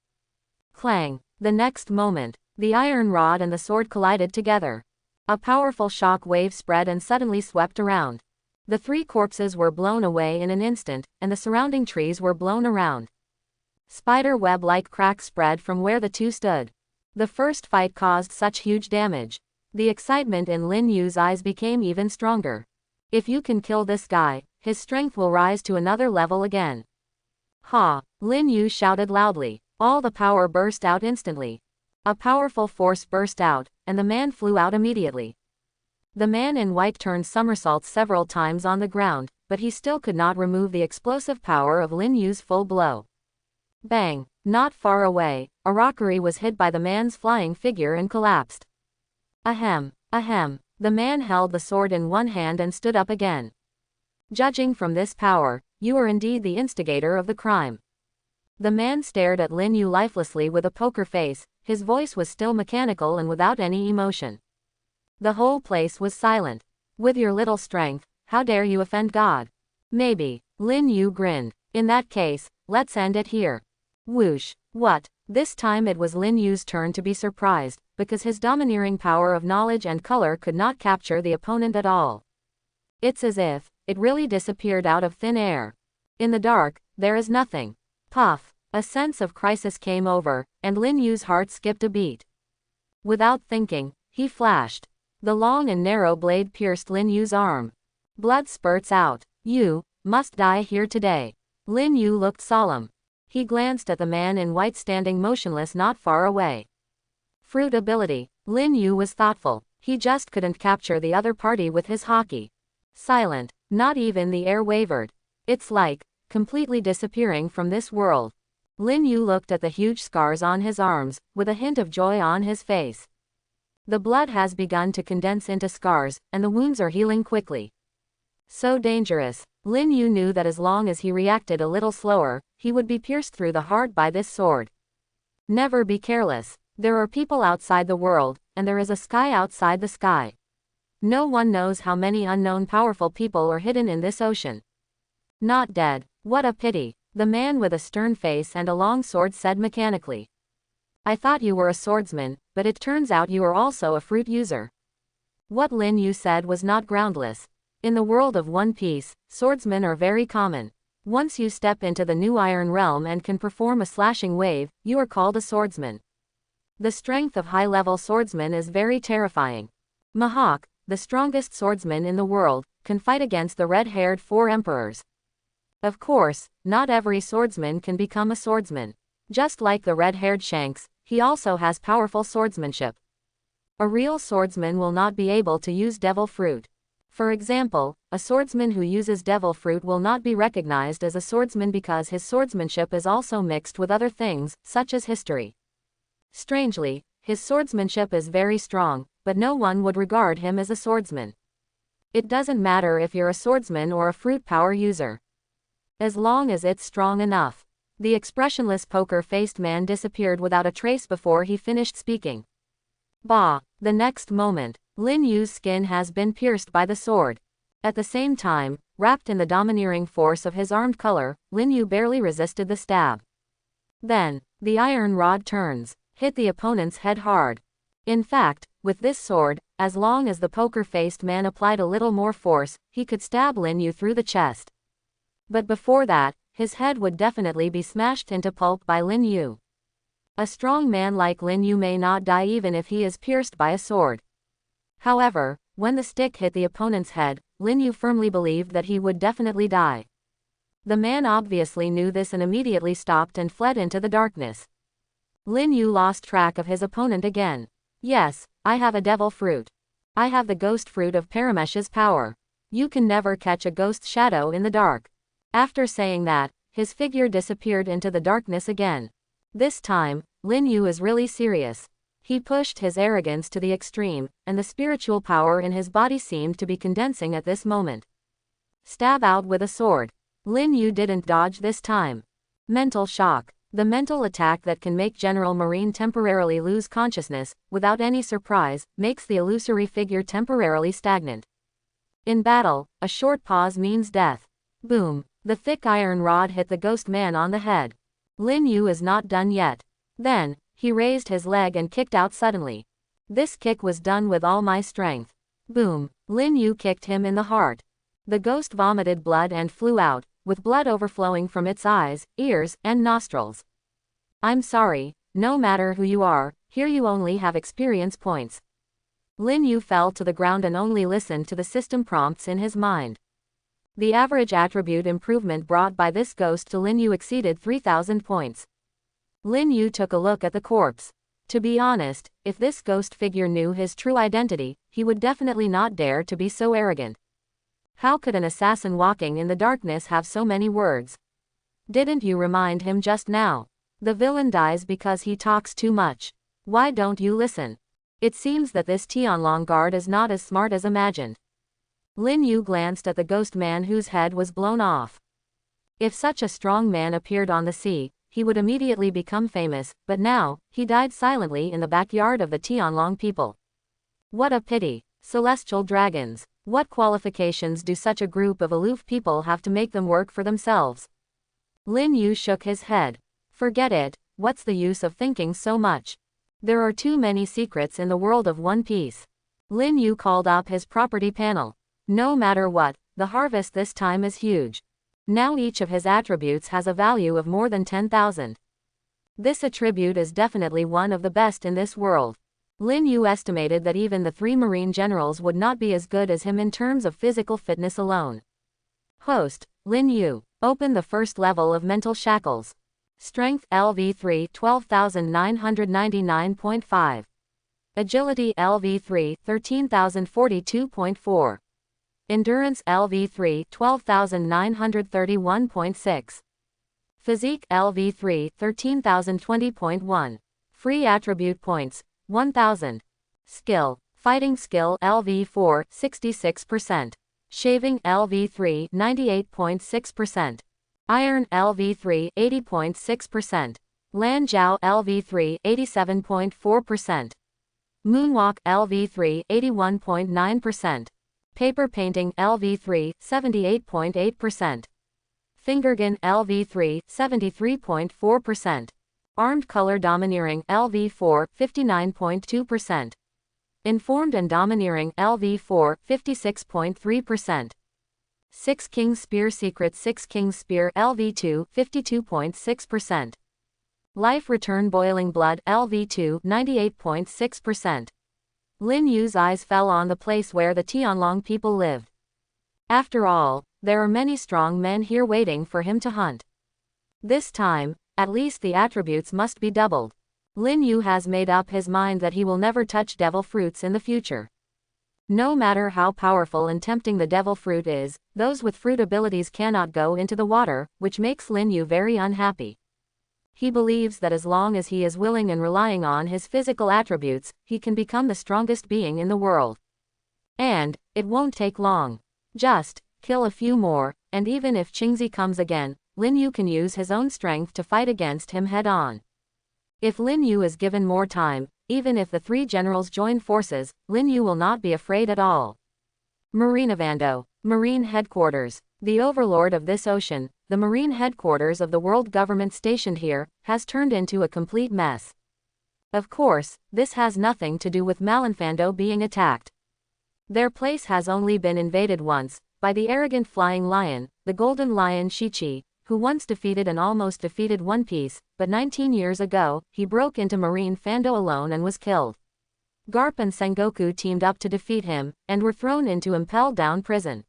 Clang. The next moment, the iron rod and the sword collided together. A powerful shock wave spread and suddenly swept around. The 3 corpses were blown away in an instant, and the surrounding trees were blown around. Spider web-like cracks spread from where the 2 stood. The first fight caused such huge damage. The excitement in Lin Yu's eyes became even stronger. If you can kill this guy, his strength will rise to another level again. Ha! Lin Yu shouted loudly. All the power burst out instantly. A powerful force burst out, and the man flew out immediately. The man in white turned somersaults several times on the ground, but he still could not remove the explosive power of Lin Yu's full blow. Bang! Not far away, a rockery was hit by the man's flying figure and collapsed. Ahem, ahem. The man held the sword in one hand and stood up again. Judging from this power, you are indeed the instigator of the crime. The man stared at Lin Yu lifelessly with a poker face, his voice was still mechanical and without any emotion. The whole place was silent. With your little strength, how dare you offend God? Maybe. Lin Yu grinned. In that case, let's end it here. Whoosh. What? This time it was Lin Yu's turn to be surprised, because his domineering power of knowledge and color could not capture the opponent at all. It's as if it really disappeared out of thin air. In the dark, there is nothing. Puff. A sense of crisis came over, and Lin Yu's heart skipped a beat. Without thinking, he flashed. The long and narrow blade pierced Lin Yu's arm. Blood spurts out. You must die here today. Lin Yu looked solemn. He glanced at the man in white standing motionless not far away. Fruit ability. Lin Yu was thoughtful. He just couldn't capture the other party with his hockey. Silent. Not even the air wavered. It's like completely disappearing from this world. Lin Yu looked at the huge scars on his arms, with a hint of joy on his face. The blood has begun to condense into scars, and the wounds are healing quickly. So dangerous. Lin Yu knew that as long as he reacted a little slower, he would be pierced through the heart by this sword. Never be careless. There are people outside the world, and there is a sky outside the sky. No one knows how many unknown powerful people are hidden in this ocean. Not dead. What a pity. The man with a stern face and a long sword said mechanically. I thought you were a swordsman, but it turns out you are also a fruit user. What Lin Yu said was not groundless. In the world of One Piece, swordsmen are very common. Once you step into the new Iron Realm and can perform a slashing wave, you are called a swordsman. The strength of high-level swordsmen is very terrifying. Mihawk, the strongest swordsman in the world, can fight against the red-haired 4 emperors. Of course, not every swordsman can become a swordsman. Just like the red-haired Shanks, he also has powerful swordsmanship. A real swordsman will not be able to use devil fruit. For example, a swordsman who uses devil fruit will not be recognized as a swordsman because his swordsmanship is also mixed with other things, such as history. Strangely, his swordsmanship is very strong, but no one would regard him as a swordsman. It doesn't matter if you're a swordsman or a fruit power user. As long as it's strong enough. The expressionless poker-faced man disappeared without a trace before he finished speaking. Bah! The next moment, Lin Yu's skin has been pierced by the sword. At the same time, wrapped in the domineering force of his armed color, Lin Yu barely resisted the stab. Then, the iron rod turns, hit the opponent's head hard. In fact, with this sword, as long as the poker-faced man applied a little more force, he could stab Lin Yu through the chest. But before that, his head would definitely be smashed into pulp by Lin Yu. A strong man like Lin Yu may not die even if he is pierced by a sword. However, when the stick hit the opponent's head, Lin Yu firmly believed that he would definitely die. The man obviously knew this and immediately stopped and fled into the darkness. Lin Yu lost track of his opponent again. Yes, I have a devil fruit. I have the ghost fruit of Paramesh's power. You can never catch a ghost shadow in the dark. After saying that, his figure disappeared into the darkness again. This time, Lin Yu is really serious. He pushed his arrogance to the extreme, and the spiritual power in his body seemed to be condensing at this moment. Stab out with a sword. Lin Yu didn't dodge this time. Mental shock. The mental attack that can make General Marine temporarily lose consciousness, without any surprise, makes the illusory figure temporarily stagnant. In battle, a short pause means death. Boom. The thick iron rod hit the ghost man on the head. Lin Yu is not done yet. Then, he raised his leg and kicked out suddenly. This kick was done with all my strength. Boom. Lin Yu kicked him in the heart. The ghost vomited blood and flew out, with blood overflowing from its eyes, ears, and nostrils. I'm sorry, no matter who you are, here you only have experience points. Lin Yu fell to the ground and only listened to the system prompts in his mind. The average attribute improvement brought by this ghost to Lin Yu exceeded 3,000 points. Lin Yu took a look at the corpse. To be honest, if this ghost figure knew his true identity, he would definitely not dare to be so arrogant. How could an assassin walking in the darkness have so many words? Didn't you remind him just now? The villain dies because he talks too much. Why don't you listen? It seems that this Tianlong guard is not as smart as imagined. Lin Yu glanced at the ghost man whose head was blown off. If such a strong man appeared on the sea, he would immediately become famous, but now, he died silently in the backyard of the Tianlong people. What a pity. Celestial dragons. What qualifications do such a group of aloof people have to make them work for themselves? Lin Yu shook his head. Forget it, what's the use of thinking so much? There are too many secrets in the world of One Piece. Lin Yu called up his property panel. No matter what, the harvest this time is huge. Now each of his attributes has a value of more than 10,000. This attribute is definitely one of the best in this world. Lin Yu estimated that even the 3 marine generals would not be as good as him in terms of physical fitness alone. Host, Lin Yu. Open the first level of mental shackles. Strength LV3 12,999.5. Agility LV3 13,042.4. Endurance LV3 12,931.6. Physique LV3 13,020.1. Free attribute points 1,000. Skill, fighting skill LV4 66%. Shaving LV3 98.6%. Iron LV3 80.6%. Lan Jiao LV3 87.4%. Moonwalk LV3 81.9%. Paper painting LV3 78.8%. Fingergun LV3 73.4%. Armed color domineering LV4 59.2%. Informed and domineering LV4 56.3%. 6 King's Spear Secret 6 King's Spear LV2 52.6%. Life Return Boiling Blood LV2 98.6%. Lin Yu's eyes fell on the place where the Tianlong people lived. After all, There are many strong men here waiting for him to hunt. This time, at least the attributes must be doubled. Lin Yu has made up his mind that he will never touch devil fruits in the future. No matter how powerful and tempting the devil fruit is, those with fruit abilities cannot go into the water, which makes Lin Yu very unhappy. He believes that as long as he is willing and relying on his physical attributes, he can become the strongest being in the world. And it won't take long. Just kill a few more, and even if Qingzi comes again, Lin Yu can use his own strength to fight against him head-on. If Lin Yu is given more time, even if the three generals join forces, Lin Yu will not be afraid at all. Marinavando, Marine Headquarters. The overlord of this ocean, the marine headquarters of the world government stationed here, has turned into a complete mess. Of course, this has nothing to do with Malinfando being attacked. Their place has only been invaded once, by the arrogant flying lion, the golden lion Shichi, who once defeated and almost defeated One Piece, but 19 years ago, he broke into Marine Fando alone and was killed. Garp and Sengoku teamed up to defeat him, and were thrown into Impel Down prison.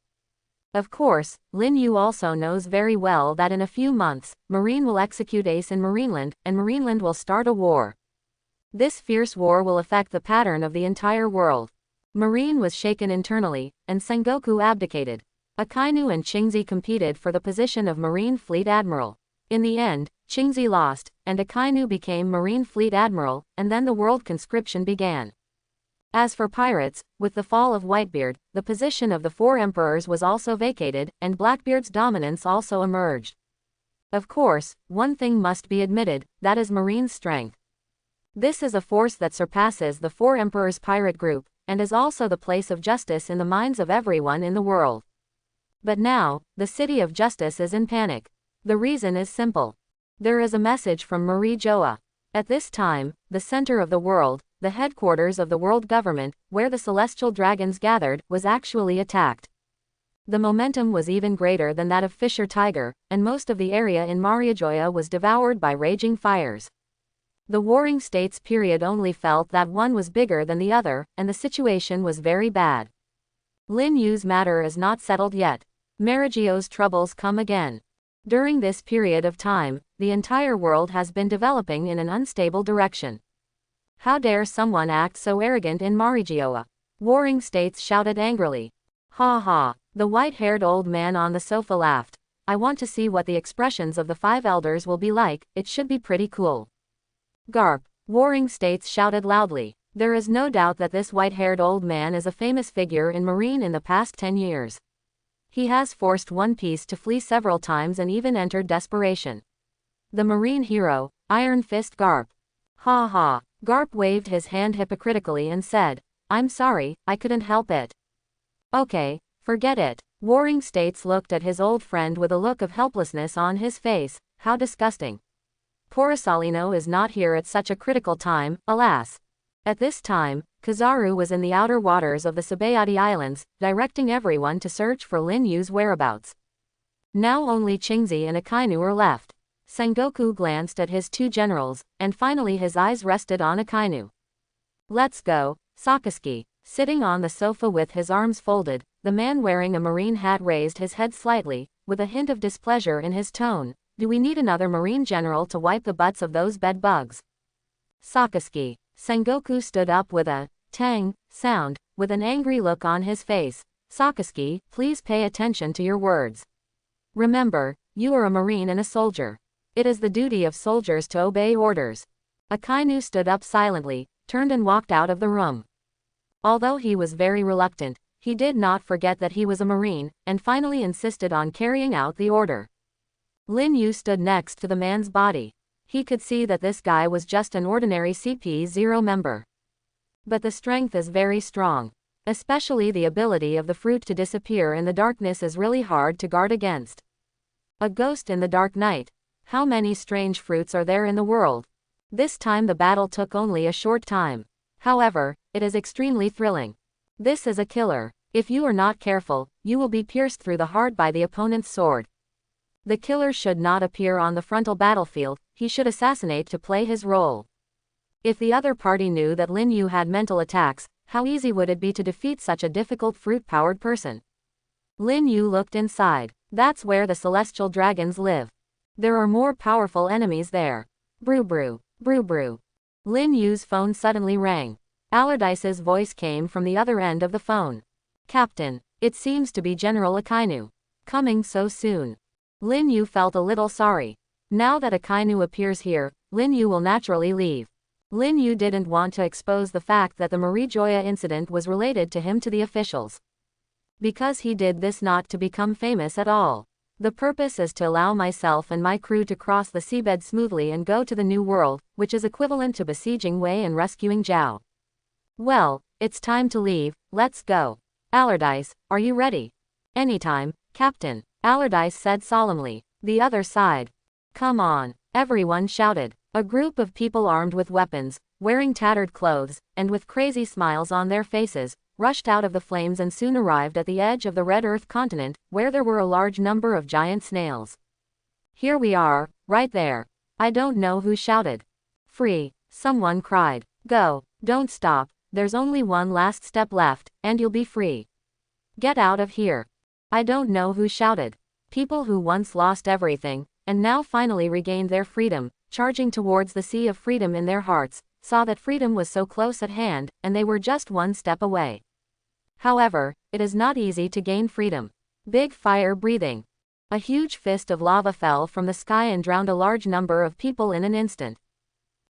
Of course, Lin Yu also knows very well that in a few months, Marine will execute Ace in Marineland, and Marineland will start a war. This fierce war will affect the pattern of the entire world. Marine was shaken internally, and Sengoku abdicated. Akainu and Qingzi competed for the position of Marine Fleet Admiral. In the end, Qingzi lost, and Akainu became Marine Fleet Admiral, and then the world conscription began. As for pirates, with the fall of Whitebeard, the position of the four emperors was also vacated, and Blackbeard's dominance also emerged. Of course, one thing must be admitted, that is Marine's strength. This is a force that surpasses the four emperors' pirate group, and is also the place of justice in the minds of everyone in the world. But now, the City of Justice is in panic. The reason is simple. There is a message from Marie Joa. At this time, the center of the world, the headquarters of the world government, where the celestial dragons gathered, was actually attacked. The momentum was even greater than that of Fisher Tiger, and most of the area in Mariajoya was devoured by raging fires. The warring states period only felt that one was bigger than the other, and the situation was very bad. Lin Yu's matter is not settled yet. Marigio's troubles come again. During this period of time, the entire world has been developing in an unstable direction. How dare someone act so arrogant in Marigioa? Warring states shouted angrily. Ha ha, the white-haired old man on the sofa laughed. I want to see what the expressions of the five elders will be like, it should be pretty cool. Garp, warring states shouted loudly. There is no doubt that this white-haired old man is a famous figure in Marine in the past 10 years. He has forced One Piece to flee several times and even entered desperation. The Marine hero, Iron Fist Garp. Ha ha. Garp waved his hand hypocritically and said, I'm sorry, I couldn't help it. Okay, forget it. Warring States looked at his old friend with a look of helplessness on his face. How disgusting. Porosalino is not here at such a critical time, alas. At this time, Kizaru was in the outer waters of the Sabayati Islands, directing everyone to search for Lin Yu's whereabouts. Now only Qingzi and Akainu are left. Sengoku glanced at his two generals, and finally his eyes rested on Akainu. Let's go, Sakazuki. Sitting on the sofa with his arms folded, the man wearing a marine hat raised his head slightly, with a hint of displeasure in his tone. Do we need another marine general to wipe the butts of those bed bugs? Sakazuki. Sengoku stood up with a tang sound, with an angry look on his face. Sakazuki, please pay attention to your words. Remember, you are a marine and a soldier. It is the duty of soldiers to obey orders. Akainu stood up silently, turned and walked out of the room. Although he was very reluctant, he did not forget that he was a marine, and finally insisted on carrying out the order. Lin Yu stood next to the man's body. He could see that this guy was just an ordinary CP0 member. But the strength is very strong. Especially the ability of the fruit to disappear in the darkness is really hard to guard against. A ghost in the dark night. How many strange fruits are there in the world? This time the battle took only a short time. However, it is extremely thrilling. This is a killer. If you are not careful, you will be pierced through the heart by the opponent's sword. The killer should not appear on the frontal battlefield, he should assassinate to play his role. If the other party knew that Lin Yu had mental attacks, how easy would it be to defeat such a difficult fruit-powered person? Lin Yu looked inside. That's where the celestial dragons live. There are more powerful enemies there. Brew brew, brew brew. Lin Yu's phone suddenly rang. Allardyce's voice came from the other end of the phone. Captain, it seems to be General Akainu. Coming so soon. Lin Yu felt a little sorry. Now that Akainu appears here, Lin Yu will naturally leave. Lin Yu didn't want to expose the fact that the Marie Joya incident was related to him to the officials. Because he did this not to become famous at all. The purpose is to allow myself and my crew to cross the seabed smoothly and go to the New World, which is equivalent to besieging Wei and rescuing Zhao. Well, it's time to leave, let's go. Allardyce, are you ready? Anytime, Captain, Allardyce said solemnly. The other side. Come on, everyone shouted. A group of people armed with weapons, wearing tattered clothes, and with crazy smiles on their faces, rushed out of the flames and soon arrived at the edge of the Red Earth continent, where there were a large number of giant snails. Here we are, right there. I don't know who shouted. Free, someone cried. Go, don't stop, there's only one last step left, and you'll be free. Get out of here. I don't know who shouted. People who once lost everything, and now finally regained their freedom, charging towards the sea of freedom in their hearts, saw that freedom was so close at hand, and they were just one step away. However, it is not easy to gain freedom. Big fire breathing. A huge fist of lava fell from the sky and drowned a large number of people in an instant.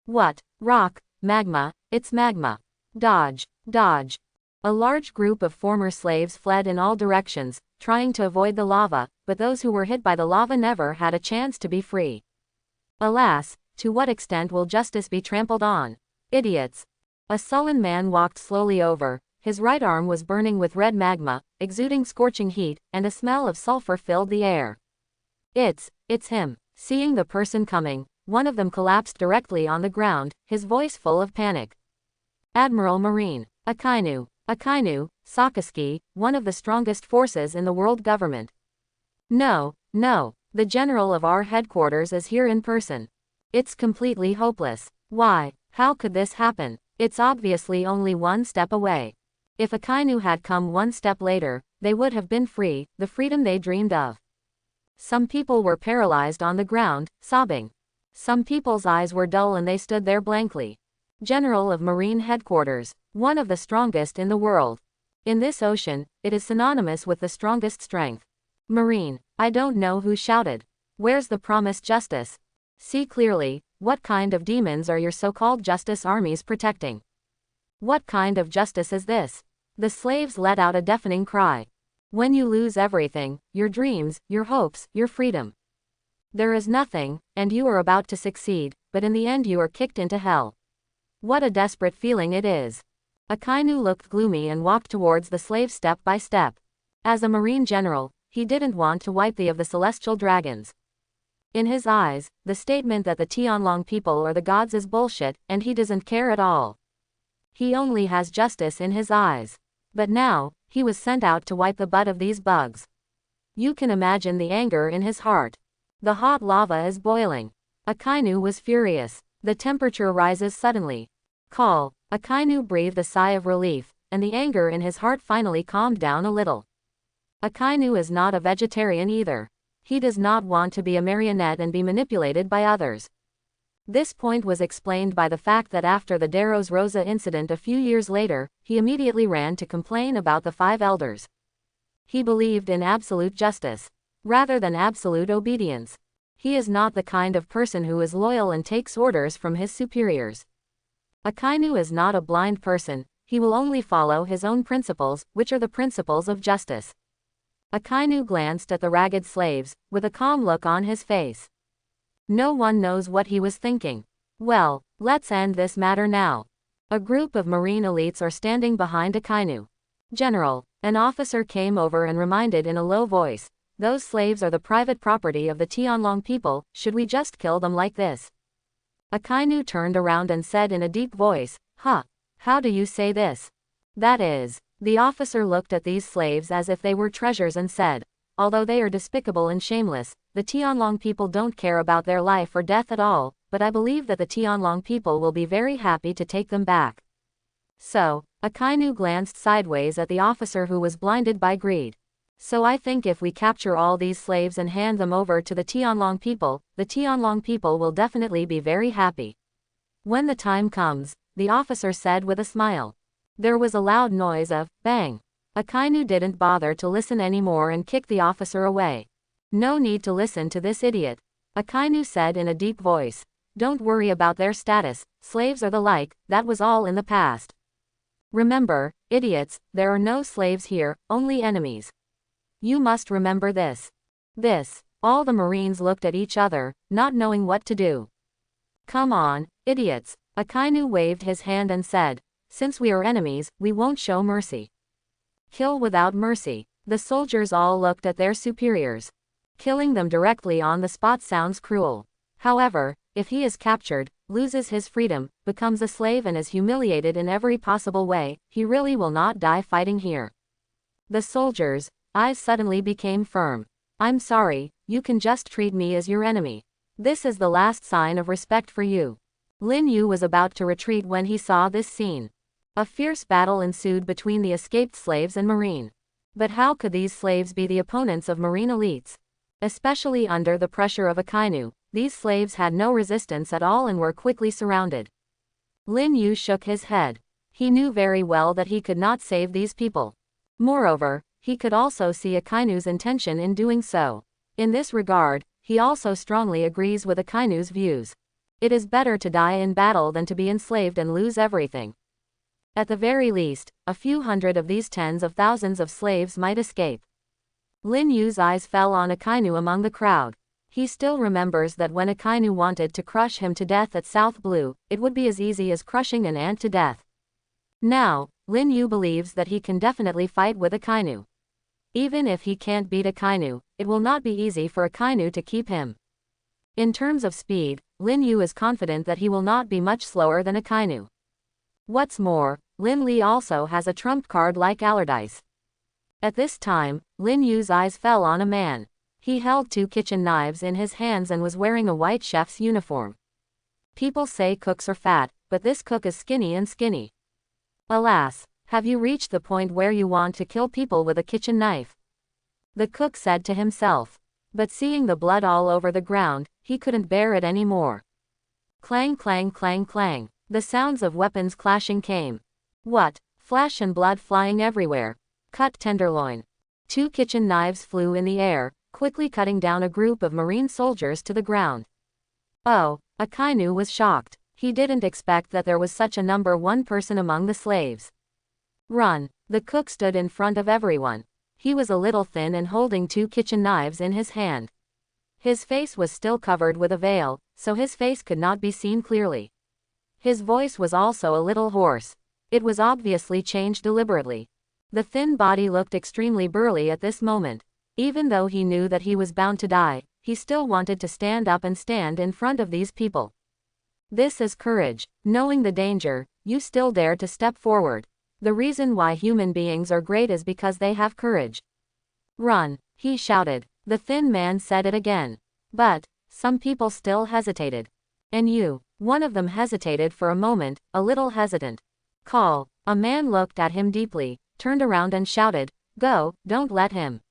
What? Rock, magma, it's magma. Dodge, dodge. A large group of former slaves fled in all directions, trying to avoid the lava, but those who were hit by the lava never had a chance to be free. Alas, to what extent will justice be trampled on? Idiots. A sullen man walked slowly over. His right arm was burning with red magma, exuding scorching heat, and a smell of sulfur filled the air. It's him. Seeing the person coming, one of them collapsed directly on the ground, his voice full of panic. Admiral Marine. Akainu. Akainu, Sakaski, one of the strongest forces in the world government. No, the general of our headquarters is here in person. It's completely hopeless. Why? How could this happen? It's obviously only one step away. If Akainu had come one step later, they would have been free, the freedom they dreamed of. Some people were paralyzed on the ground, sobbing. Some people's eyes were dull and they stood there blankly. General of Marine Headquarters, one of the strongest in the world. In this ocean, it is synonymous with the strongest strength. Marine, I don't know who shouted. Where's the promised justice? See clearly, what kind of demons are your so-called justice armies protecting? What kind of justice is this? The slaves let out a deafening cry. When you lose everything, your dreams, your hopes, your freedom. There is nothing, and you are about to succeed, but in the end you are kicked into hell. What a desperate feeling it is. Akainu looked gloomy and walked towards the slaves step by step. As a marine general, he didn't want to wipe the of the celestial dragons. In his eyes, the statement that the Tianlong people are the gods is bullshit, and he doesn't care at all. He only has justice in his eyes. But now, he was sent out to wipe the butt of these bugs. You can imagine the anger in his heart. The hot lava is boiling. Akainu was furious. The temperature rises suddenly. Call. Akainu breathed a sigh of relief, and the anger in his heart finally calmed down a little. Akainu is not a vegetarian either. He does not want to be a marionette and be manipulated by others. This point was explained by the fact that after the Deros Rosa incident a few years later, he immediately ran to complain about the 5 elders. He believed in absolute justice, rather than absolute obedience. He is not the kind of person who is loyal and takes orders from his superiors. Akainu is not a blind person, he will only follow his own principles, which are the principles of justice. Akainu glanced at the ragged slaves, with a calm look on his face. No one knows what he was thinking. Well, let's end this matter now. A group of marine elites are standing behind Akainu. General, an officer came over and reminded in a low voice, those slaves are the private property of the Tianlong people, should we just kill them like this? Akainu turned around and said in a deep voice, how do you say this? That is, the officer looked at these slaves as if they were treasures and said, although they are despicable and shameless, the Tianlong people don't care about their life or death at all, but I believe that the Tianlong people will be very happy to take them back. So, Akainu glanced sideways at the officer who was blinded by greed. So I think if we capture all these slaves and hand them over to the Tianlong people, the Tianlong people will definitely be very happy. When the time comes, the officer said with a smile. There was a loud noise of bang. Akainu didn't bother to listen anymore and kicked the officer away. No need to listen to this idiot. Akainu said in a deep voice. Don't worry about their status, slaves or the like, that was all in the past. Remember, idiots, there are no slaves here, only enemies. You must remember this. All the Marines looked at each other, not knowing what to do. Come on, idiots. Akainu waved his hand and said, since we are enemies, we won't show mercy. Kill without mercy. The soldiers all looked at their superiors. Killing them directly on the spot sounds cruel. However, if he is captured, loses his freedom, becomes a slave and is humiliated in every possible way, he really will not die fighting here. The soldiers' eyes suddenly became firm. I'm sorry, you can just treat me as your enemy. This is the last sign of respect for you. Lin Yu was about to retreat when he saw this scene. A fierce battle ensued between the escaped slaves and Marine. But how could these slaves be the opponents of Marine elites? Especially under the pressure of Akainu, these slaves had no resistance at all and were quickly surrounded. Lin Yu shook his head. He knew very well that he could not save these people. Moreover, he could also see Akainu's intention in doing so. In this regard, he also strongly agrees with Akainu's views. It is better to die in battle than to be enslaved and lose everything. At the very least, a few hundred of these tens of thousands of slaves might escape. Lin Yu's eyes fell on Akainu among the crowd. He still remembers that when Akainu wanted to crush him to death at South Blue, it would be as easy as crushing an ant to death. Now, Lin Yu believes that he can definitely fight with Akainu. Even if he can't beat Akainu, it will not be easy for Akainu to keep him. In terms of speed, Lin Yu is confident that he will not be much slower than Akainu. What's more, Lin Li also has a trump card like Allardyce. At this time, Lin Yu's eyes fell on a man. He held 2 kitchen knives in his hands and was wearing a white chef's uniform. People say cooks are fat, but this cook is skinny. Alas, have you reached the point where you want to kill people with a kitchen knife? The cook said to himself. But seeing the blood all over the ground, he couldn't bear it anymore. Clang clang clang clang. The sounds of weapons clashing came. What? Flash and blood flying everywhere. Cut tenderloin. 2 kitchen knives flew in the air, quickly cutting down a group of Marine soldiers to the ground. Oh, Akainu was shocked. He didn't expect that there was such a one person among the slaves. Run. The cook stood in front of everyone. He was a little thin and holding 2 kitchen knives in his hand. His face was still covered with a veil, so his face could not be seen clearly. His voice was also a little hoarse. It was obviously changed deliberately. The thin body looked extremely burly at this moment. Even though he knew that he was bound to die, he still wanted to stand up and stand in front of these people. This is courage. Knowing the danger, you still dare to step forward. The reason why human beings are great is because they have courage. Run, he shouted. The thin man said it again. But some people still hesitated. And you? One of them hesitated for a moment, a little hesitant. Call. A man looked at him deeply, turned around and shouted, Go, don't let him.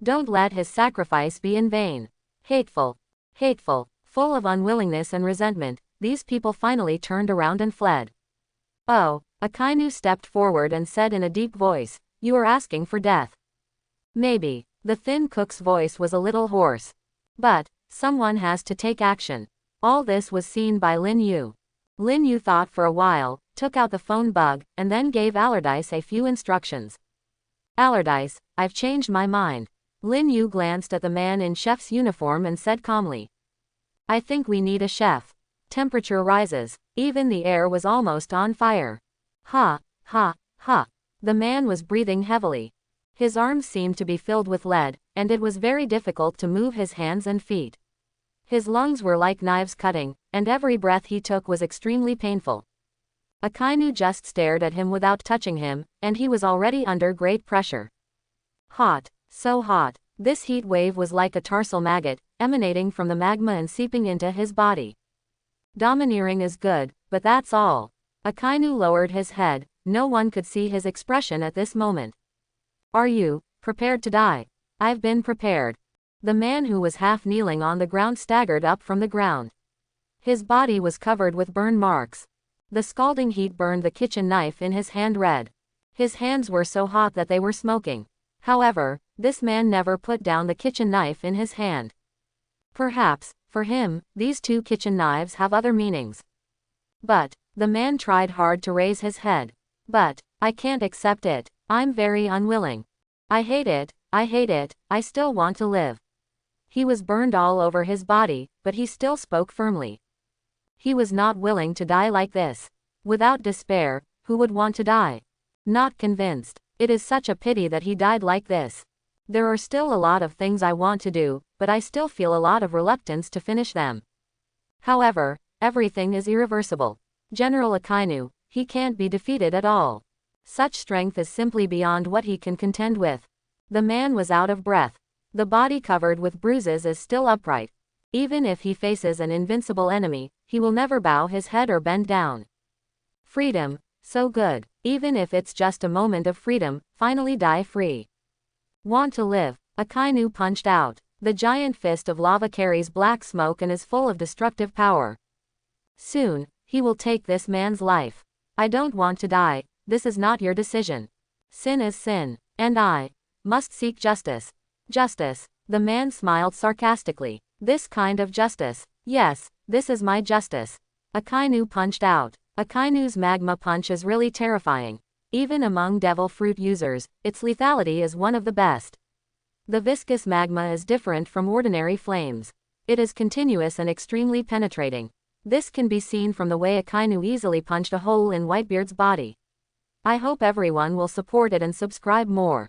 Don't let his sacrifice be in vain. Hateful. Full of unwillingness and resentment, these people finally turned around and fled. Oh, Akainu stepped forward and said in a deep voice, You are asking for death. Maybe. The thin cook's voice was a little hoarse. But someone has to take action. All this was seen by Lin Yu. Lin Yu thought for a while, took out the phone bug, and then gave Allardyce a few instructions. Allardyce, I've changed my mind. Lin Yu glanced at the man in chef's uniform and said calmly. I think we need a chef. Temperature rises. Even the air was almost on fire. Ha. The man was breathing heavily. His arms seemed to be filled with lead, and it was very difficult to move his hands and feet. His lungs were like knives cutting, and every breath he took was extremely painful. Akainu just stared at him without touching him, and he was already under great pressure. Hot. So hot. This heat wave was like a tarsal maggot, emanating from the magma and seeping into his body. Domineering is good, but that's all. Akainu lowered his head. No one could see his expression at this moment. Are you Prepared to die. I've been prepared. The man who was half kneeling on the ground staggered up from the ground. His body was covered with burn marks. The scalding heat burned the kitchen knife in his hand red. His hands were so hot that they were smoking. However, this man never put down the kitchen knife in his hand. Perhaps, for him, these two kitchen knives have other meanings. But, the man tried hard to raise his head. But, I can't accept it. I'm very unwilling. I hate it, I still want to live. He was burned all over his body, but he still spoke firmly. He was not willing to die like this. Without despair, who would want to die? Not convinced. It is such a pity that he died like this. There are still a lot of things I want to do, but I still feel a lot of reluctance to finish them. However, everything is irreversible. General Akainu, he can't be defeated at all. Such strength is simply beyond what he can contend with. The man was out of breath. The body covered with bruises is still upright. Even if he faces an invincible enemy, he will never bow his head or bend down. Freedom, so good. Even if it's just a moment of freedom, finally die free. Want to live. Akainu punched out. The giant fist of lava carries black smoke and is full of destructive power. Soon, he will take this man's life. I don't want to die. This is not your decision. Sin is sin, and I must seek justice. Justice. The man smiled sarcastically. This kind of justice. Yes, this is my justice. Akainu punched out. Akainu's magma punch is really terrifying. Even among devil fruit users, its lethality is one of the best. The viscous magma is different from ordinary flames. It is continuous and extremely penetrating. This can be seen from the way Akainu easily punched a hole in Whitebeard's body. I hope everyone will support it and subscribe more.